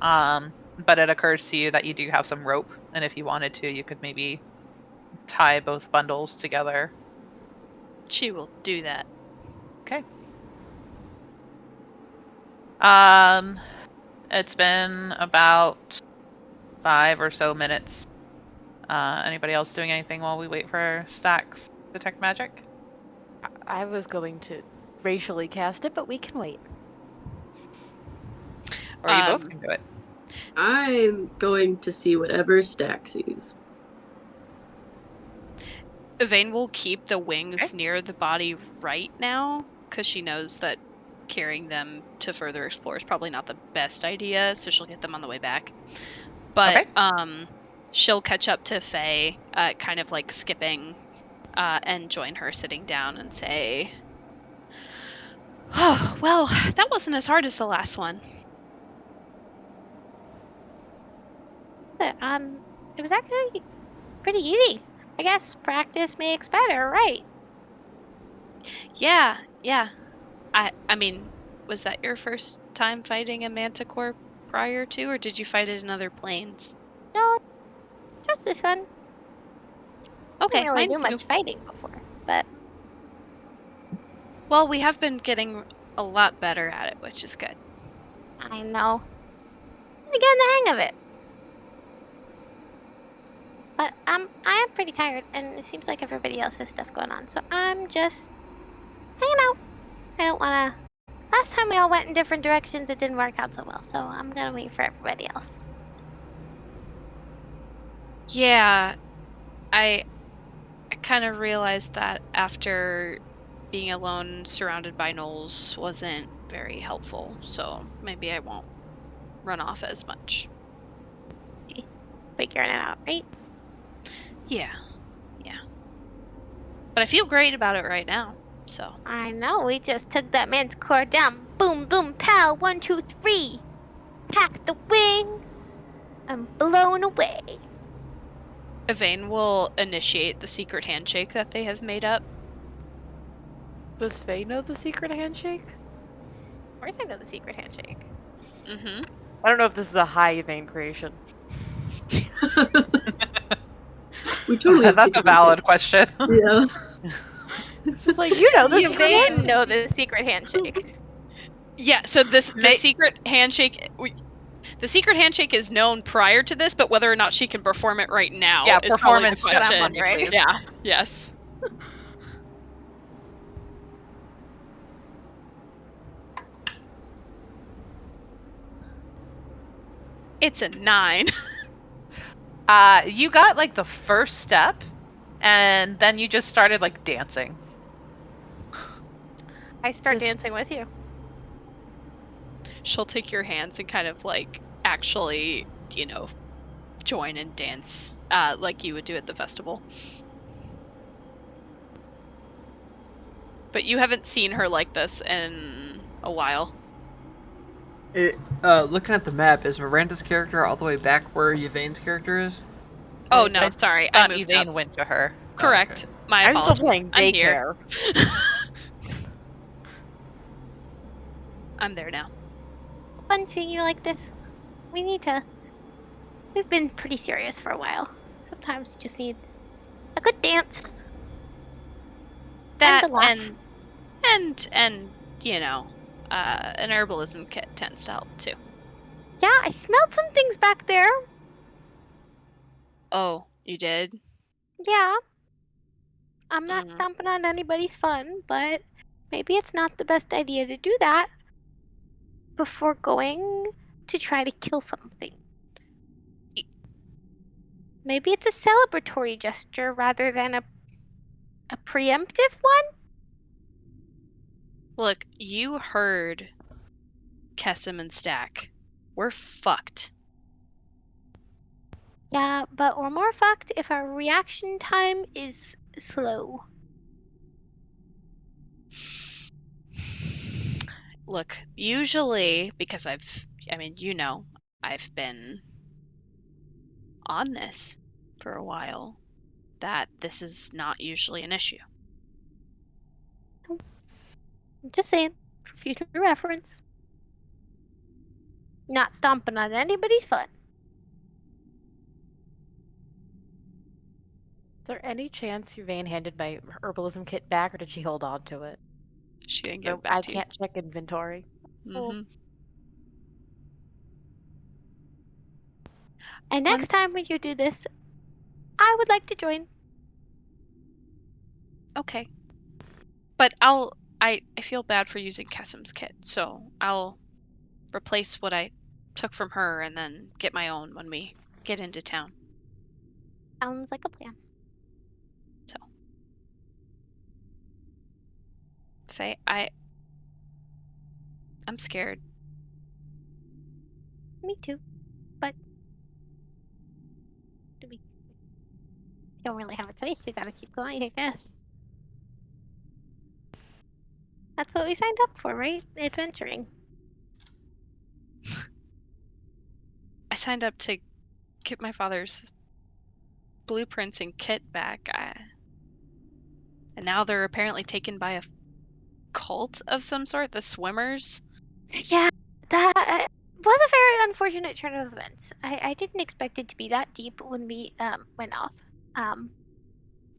But it occurs to you that you do have some rope, and if you wanted to, you could maybe tie both bundles together. She will do that. Okay. It's been about 5 or so minutes. Anybody else doing anything while we wait for Stack's detect magic? I was going to racially cast it, but we can wait. Or you both can do it. I'm going to see whatever Stack sees. Yvain will keep the wings near the body right now, because she knows that carrying them to further explore is probably not the best idea, so she'll get them on the way back. But she'll catch up to Faye, kind of like skipping, and join her sitting down and say, "Oh, well, that wasn't as hard as the last one." It was actually pretty easy. I guess practice makes better, right? Yeah. I mean, was that your first time fighting a manticore prior to, or did you fight it in other planes? No, just this one. Okay, Didn't really mine do too. much fighting before, but Well, we have been getting a lot better at it, which is good. I know. I'm getting the hang of it. But I am pretty tired, and it seems like everybody else has stuff going on, so I'm just hanging out. I don't wanna. Last time we all went in different directions, it didn't work out so well, so I'm gonna wait for everybody else. Yeah, I kind of realized that after being alone surrounded by gnolls wasn't very helpful, so maybe I won't run off as much. Figuring it out, right? Yeah. But I feel great about it right now, so. I know. We just took that manticore down. Boom, boom, pow. 1, 2, 3. Pack the wing. I'm blown away. Yvain will initiate the secret handshake that they have made up. Does Faye know the secret handshake? Of course, I know the secret handshake. Mm-hmm. I don't know if this is a high vein creation. We totally have That's a secret valid handshakes. question. Yeah. It's just like, you know the secret Yvain handshake. know the secret handshake. Yeah, so the May- secret handshake... The secret handshake is known prior to this, but whether or not she can perform it right now Yeah, is probably the performance check question. on me, right? please. Yeah, yes. It's a 9. You got like the first step, and then you just started like dancing. I start This- dancing with you. She'll take your hands and kind of like actually, join and dance like you would do at the festival. But you haven't seen her like this in a while. Looking at the map, is Miranda's character all the way back where Yvain's character is? Oh Right, no, but sorry, I Thought moved Yvain up. went to her. Correct. okay. My I'm still apologies. playing I'm here. daycare. I'm there now. It's fun seeing you like this. We've been pretty serious for a while. Sometimes you just need a good dance. That a laugh. and an herbalism kit tends to help too. Yeah, I smelled some things back there. Oh, you did? Yeah. I'm not Mm. stomping on anybody's fun, but maybe it's not the best idea to do that before going to try to kill something. Maybe it's a celebratory gesture rather than a preemptive one? Look, you heard Kessim and Stack. We're fucked. Yeah, but we're more fucked if our reaction time is slow. Look, usually, because I've been on this for a while, that this is not usually an issue. I'm just saying, for future reference. Not stomping on anybody's fun. Is there any chance Yvain handed my herbalism kit back, or did she hold on to it? She didn't give So it back I to you. can't check inventory. Mm-hmm. And next time when you do this, I would like to join. Okay. But I feel bad for using Kessim's kit, so I'll replace what I took from her and then get my own when we get into town. Sounds like a plan. So, Faye, I'm scared. Me too. But we don't really have a choice. We gotta keep going, I guess. That's what we signed up for, right? Adventuring. I signed up to get my father's blueprints and kit back. And now they're apparently taken by a cult of some sort, the Swimmers. Yeah, that was a very unfortunate turn of events. I didn't expect it to be that deep when we went off.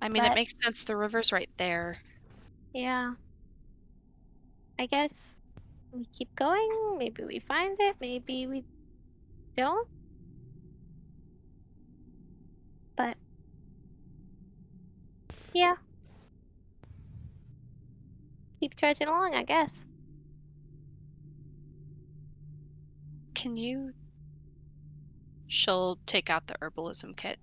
I mean, it But- makes sense. The river's right there. Yeah. I guess we keep going. Maybe we find it. Maybe we don't. But yeah. Keep trudging along, I guess. Can you... She'll take out the Herbalism Kit.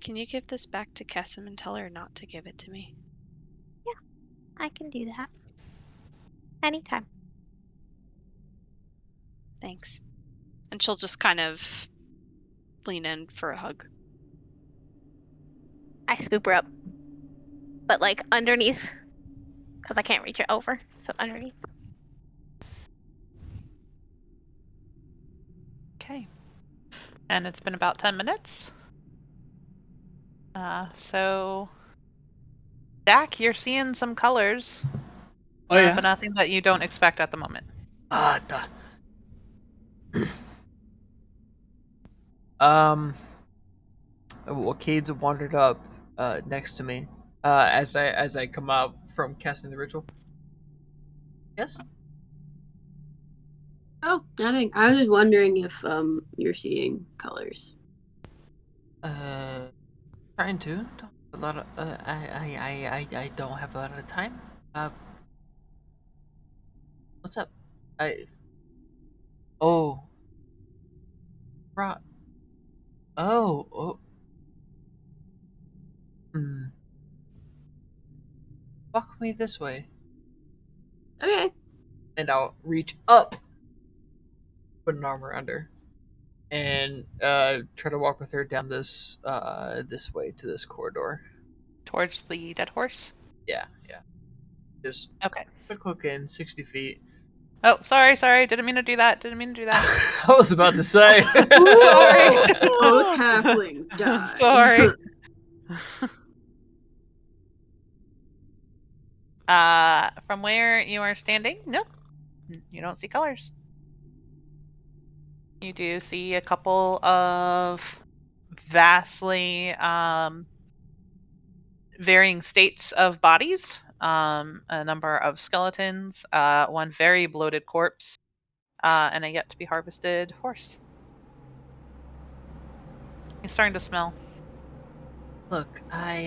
Can you give this back to Kessim and tell her not to give it to me? I can do that. Anytime. Thanks. And she'll just kind of lean in for a hug. I scoop her up. But like underneath. Because I can't reach it over. So underneath. Okay. And it's been about 10 minutes. So, Dak, you're seeing some colors, Oh yeah. but nothing that you don't expect at the moment. Well, Cade's wandered up next to me as I come out from casting the ritual. Yes. Oh, nothing. I was just wondering if you're seeing colors. Trying to. Don't have a lot of. I don't have a lot of time. What's up? Oh. Right. Oh. Walk me this way. Okay. And I'll reach up, put an arm around her, and try to walk with her down this way to this corridor. Towards the dead horse? Yeah. Just Okay. quick look in, 60 feet. Oh, sorry. Didn't mean to do that. I was about to say. Sorry. Both halflings die. Sorry. From where you are standing, nope. You don't see colors. You do see a couple of vastly varying states of bodies. A number of skeletons, one very bloated corpse, and a yet to be harvested horse. He's starting to smell. Look, I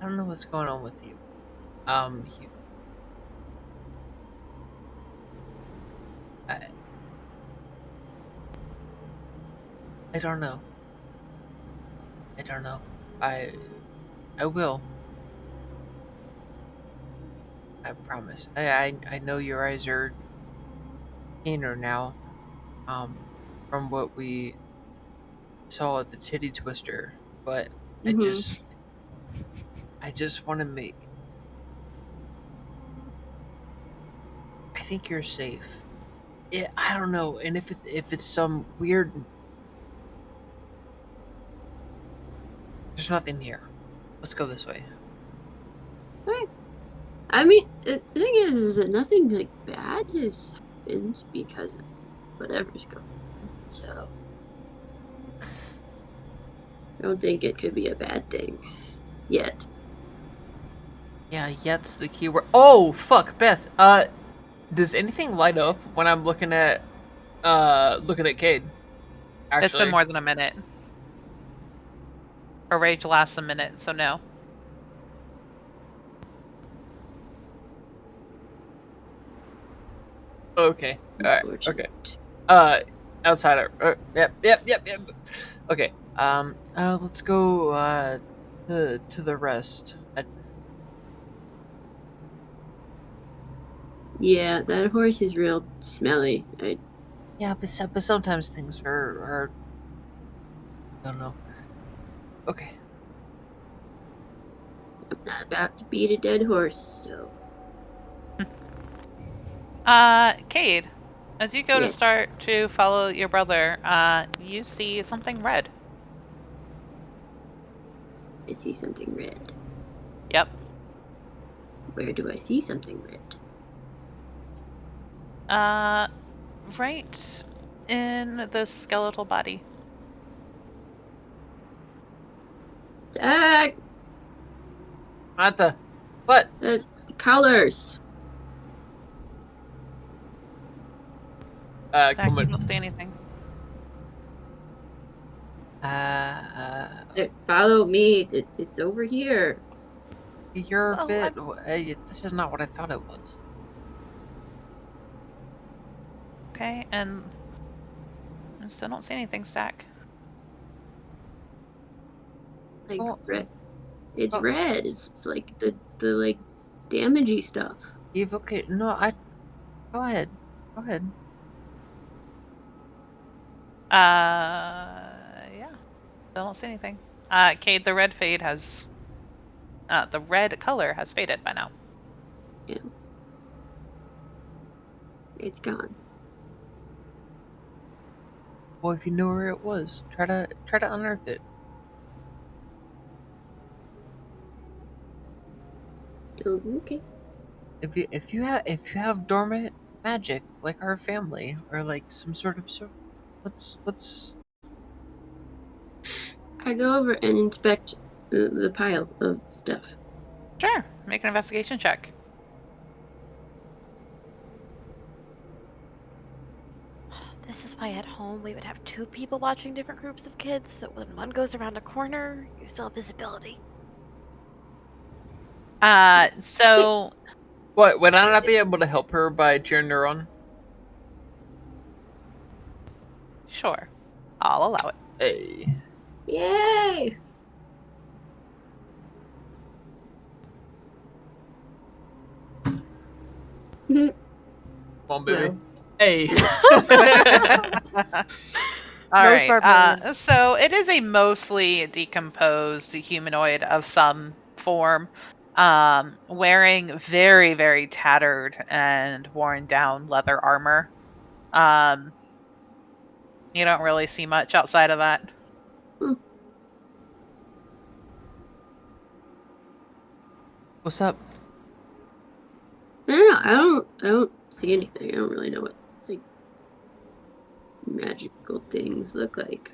don't know what's going on with you. I don't know. I will. I promise. I know your eyes are keener now. From what we saw at the titty twister, but I just want to make. I think you're safe. I don't know, and if it's some weird. There's nothing here. Let's go this way. Okay. I mean, the thing is that nothing like bad has happened because of whatever's going on. So I don't think it could be a bad thing yet. Yeah, yet's the key word. Oh fuck, Beth. Does anything light up when I'm looking at Cade? Actually, It's been more than a minute. Her rage lasts a minute, so no. Okay. Alright. Okay. Unfortunate. Outside of yep. Okay. let's go to the rest. Yeah, that horse is real smelly. Yeah, but sometimes things are I don't know. Okay. I'm not about to beat a dead horse, so. Cade, as you go to Yes. start to follow your brother, you see something red. I see something red. Yep. Where do I see something red? Right in the skeletal body. Jack, Mata, what? the colors. Zach, Come you on. don't see anything. Follow me. It's over here. You're a Well, bit. This is not what I thought it was. Okay, and I still don't see anything, Stack. Like Oh. red. It's Oh. red. It's like the like damagey stuff. Evocate. No, I. Go ahead. Go ahead. Yeah. Still don't see anything. Cade, the red fade has. The red color has faded by now. Yeah. It's gone. Well, if you know where it was, try to unearth it. Oh, okay. If you have dormant magic like our family or like some sort of what's I go over and inspect the pile of stuff. Sure. Make an investigation check. This is why at home we would have two people watching different groups of kids, so when one goes around a corner, you still have visibility. So What? Would I not be able to help her by cheering her on? sure, I'll allow it. Hey. Yay! Come on, baby. Well. Hey. All Most right. barbarian. So it is a mostly decomposed humanoid of some form, wearing very, very tattered and worn down leather armor. You don't really see much outside of that. what's up? No, I don't see anything. I don't really know what like magical things look like.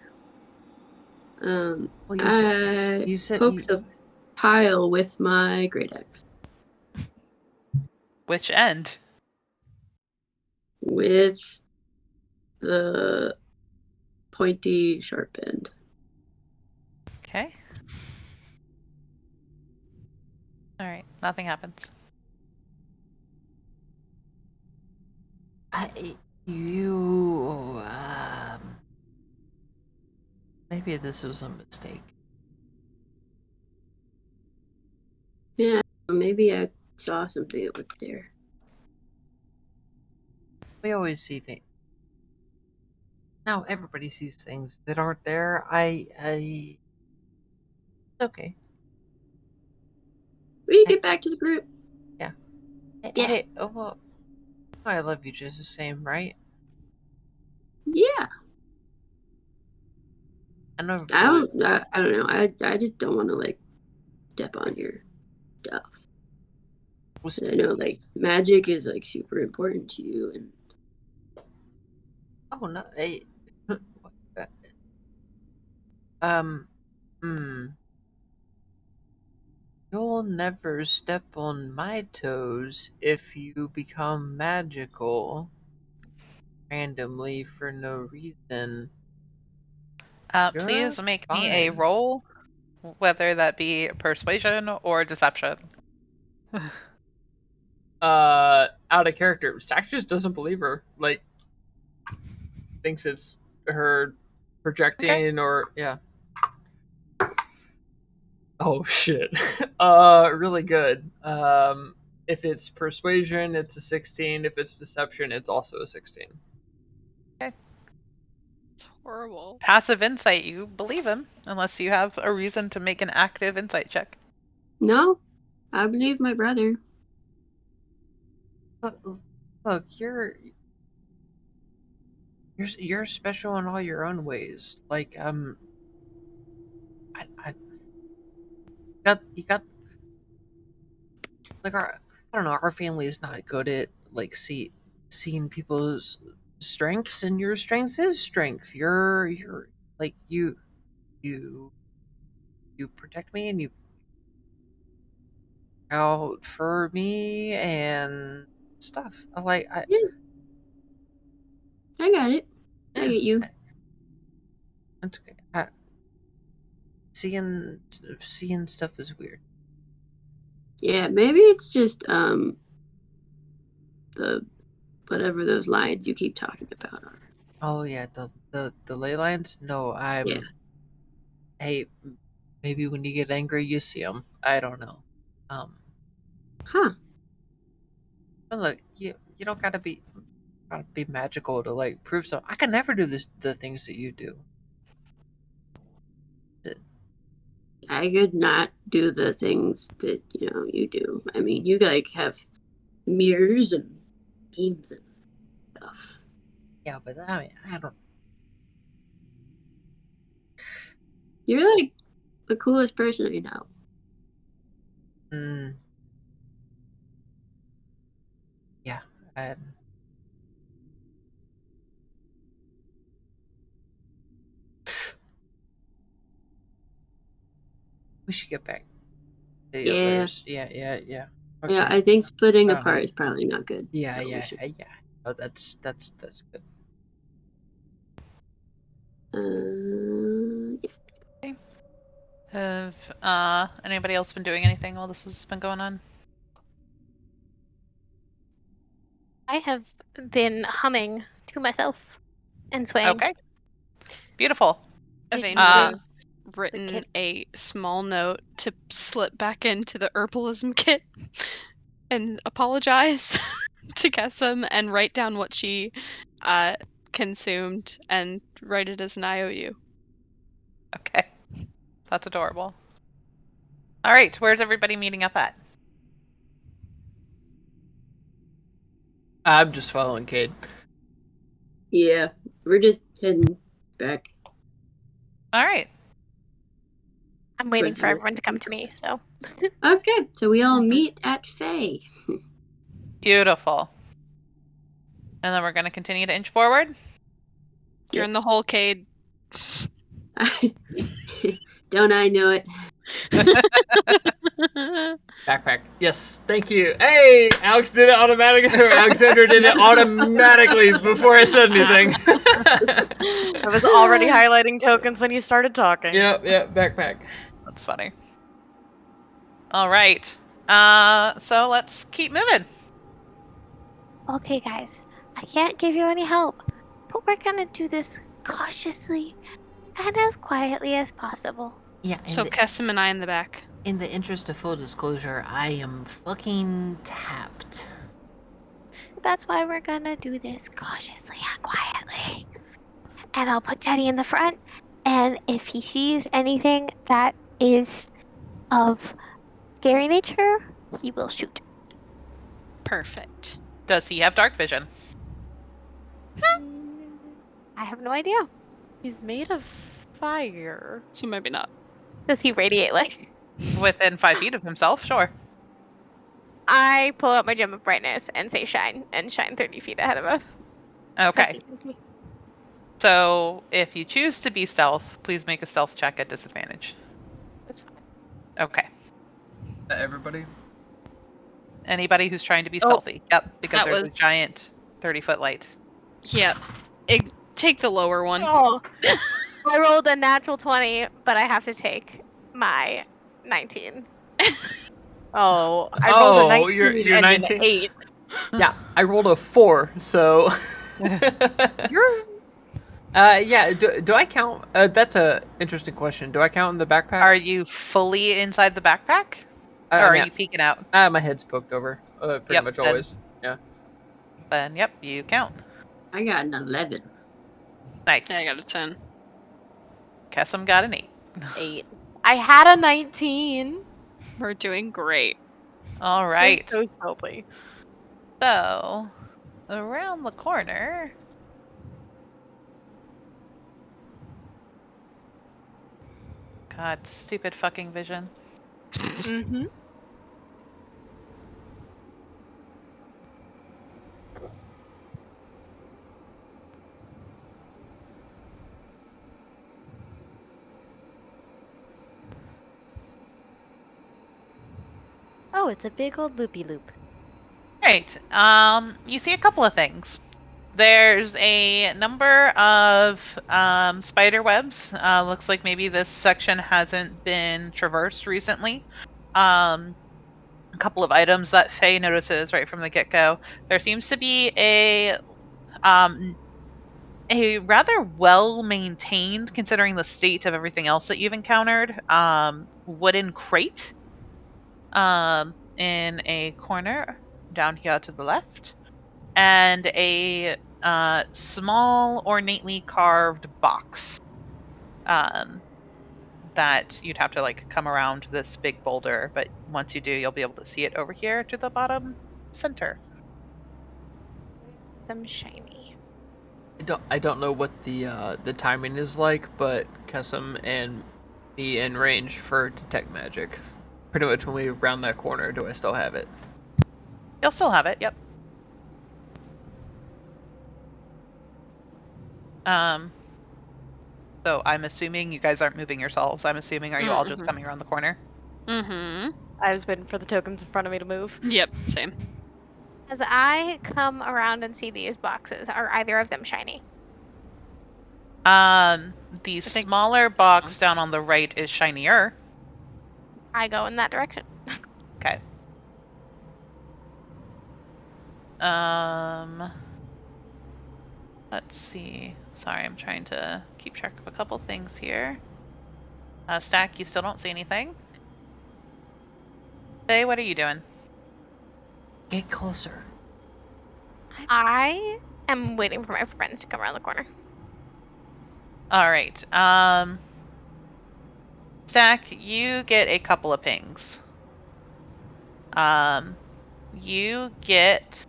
Well, I you said poke the pile with my great axe. Which end? With the pointy sharp end. Okay. All right. Nothing happens. You maybe this was a mistake. Yeah, maybe I saw something that was there. We always see things. Now everybody sees things that aren't there. It's okay. We need to get back to the group. Yeah. Yeah. Hey, well, I love you just the same, right? Yeah. I know. I don't know. I just don't want to like step on your stuff. I know like magic is like super important to you, and Oh no. Hey. You'll never step on my toes if you become magical randomly for no reason. Please You're make me a fine. roll, whether that be persuasion or deception. Out of character. Stack just doesn't believe her. Like, thinks it's her projecting or yeah. Oh shit. Really good. If it's persuasion, it's a 16. If it's deception, it's also a 16. It's horrible. Passive insight, you believe him, unless you have a reason to make an active insight check. no, I believe my brother. Look, you're special in all your own ways. Like I you got like I don't know. Our family is not good at like seeing people's strengths, and your strength is strength. You're like you you protect me and you out for me and stuff. I Yeah, I got it. I yeah, get you. it's okay. Seeing stuff is weird. Yeah, maybe it's just the whatever those lines you keep talking about are. Oh yeah, the ley lines. No, Yeah. Hey, maybe when you get angry, you see them. I don't know. Huh. But look, you don't gotta be magical to like prove so. I can never do the things that you do. I could not do the things that, you do. I mean, you like have mirrors and beams and stuff. Yeah, but I mean, I don't. You're like the coolest person I know. Mm, yeah, I, we should get back to the Yeah. others. Yeah. Yeah, Okay. I think splitting Um, apart is probably not good. Yeah, So we yeah, should- yeah. Oh, that's good. Yeah. Have anybody else been doing anything while this has been going on? I have been humming to myself and swaying. Okay. Beautiful. Evane Uh, would have written kit. a small note to slip back into the Herbalism Kit and apologize to Kessim and write down what she consumed and write it as an IOU. Okay. That's adorable. All right, where's everybody meeting up at? I'm just following Cade. Yeah, we're just heading back. All right. I'm waiting Towards for the everyone to come to me, so. Okay, so we all meet at Faye. Beautiful. And then we're going to continue to inch forward. You're in the Yes. hole, Cade. Don't I know it? Backpack. Yes, thank you. Hey, Alex did it automatically. Or Alexandra did it automatically before I said anything. I was already highlighting tokens when you started talking. Yep, backpack. That's funny. All right. So let's keep moving. Okay, guys. I can't give you any help, but we're gonna do this cautiously and as quietly as possible. Yeah, So Kessim and I in the back. in the interest of full disclosure, I am fucking tapped. That's why we're gonna do this cautiously and quietly. And I'll put Teddy in the front, and if he sees anything that is of scary nature, he will shoot. Perfect. Does he have dark vision? I have no idea. He's made of fire. So maybe not. Does he radiate light? Within 5 feet of himself, sure. I pull out my gem of brightness and say shine, and shine 30 feet ahead of us. So Okay. he can see. So if you choose to be stealth, please make a stealth check at disadvantage. That's fine. Okay. Everybody? Anybody who's trying to be Oh, stealthy. Yep, because that there's a was- giant 30-foot light. Yep. Take the lower one. Oh, I rolled a natural 20, but I have to take my 19. Oh, I rolled a 19 you're and 19? an 8. Yeah, I rolled a 4, so. You're Yeah. Do I count? That's a interesting question. Do I count in the backpack? Are you fully inside the backpack? Or I are mean, you peeking out? my head's poked over. Pretty Yep, much then- always. Yeah. Then, yep, you count. I got an 11. Nice. Yeah, I got a 10. Kessim got an 8. 8. I had a 19. We're doing great. All right. So stealthy. So, around the corner. God, stupid fucking vision. Mm-hmm. Oh, it's a big old loopy loop. Right. You see a couple of things. There's a number of spider webs. Looks like maybe this section hasn't been traversed recently. A couple of items that Faye notices right from the get-go. There seems to be a rather well-maintained, considering the state of everything else that you've encountered, wooden crate in a corner down here to the left, and a small, ornately carved box that you'd have to like come around this big boulder, but once you do, you'll be able to see it over here to the bottom center. Some shiny. I don't know what the timing is like, but Kesem and me in range for detect magic. Pretty much when we round that corner, do I still have it? You'll still have it, yep. So I'm assuming you guys aren't moving yourselves. I'm assuming, are you all just coming around the corner? Mm-hmm. I was waiting for the tokens in front of me to move. Yep, same. As I come around and see these boxes, are either of them shiny? The think- smaller box down on the right is shinier. I go in that direction. Okay. Let's see. Sorry, I'm trying to keep track of a couple things here. Stack, you still don't see anything. Hey, what are you doing? Get closer. I am waiting for my friends to come around the corner. All right. Stack, you get a couple of pings. You get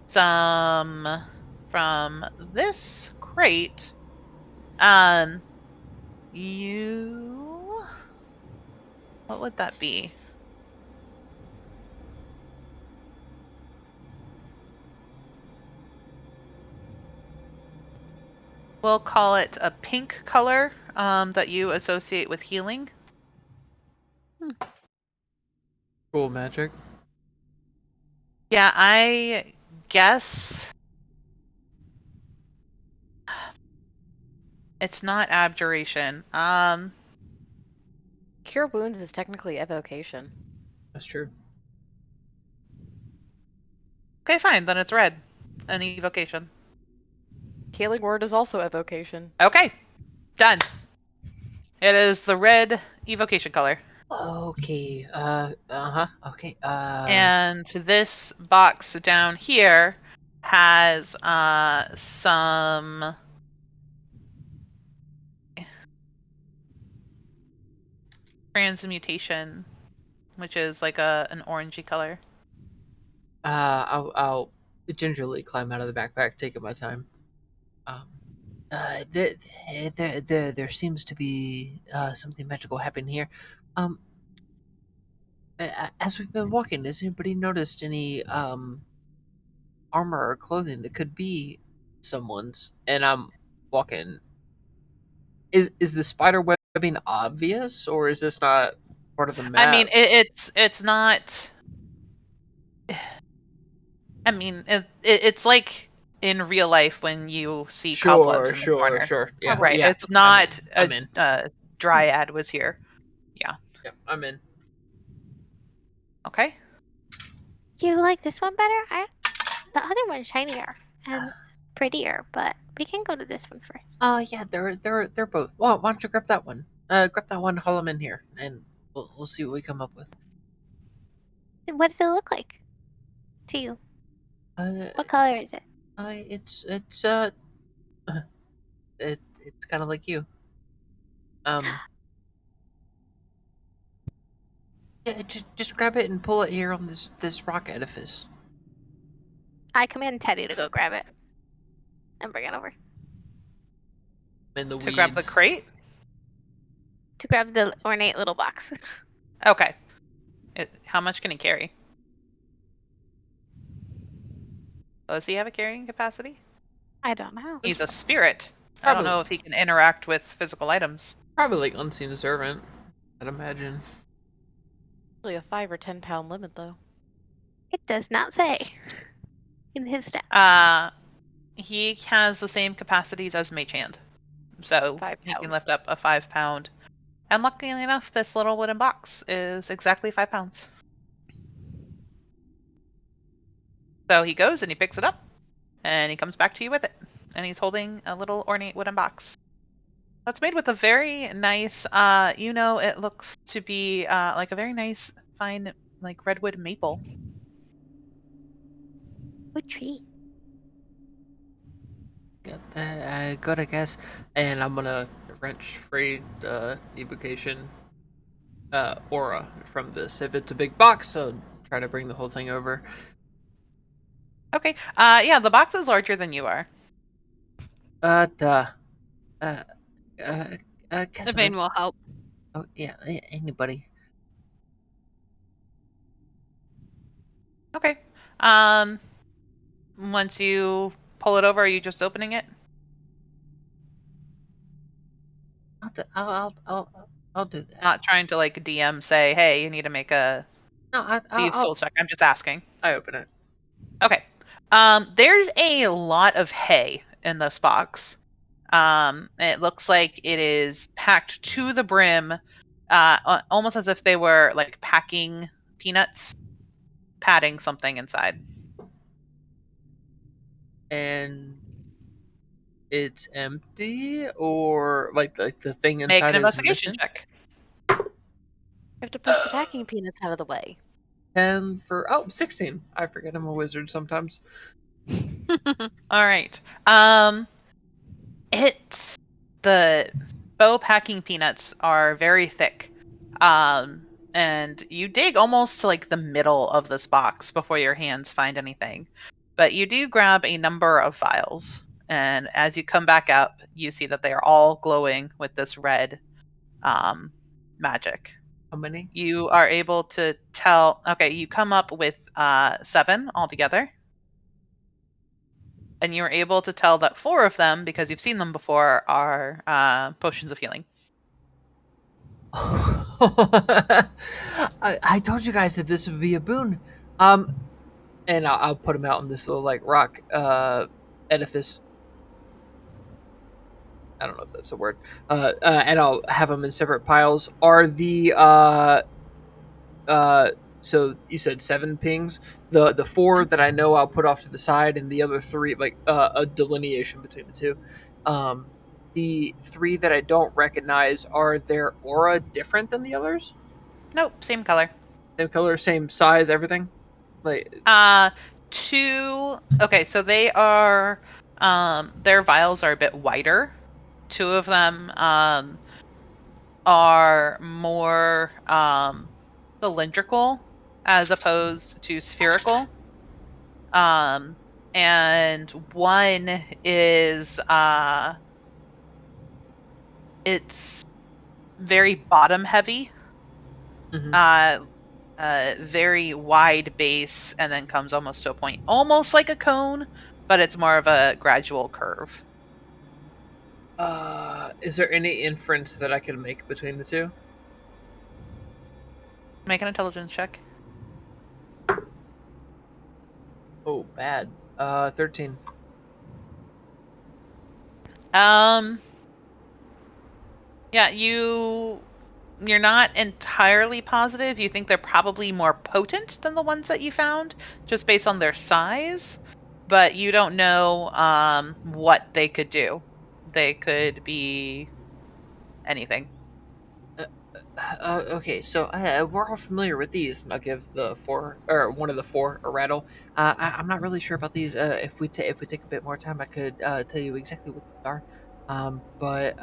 some from this crate. What would that be? We'll call it a pink color that you associate with healing. Cool magic. Yeah, I guess it's not abjuration. Cure wounds is technically evocation. That's true. Okay, fine, then it's red. An evocation. Healing word is also evocation. Okay, done. It is the red evocation color. Okay. Okay. And this box down here has some transmutation, which is like an orangey color. I'll gingerly climb out of the backpack, taking my time. There seems to be something magical happening here. As we've been walking, has anybody noticed any armor or clothing that could be someone's? And I'm walking. Is the spider webbing obvious, or is this not part of the map? I mean, it's not. I mean, it's like in real life when you see cobwebs in the corner. Sure. Yeah, Right. yeah, It's not I'm in. a dryad was here. Yeah, I'm in. Okay. You like this one better? The other one's shinier and prettier, but we can go to this one first. Yeah, they're both. Well, why don't you grab that one? Grab that one, haul them in here, and we'll see what we come up with. What does it look like to you? What color is it? It's kind of like you. Yeah, just grab it and pull it here on this rock edifice. I command Teddy to go grab it and bring it over. In the To grab the crate? To grab the ornate little box. Okay. How much can he carry? Does he have a carrying capacity? I don't know. He's a spirit. I don't know if he can interact with physical items. Probably like unseen servant, I'd imagine. Usually a 5 or 10 pound limit, though. It does not say in his stats. He has the same capacities as Mage Hand, so 5 he can pounds. lift up a 5 pound. And luckily enough, this little wooden box is exactly 5 pounds. So he goes and he picks it up, and he comes back to you with it. And he's holding a little ornate wooden box. That's made with a very nice, it looks to be like a very nice, fine, like redwood maple. What tree? Got that. Good, I guess. And I'm gonna wrench free the evocation aura from this. If it's a big box, I'll try to bring the whole thing over. Okay. Yeah, the box is larger than you are. Devane will help. Oh yeah, anybody. Okay. Once you pull it over, are you just opening it? I'll do that. Not trying to like DM say, hey, you need to make a No, thieves' tool check. I'm just asking. I open it. Okay. There's a lot of hay in this box. It looks like it is packed to the brim, almost as if they were like packing peanuts, padding something inside. And it's empty, or like the thing Make inside an is investigation missing. check. You have to push the packing peanuts out of the way. 10 for 16. I forget I'm a wizard sometimes. All right. It's the bow packing peanuts are very thick. And you dig almost to like the middle of this box before your hands find anything. But you do grab a number of vials, and as you come back up, you see that they are all glowing with this red magic. How many? You are able to tell. Okay, you come up with 7 altogether. And you're able to tell that 4 of them, because you've seen them before, are potions of healing. I told you guys that this would be a boon. And I'll put them out in this little like rock edifice. I don't know if that's a word. And I'll have them in separate piles. Are the so you said 7 pings. The 4 that I know I'll put off to the side, and the other 3 like a delineation between the 2. The 3 that I don't recognize, are their aura different than the others? Nope, same color. Same color, same size, everything. Like 2. Okay, so they are. Their vials are a bit wider. 2 of them are more cylindrical as opposed to spherical. And one is it's very bottom heavy. mhm. Very wide base, and then comes almost to a point, almost like a cone, but it's more of a gradual curve. Is there any inference that I can make between the 2? Make an intelligence check. Oh, bad. 13. Yeah, you're not entirely positive. You think they're probably more potent than the ones that you found, just based on their size, but you don't know what they could do. They could be anything. Okay, so we're all familiar with these. And I'll give the 4 or one of the 4 a rattle. I'm not really sure about these. If we take a bit more time, I could tell you exactly what they are. But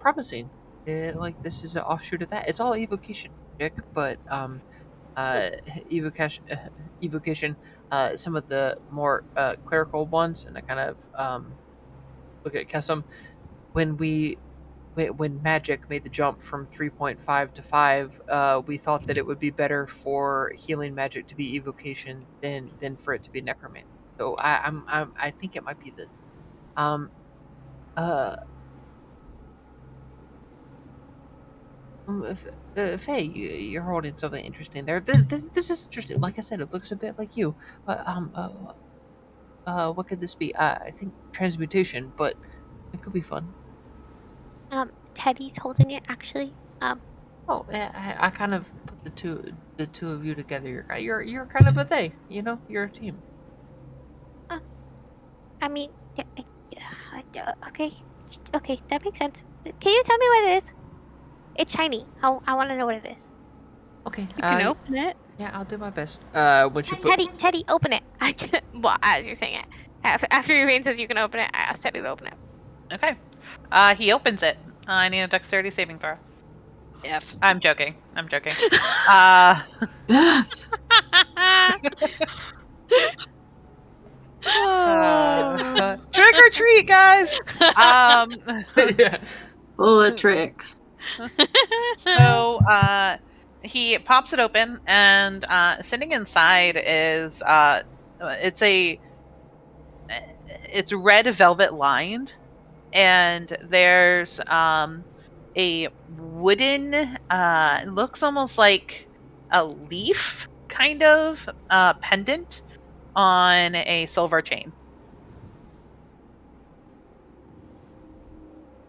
promising. Like this is an offshoot of that. It's all evocation magic, but evocation, evocation. Some of the more clerical ones, and I kind of look at Kesem when when magic made the jump from 3.5 to 5, we thought that it would be better for healing magic to be evocation than for it to be necromancy. So I think it might be this. Um, uh, Faye, you're holding something interesting there. This is interesting. Like I said, it looks a bit like you. What could this be? I think transmutation, but it could be fun. Teddy's holding it actually. Oh, I kind of put the two of you together. You're kind of a they. You know, you're a team. I mean, okay, okay, that makes sense. Can you tell me what it is? It's shiny. I want to know what it is. Okay, You can open it. Yeah, I'll do my best. Once you put Teddy, open it. Well, as you're saying it, after Yvain says you can open it, I asked Teddy to open it. Okay. He opens it. I need a dexterity saving throw. F. I'm joking. Yes. Trick or treat, guys. yeah. Full of tricks. So he pops it open, and sitting inside is it's red velvet lined, and there's a wooden it looks almost like a leaf kind of pendant on a silver chain,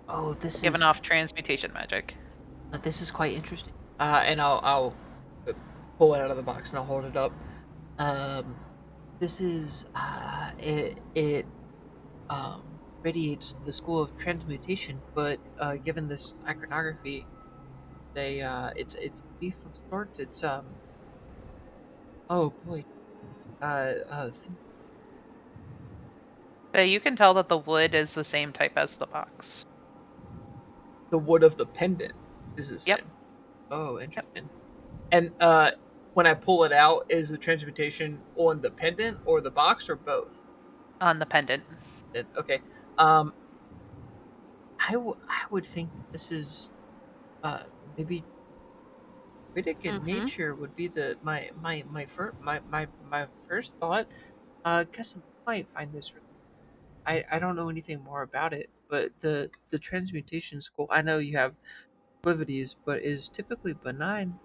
Oh, this given is off transmutation magic. this is quite interesting. And I'll pull it out of the box and I'll hold it up. This is it radiates the school of transmutation, but given this iconography, it's a leaf of sorts. It's oh boy, But you can tell that the wood is the same type as the box. The wood of the pendant is the same. Yep. Oh, interesting. And when I pull it out, is the transmutation on the pendant or the box or both? On the pendant. Okay. I would think this is maybe Riddick in nature would be my first thought. Guess I might find this. I don't know anything more about it, but the transmutation school, I know you have proclivities, but is typically benign.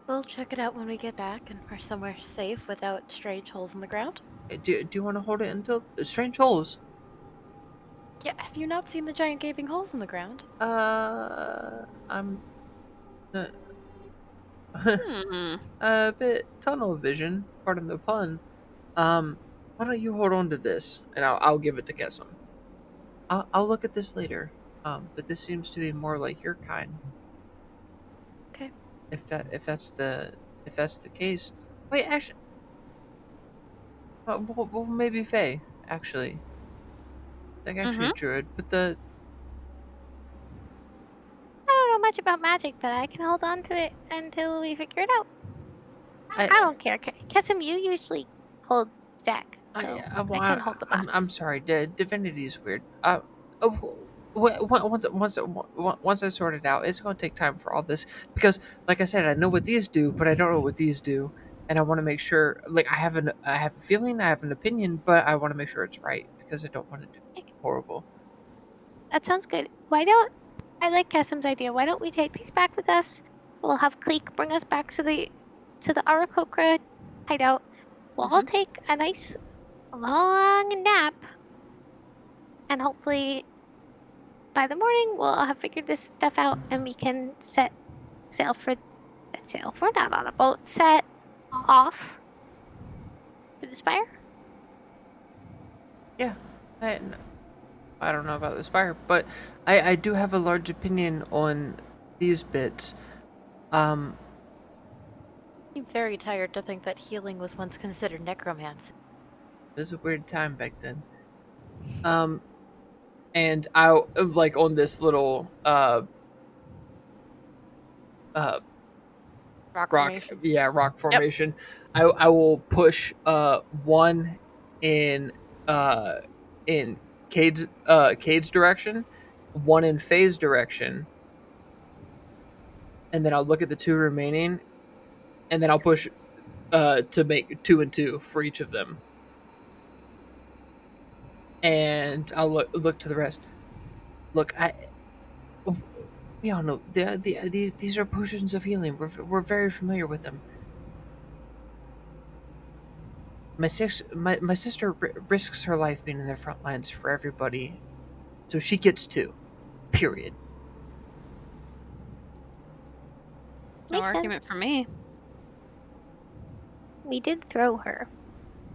We'll check it out when we get back and are somewhere safe without strange holes in the ground. Do you want to hold it until strange holes? Yeah, have you not seen the giant gaping holes in the ground? I'm Hmm. a bit tunnel vision. Pardon the pun. Why don't you hold on to this, and I'll give it to Kesson. I'll look at this later. But this seems to be more like your kind. Okay. If that's the case, wait, actually, well maybe Faye, actually, like actually a druid, but I don't know much about magic, but I can hold on to it until we figure it out. I don't care. Kessim, you usually hold stack, so I can hold the box. I'm sorry, divinity is weird. Once I sort it out, it's going to take time for all this because, like I said, I know what these do, but I don't know what these do, and I want to make sure. Like I have a feeling, I have an opinion, but I want to make sure it's right because I don't want to do anything horrible. That sounds good. I like Kessim's idea. Why don't we take these back with us? We'll have Cleek bring us back to the Arakokra hideout. We'll all take a nice long nap, and hopefully by the morning we'll have figured this stuff out, and we can set not on a boat, set off for the spire. Yeah, I don't know about the spire, but I do have a large opinion on these bits. I'm very tired to think that healing was once considered necromancy. It was a weird time back then. And I like on this little Rock formation. rock formation. Yep. I will push one in Cade's direction, one in Faye's direction, and then I'll look at the two remaining, and then I'll push to make 2 and 2 for each of them. And I'll look to the rest. Look, We all know these are potions of healing. We're very familiar with them. My sister risks her life being in the front lines for everybody, so she gets to. Period. No Makes argument sense. for me. We did throw her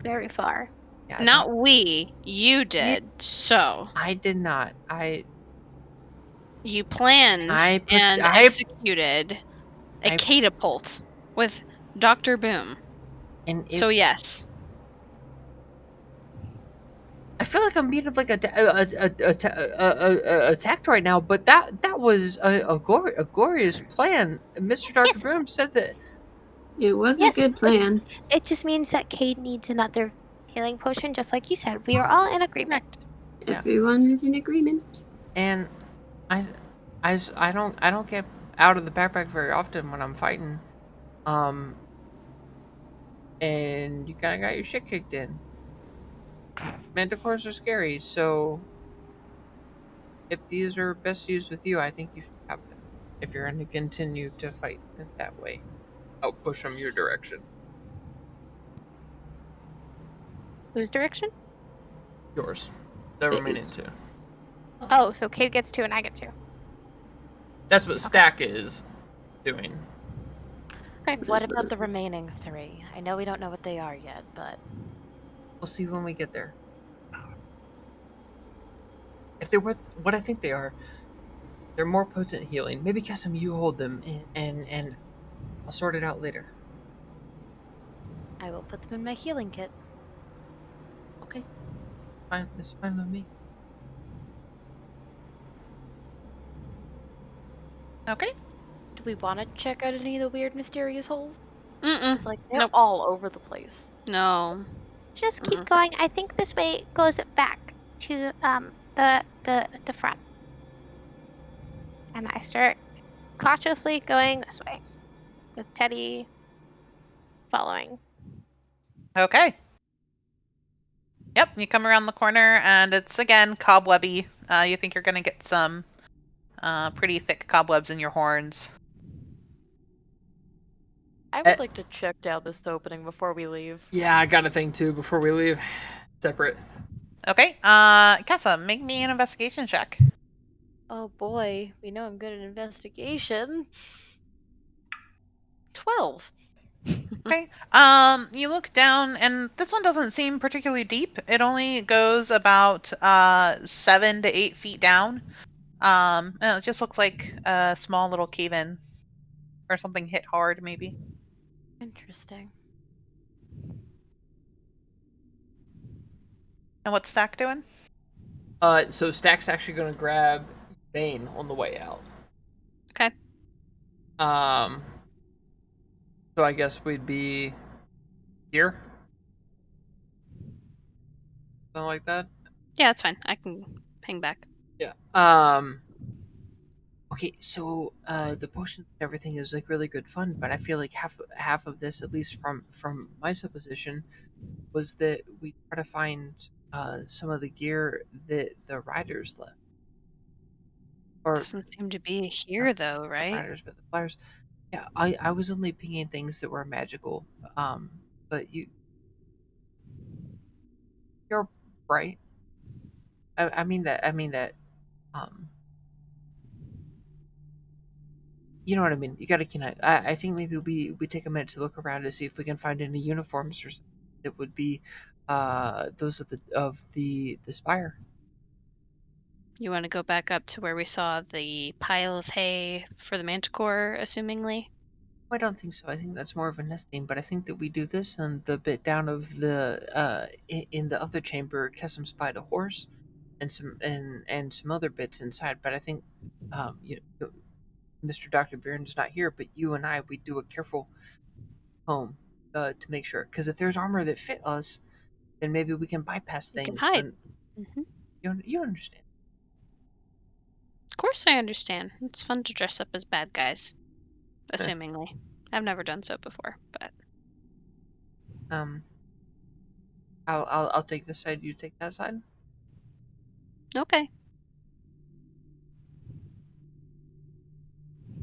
very far. Yeah, Not we. You did. So I did not. you planned I put and I executed a I catapult with Dr. Boom. and it. So yes. I feel like I'm being like attacked right now, but that was a glorious plan. Mr. Doctor Yes, Boom said that. It was a yes. good plan. It just means that Cade needs another healing potion, just like you said. We are all in agreement. Correct. Yeah. Everyone is in agreement. And I, I don't get out of the backpack very often when I'm fighting. And you kind of got your shit kicked in. Manticores are scary, so if these are best used with you, I think you should have them. If you're going to continue to fight in that way, I'll push them your direction. Whose direction? Yours. The It remaining is. two. Oh, so Cade gets 2 and I get 2. That's what Stack is doing. Okay. What about the remaining 3? I know we don't know what they are yet, but We'll see when we get there. If they're what I think they are, they're more potent healing. Maybe Kessim, you hold them, and I'll sort it out later. I will put them in my healing kit. Okay, fine. It's fine with me. Okay. Do we want to check out any of the weird, mysterious holes? Mm-mm. It's like they're Nope. all over the place. No. Just keep Mhm. going. I think this way goes back to the front. And I start cautiously going this way, with Teddy following. Okay. Yep, you come around the corner and it's again cobwebby. You think you're gonna get some pretty thick cobwebs in your horns. I would like to check down this opening before we leave. Yeah, I got a thing too before we leave. Separate. Okay, Kessa, make me an investigation check. Oh boy, we know I'm good at investigation. 12. Okay. You look down, and this one doesn't seem particularly deep. It only goes about 7 to 8 feet down. And it just looks like a small little cave-in, or something hit hard, maybe. Interesting. And what's Stack doing? So Stack's actually gonna grab Bane on the way out. Okay. So I guess we'd be here. Something like that. Yeah, that's fine. I can hang back. Yeah. Okay, so the potion and everything is like really good fun, but I feel like half of this, at least from my supposition, was that we try to find some of the gear that the riders left, or Doesn't seem to be not here though, the right? riders, but the flyers. Yeah, I was only pinging things that were magical. But you're right. I mean that. I mean that. Um, you know what I mean. You got to connect. I think maybe we take a minute to look around to see if we can find any uniforms or something that would be those of the spire. You want to go back up to where we saw the pile of hay for the manticore, assumingly? I don't think so. I think that's more of a nesting. But I think that we do this, and the bit down of the in the other chamber, Kessim spied a horse and some other bits inside. But I think Mr. Dr. Byrne's not here, but you and I, we do a careful comb to make sure. Because if there's armor that fit us, then maybe we can bypass You can things. hide. When Hmm. you understand. Of course, I understand. It's fun to dress up as bad guys, Eh. assumingly. I've never done so before, but Um, I'll take this side. You take that side. okay.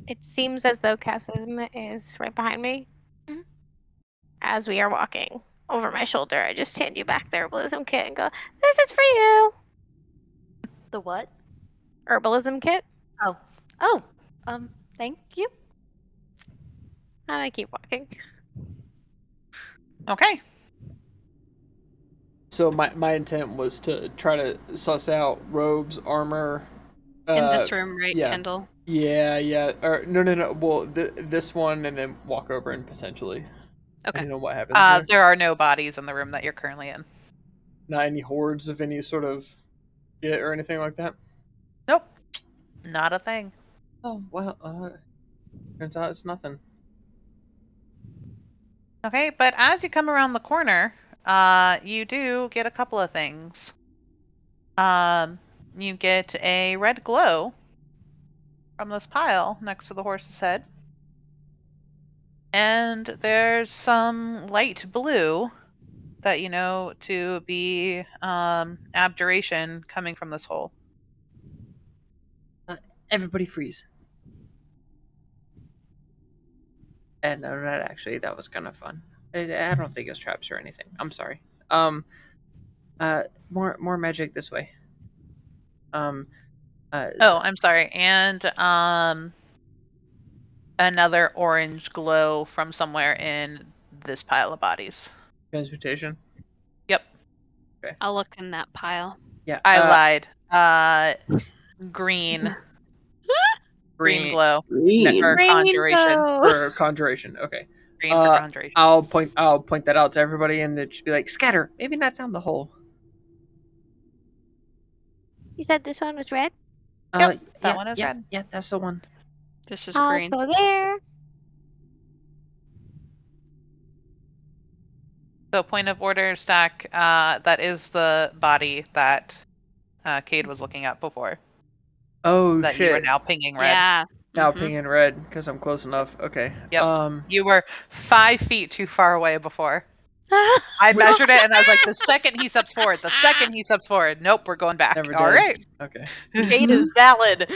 It seems as though Cassim is right behind me. Mhm. As we are walking over my shoulder, I just hand you back the Herbalism Kit and go, "This is for you." The what? Herbalism Kit. Oh, thank you. And I keep walking. Okay. So my intent was to try to suss out robes, armor. In this room, right, yeah. Kendall? Yeah. Or no. Well, this one, and then walk over and potentially. Okay. I don't know what happens there. There are no bodies in the room that you're currently in. Not any hordes of any sort of shit or anything like that. Nope. Not a thing. Oh well. Turns out it's nothing. Okay, but as you come around the corner, you do get a couple of things. You get a red glow from this pile next to the horse's head. And there's some light blue that you know to be abjuration coming from this hole. Everybody freeze. And no, not actually. That was kind of fun. I don't think it's traps or anything. I'm sorry. More magic this way. Oh, I'm sorry. And another orange glow from somewhere in this pile of bodies. Transmutation. Yep. Okay. I'll look in that pile. Yeah. I lied. Green. Green glow. Green. Or conjuration. For conjuration. Okay. Green for conjuration. I'll point that out to everybody, and then just be like, scatter. Maybe not down the hole. You said this one was red? Yep, that yeah, one is yeah, red. Yeah, that's the one. This is I'll green. go there. So point of order, Stack, that is the body that Cade was looking at before. Oh that shit! you are now pinging red. Yeah. Now pinging red because I'm close enough. Okay. Yep. You were 5 feet too far away before. I measured it and I was like, the second he steps forward, nope, we're going back. Never All did. right. Okay. Cade is valid.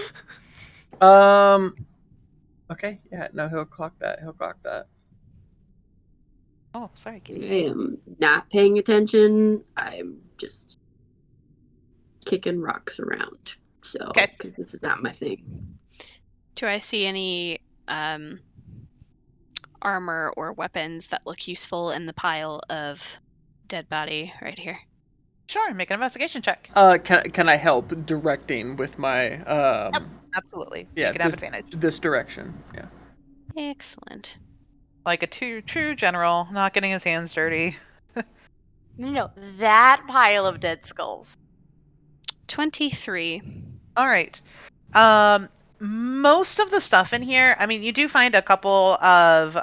Okay. Yeah. No, he'll clock that. Oh, sorry, Kitty. I am not paying attention. I'm just kicking rocks around. So, because this is not my thing. Do I see any armor or weapons that look useful in the pile of dead body right here? Sure, make an investigation check. Can I help directing with my Yep, absolutely. Yeah, you can have advantage. This direction. Yeah. Excellent. Like a true general, not getting his hands dirty. No, that pile of dead skulls. 23. All right. Most of the stuff in here, I mean, you do find a couple of,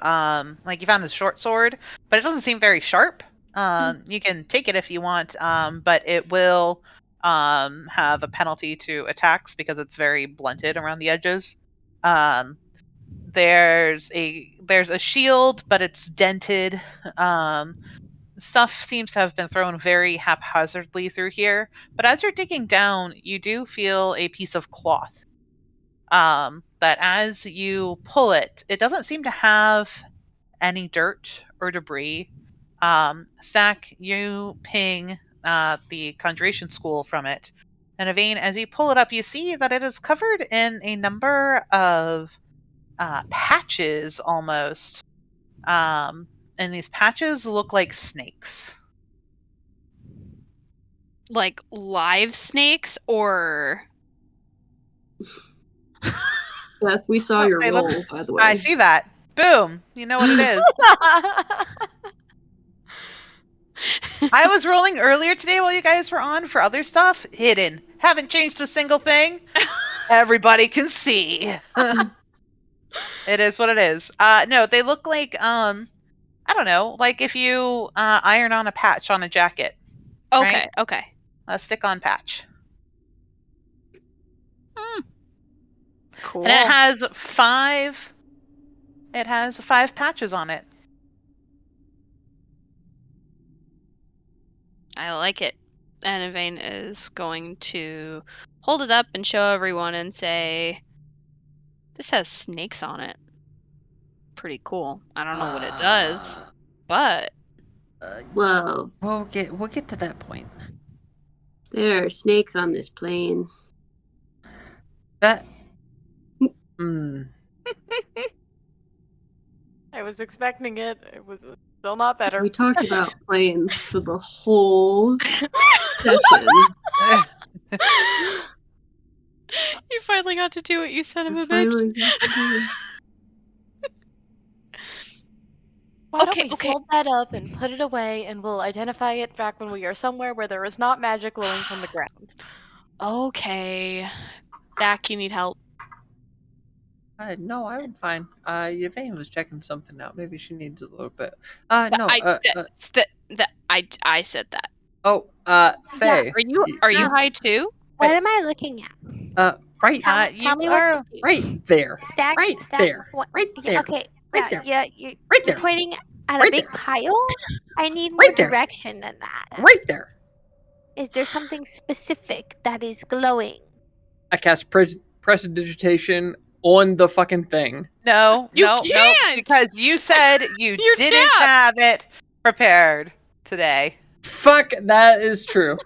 like you found the short sword, but it doesn't seem very sharp. You can take it if you want, but it will have a penalty to attacks because it's very blunted around the edges. There's a shield, but it's dented. Stuff seems to have been thrown very haphazardly through here, but as you're digging down, you do feel a piece of cloth. That as you pull it, it doesn't seem to have any dirt or debris. Stack, you ping the conjuration school from it. And Yvain, as you pull it up, you see that it is covered in a number of patches almost. And these patches look like snakes. Like live snakes or... Beth, we saw your they roll, look- by the way. I see that. Boom! You know what it is. I was rolling earlier today while you guys were on for other stuff. Hidden. Haven't changed a single thing. Everybody can see. It is what it is. No, they look like, I don't know, like if you iron on a patch on a jacket. Okay, right? okay. A stick-on patch. Cool. And it has 5 patches on it. I like it. And Yvain is going to hold it up and show everyone and say, This has snakes on it. Pretty cool. I don't know what it does, but Whoa. We'll get to that point. There are snakes on this plane. That. I was expecting it. It was still not better. We talked about planes for the whole session. you finally got to do it, you son of a bitch. Finally got to do it. Why Okay, don't we okay. hold that up and put it away, and we'll identify it back when we are somewhere where there is not magic glowing from the ground. Okay. Dak, you need help. No, I'm fine. Yvonne was checking something out. Maybe she needs a little bit. I said that. Faye. Are you high too? What am I looking at? Right. Tell me what to do. Right there. Stack, Right stack, there. what- Right yeah, there. Okay. Right there. Yeah, Right you're there. pointing at Right a big there. pile? I need more Right there. direction than that. Right there. Is there something specific that is glowing? I cast prestidigitation on the fucking thing. No, You no, can't! because you said you You're didn't tapped! have it prepared today. Fuck, that is true.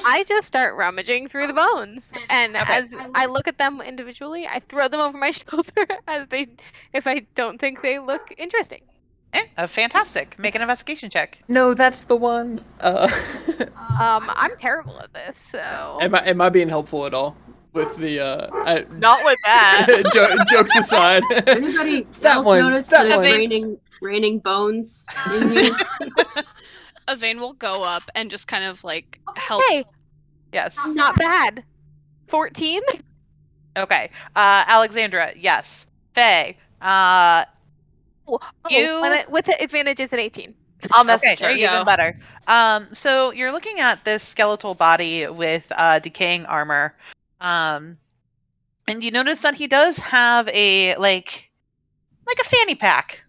I just start rummaging through the bones, and Okay. as I look at them individually, I throw them over my shoulder if I don't think they look interesting. Fantastic. Make an investigation check. No, that's the one. I'm terrible at this, so Am I being helpful at all with the Not with that. jokes aside? Anybody That else one, notice that that it's one. raining bones in here? Evane will go up and just kind of like help. hey, Yes. not bad. 14. Okay. Alexandra, yes. Faye, With the advantage is an 18. I'll message okay, her. There you even go. better. So you're looking at this skeletal body with decaying armor, and you notice that he does have a like a fanny pack,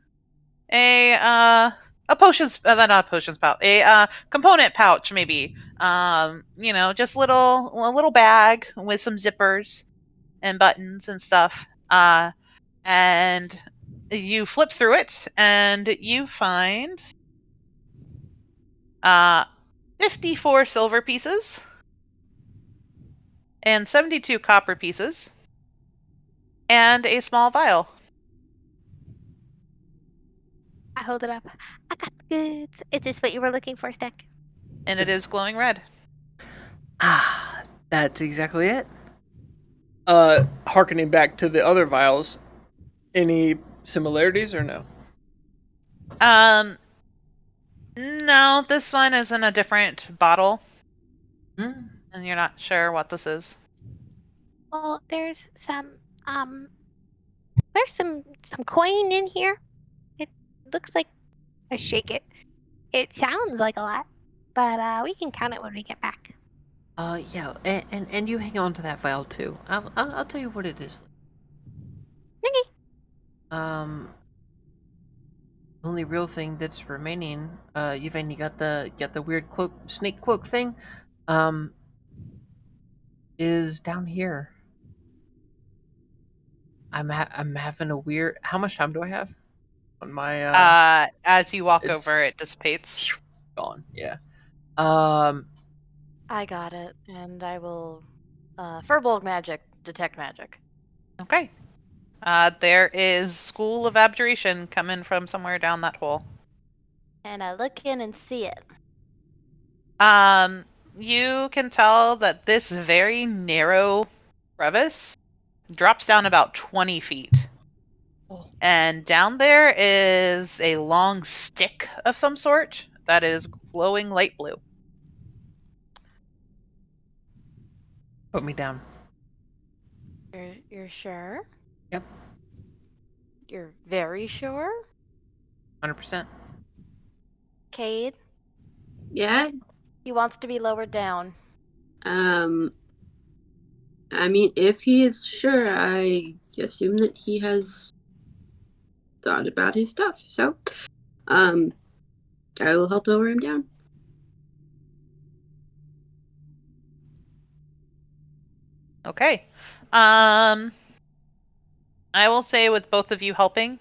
a potions, not a potions pouch, a component pouch maybe. Just a little bag with some zippers and buttons and stuff. And you flip through it, and you find 54 silver pieces and 72 copper pieces and a small vial. I hold it up. I got the goods. Is this what you were looking for, Stack? And it is glowing red. That's exactly it. Harkening back to the other vials, any similarities or no? No, this one is in a different bottle, Hmm. and you're not sure what this is. Well, there's some coin in here. It looks like I shake it. It sounds like a lot, but we can count it when we get back. Yeah, and you hang on to that vial too. I'll tell you what it is. Okay. Only real thing that's remaining, Yvain, you got the weird snake cloak thing, is down here. I'm having a weird. How much time do I have on my? As you walk it's- over, it dissipates. Gone. Yeah. I got it, and I will Firbolg magic detect magic. Okay. There is School of Abjuration coming from somewhere down that hole. And I look in and see it. You can tell that this very narrow crevice drops down about 20 feet. And down there is a long stick of some sort that is glowing light blue. Put me down. You're sure? Yep. You're very sure? 100%. Cade, Yeah. he wants to be lowered down. I mean, if he is sure, I assume that he has thought about his stuff. So, I will help lower him down. Okay. I will say with both of you helping,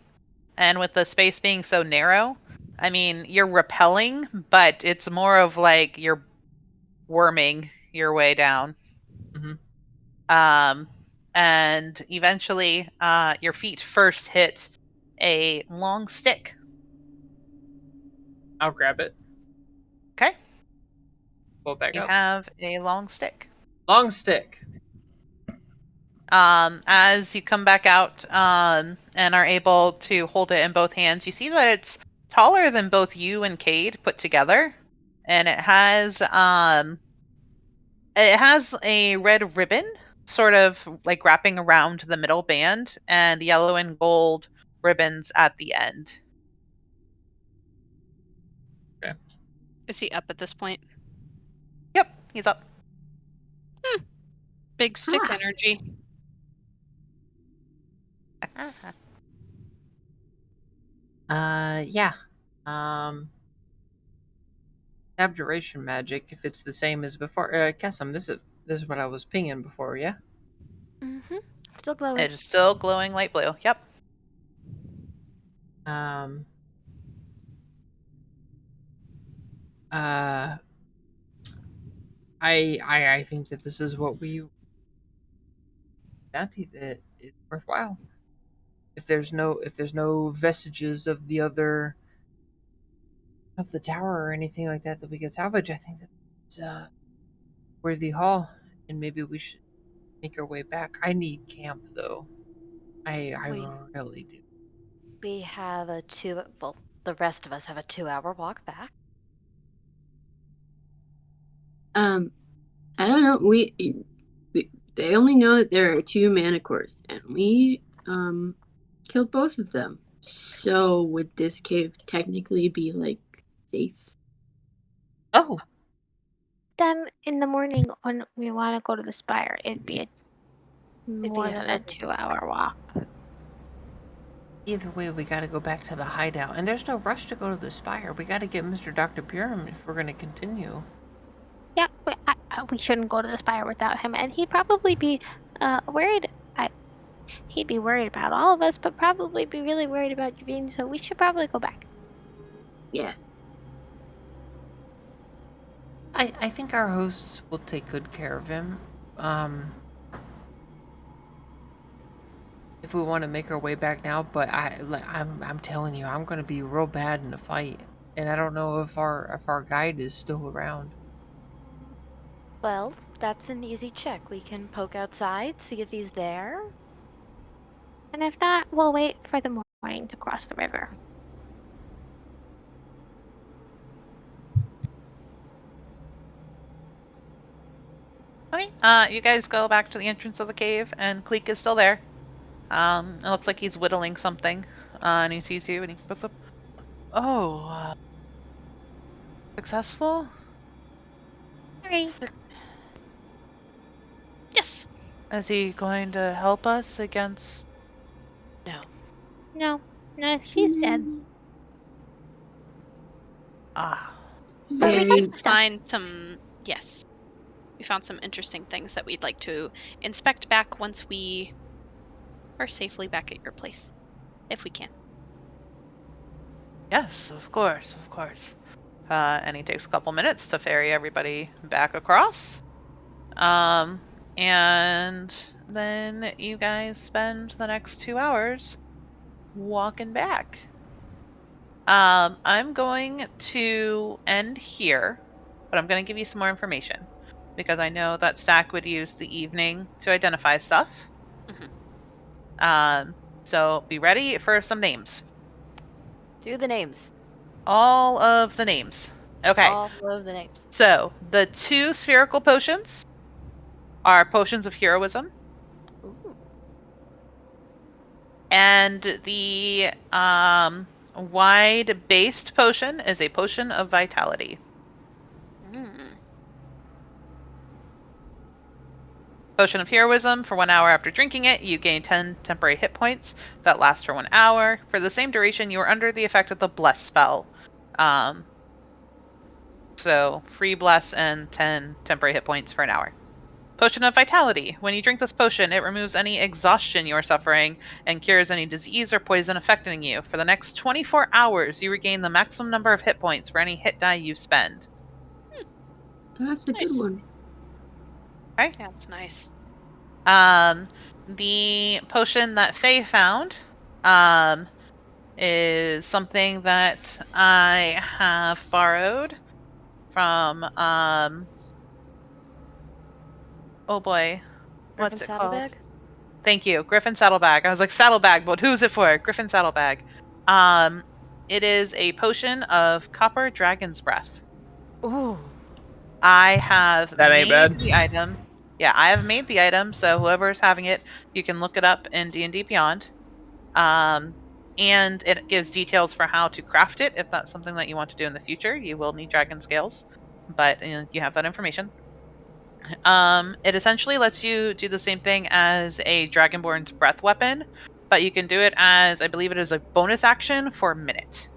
and with the space being so narrow, I mean, you're repelling, but it's more of like you're worming your way down. Mhm. And eventually, your feet first hit a long stick. I'll grab it. Okay. Pull it back You up. have a long stick. Long stick. As you come back out and are able to hold it in both hands, you see that it's taller than both you and Cade put together, and it has a red ribbon sort of like wrapping around the middle band and yellow and gold ribbons at the end. Is he up at this point? Yep, he's up. Big stick Ah. energy. Yeah. Abjuration magic, if it's the same as before. Kessim, this is what I was pinging before, yeah? Mm-hmm. Still glowing. It is still glowing light blue. Yep. Um. I think that this is what we bounty that is worthwhile. If there's no vestiges of the other of the tower or anything like that we could salvage, I think that's worthy haul, and maybe we should make our way back. I need camp though. I We- really do. We have the rest of us have a 2-hour walk back. I don't know. We they only know that there are 2 manticores, and we killed both of them. So would this cave technically be like safe? Oh, Then in the morning when we want to go to the spire, it'd be more than a 2-hour walk. either way, we gotta go back to the hideout, and there's no rush to go to the spire. We gotta get Mr. Dr. Purim if we're gonna continue. Yeah, but we shouldn't go to the spire without him, and he'd probably be worried. He'd be worried about all of us, but probably be really worried about Javine. So we should probably go back. Yeah. I think our hosts will take good care of him. If we want to make our way back now, but I'm telling you, I'm gonna be real bad in the fight, and I don't know if our guide is still around. Well, that's an easy check. We can poke outside, see if he's there. And if not, we'll wait for the morning to cross the river. Okay. You guys go back to the entrance of the cave, and Cleek is still there. It looks like he's whittling something, and he sees you, and he looks up. Oh, successful? Sorry. Yes. Is he going to help us against? No. No, she's dead. Ah, But we Very did stuff. Find some. Yes. We found some interesting things that we'd like to inspect back once we are safely back at your place, if we can. yes, of course, of course. And he takes a couple minutes to ferry everybody back across. And then you guys spend the next 2 hours walking back. I'm going to end here, but I'm going to give you some more information because I know that Stack would use the evening to identify stuff. So be ready for some names. Do the names. All of the names. Okay. All of the names. So the 2 spherical potions are potions of heroism. Ooh. And the wide-based potion is a potion of vitality. Potion of heroism, for 1 hour after drinking it, you gain 10 temporary hit points that last for 1 hour. For the same duration, you are under the effect of the bless spell. So free bless and 10 temporary hit points for an hour. Potion of Vitality. When you drink this potion, it removes any exhaustion you are suffering and cures any disease or poison affecting you. For the next 24 hours, you regain the maximum number of hit points for any hit die you spend. That's a good Nice. one. Okay. Yeah, it's nice. The potion that Faye found, is something that I have borrowed from, oh boy, what's Griffin it called? Saddlebag? Thank you, Griffin Saddlebag. I was like, Saddlebag, but who's it for? Griffin Saddlebag. It is a potion of Copper Dragon's Breath. Ooh. I have That ain't made bad. the item. Yeah, I have made the item, so whoever's having it, you can look it up in D&D Beyond. And it gives details for how to craft it if that's something that you want to do in the future. You will need dragon scales, but you have that information. It essentially lets you do the same thing as a Dragonborn's breath weapon, but you can do it as, I believe it is a bonus action for a minute.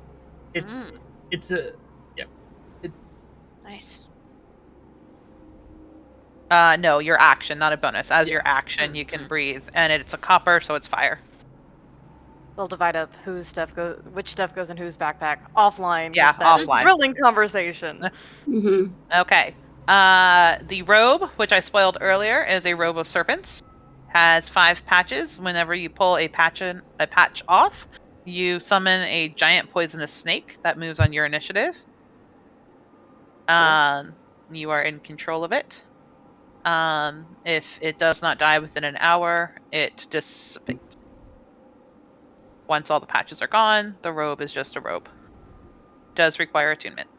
It's a Nice. No, your action, not a bonus. As your Yeah. action, you can breathe, and it's a copper, so it's fire. They'll divide up which stuff goes in whose backpack offline. Yeah, with that offline. Thrilling conversation. Mm-hmm. Okay. The robe, which I spoiled earlier, is a robe of serpents. Has 5 patches. Whenever you pull a patch off, you summon a giant poisonous snake that moves on your initiative. You are in control of it. If it does not die within an hour, it dissipates. Once all the patches are gone, the robe is just a robe. Does require attunement.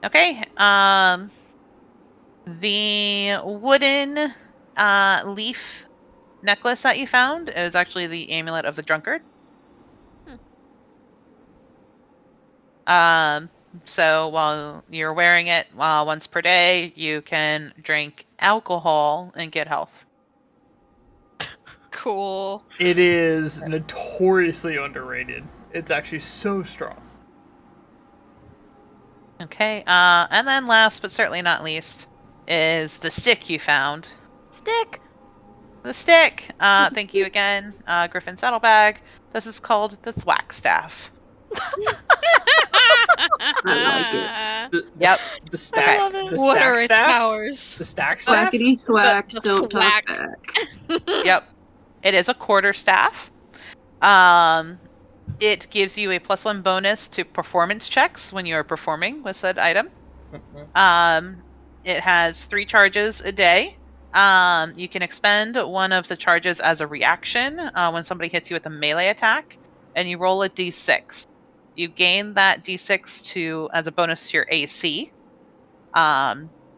Okay. The wooden leaf necklace that you found is actually the amulet of the drunkard. So while you're wearing it, once per day, you can drink alcohol and get health. Cool. It is notoriously underrated. It's actually so strong. Okay. And then last but certainly not least is the stick you found. Stick! The stick! Thank you again, Griffin Saddlebag. This is called the Thwack Staff. I like it. Yep. The stack. I love it. The What stack are its staff? powers? The stack staff. Thwackety thwack, The don't thwack. talk back. Yep. It is a quarter staff. It gives you a +1 bonus to performance checks when you are performing with said item. It has 3 charges a day. You can expend one of the charges as a reaction when somebody hits you with a melee attack, and you roll a d6. You gain that d6 as a bonus to your AC.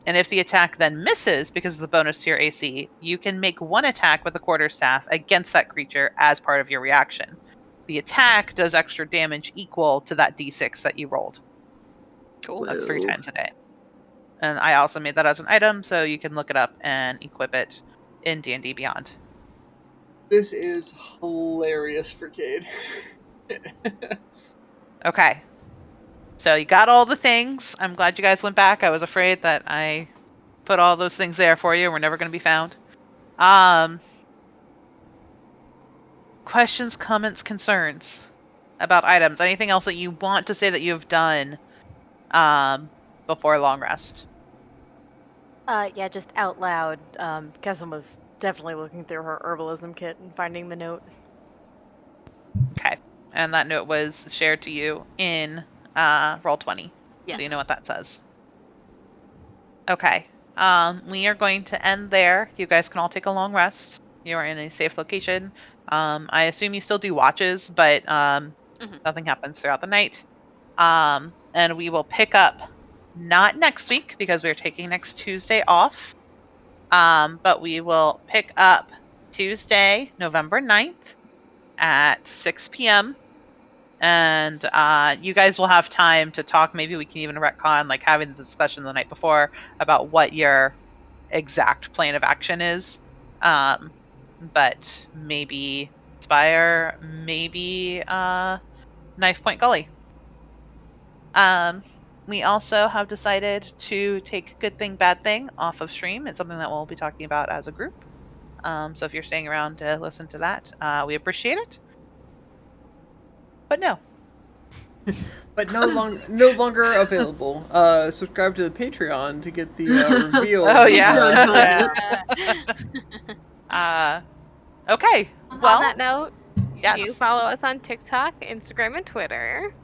And if the attack then misses because of the bonus to your AC, you can make one attack with the quarterstaff against that creature as part of your reaction. The attack does extra damage equal to that d6 that you rolled. Cool. That's 3 Whoa. times a day. And I also made that as an item, so you can look it up and equip it in D&D Beyond. This is hilarious for Cade. Okay. So you got all the things. I'm glad you guys went back. I was afraid that I put all those things there for you. We're never going to be found. Questions, comments, concerns about items? Anything else that you want to say that you've done before long rest? Yeah, just out loud. Kessim was definitely looking through her herbalism kit and finding the note. Okay. And that note was shared to you in Roll20. Yes. So you know what that says. Okay. We are going to end there. You guys can all take a long rest. You are in a safe location. I assume you still do watches, but nothing happens throughout the night. And we will pick up not next week because we're taking next Tuesday off. But we will pick up Tuesday, November 9th at 6 p.m. And you guys will have time to talk. Maybe we can even retcon, like having the discussion the night before about what your exact plan of action is. But maybe Spire, maybe Knife Point Gully. we also have decided to take Good Thing, Bad Thing off of stream. It's something that we'll be talking about as a group. So if you're staying around to listen to that, we appreciate it. But no. But no longer available. Subscribe to the Patreon to get the reveal. Oh, yeah. Okay. On Well, that note, yes. do follow us on TikTok, Instagram, and Twitter.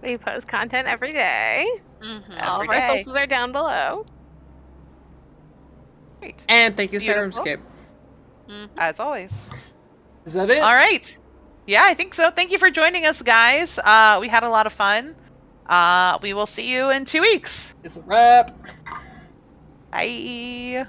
We post content every day. Mm-hmm. All of Every our day. socials are down below. Great. And thank you, Beautiful. Syrinscape. As always. Is that it? All right. Yeah, I think so. Thank you for joining us, guys. We had a lot of fun. We will see you in 2 weeks. It's a wrap. Bye.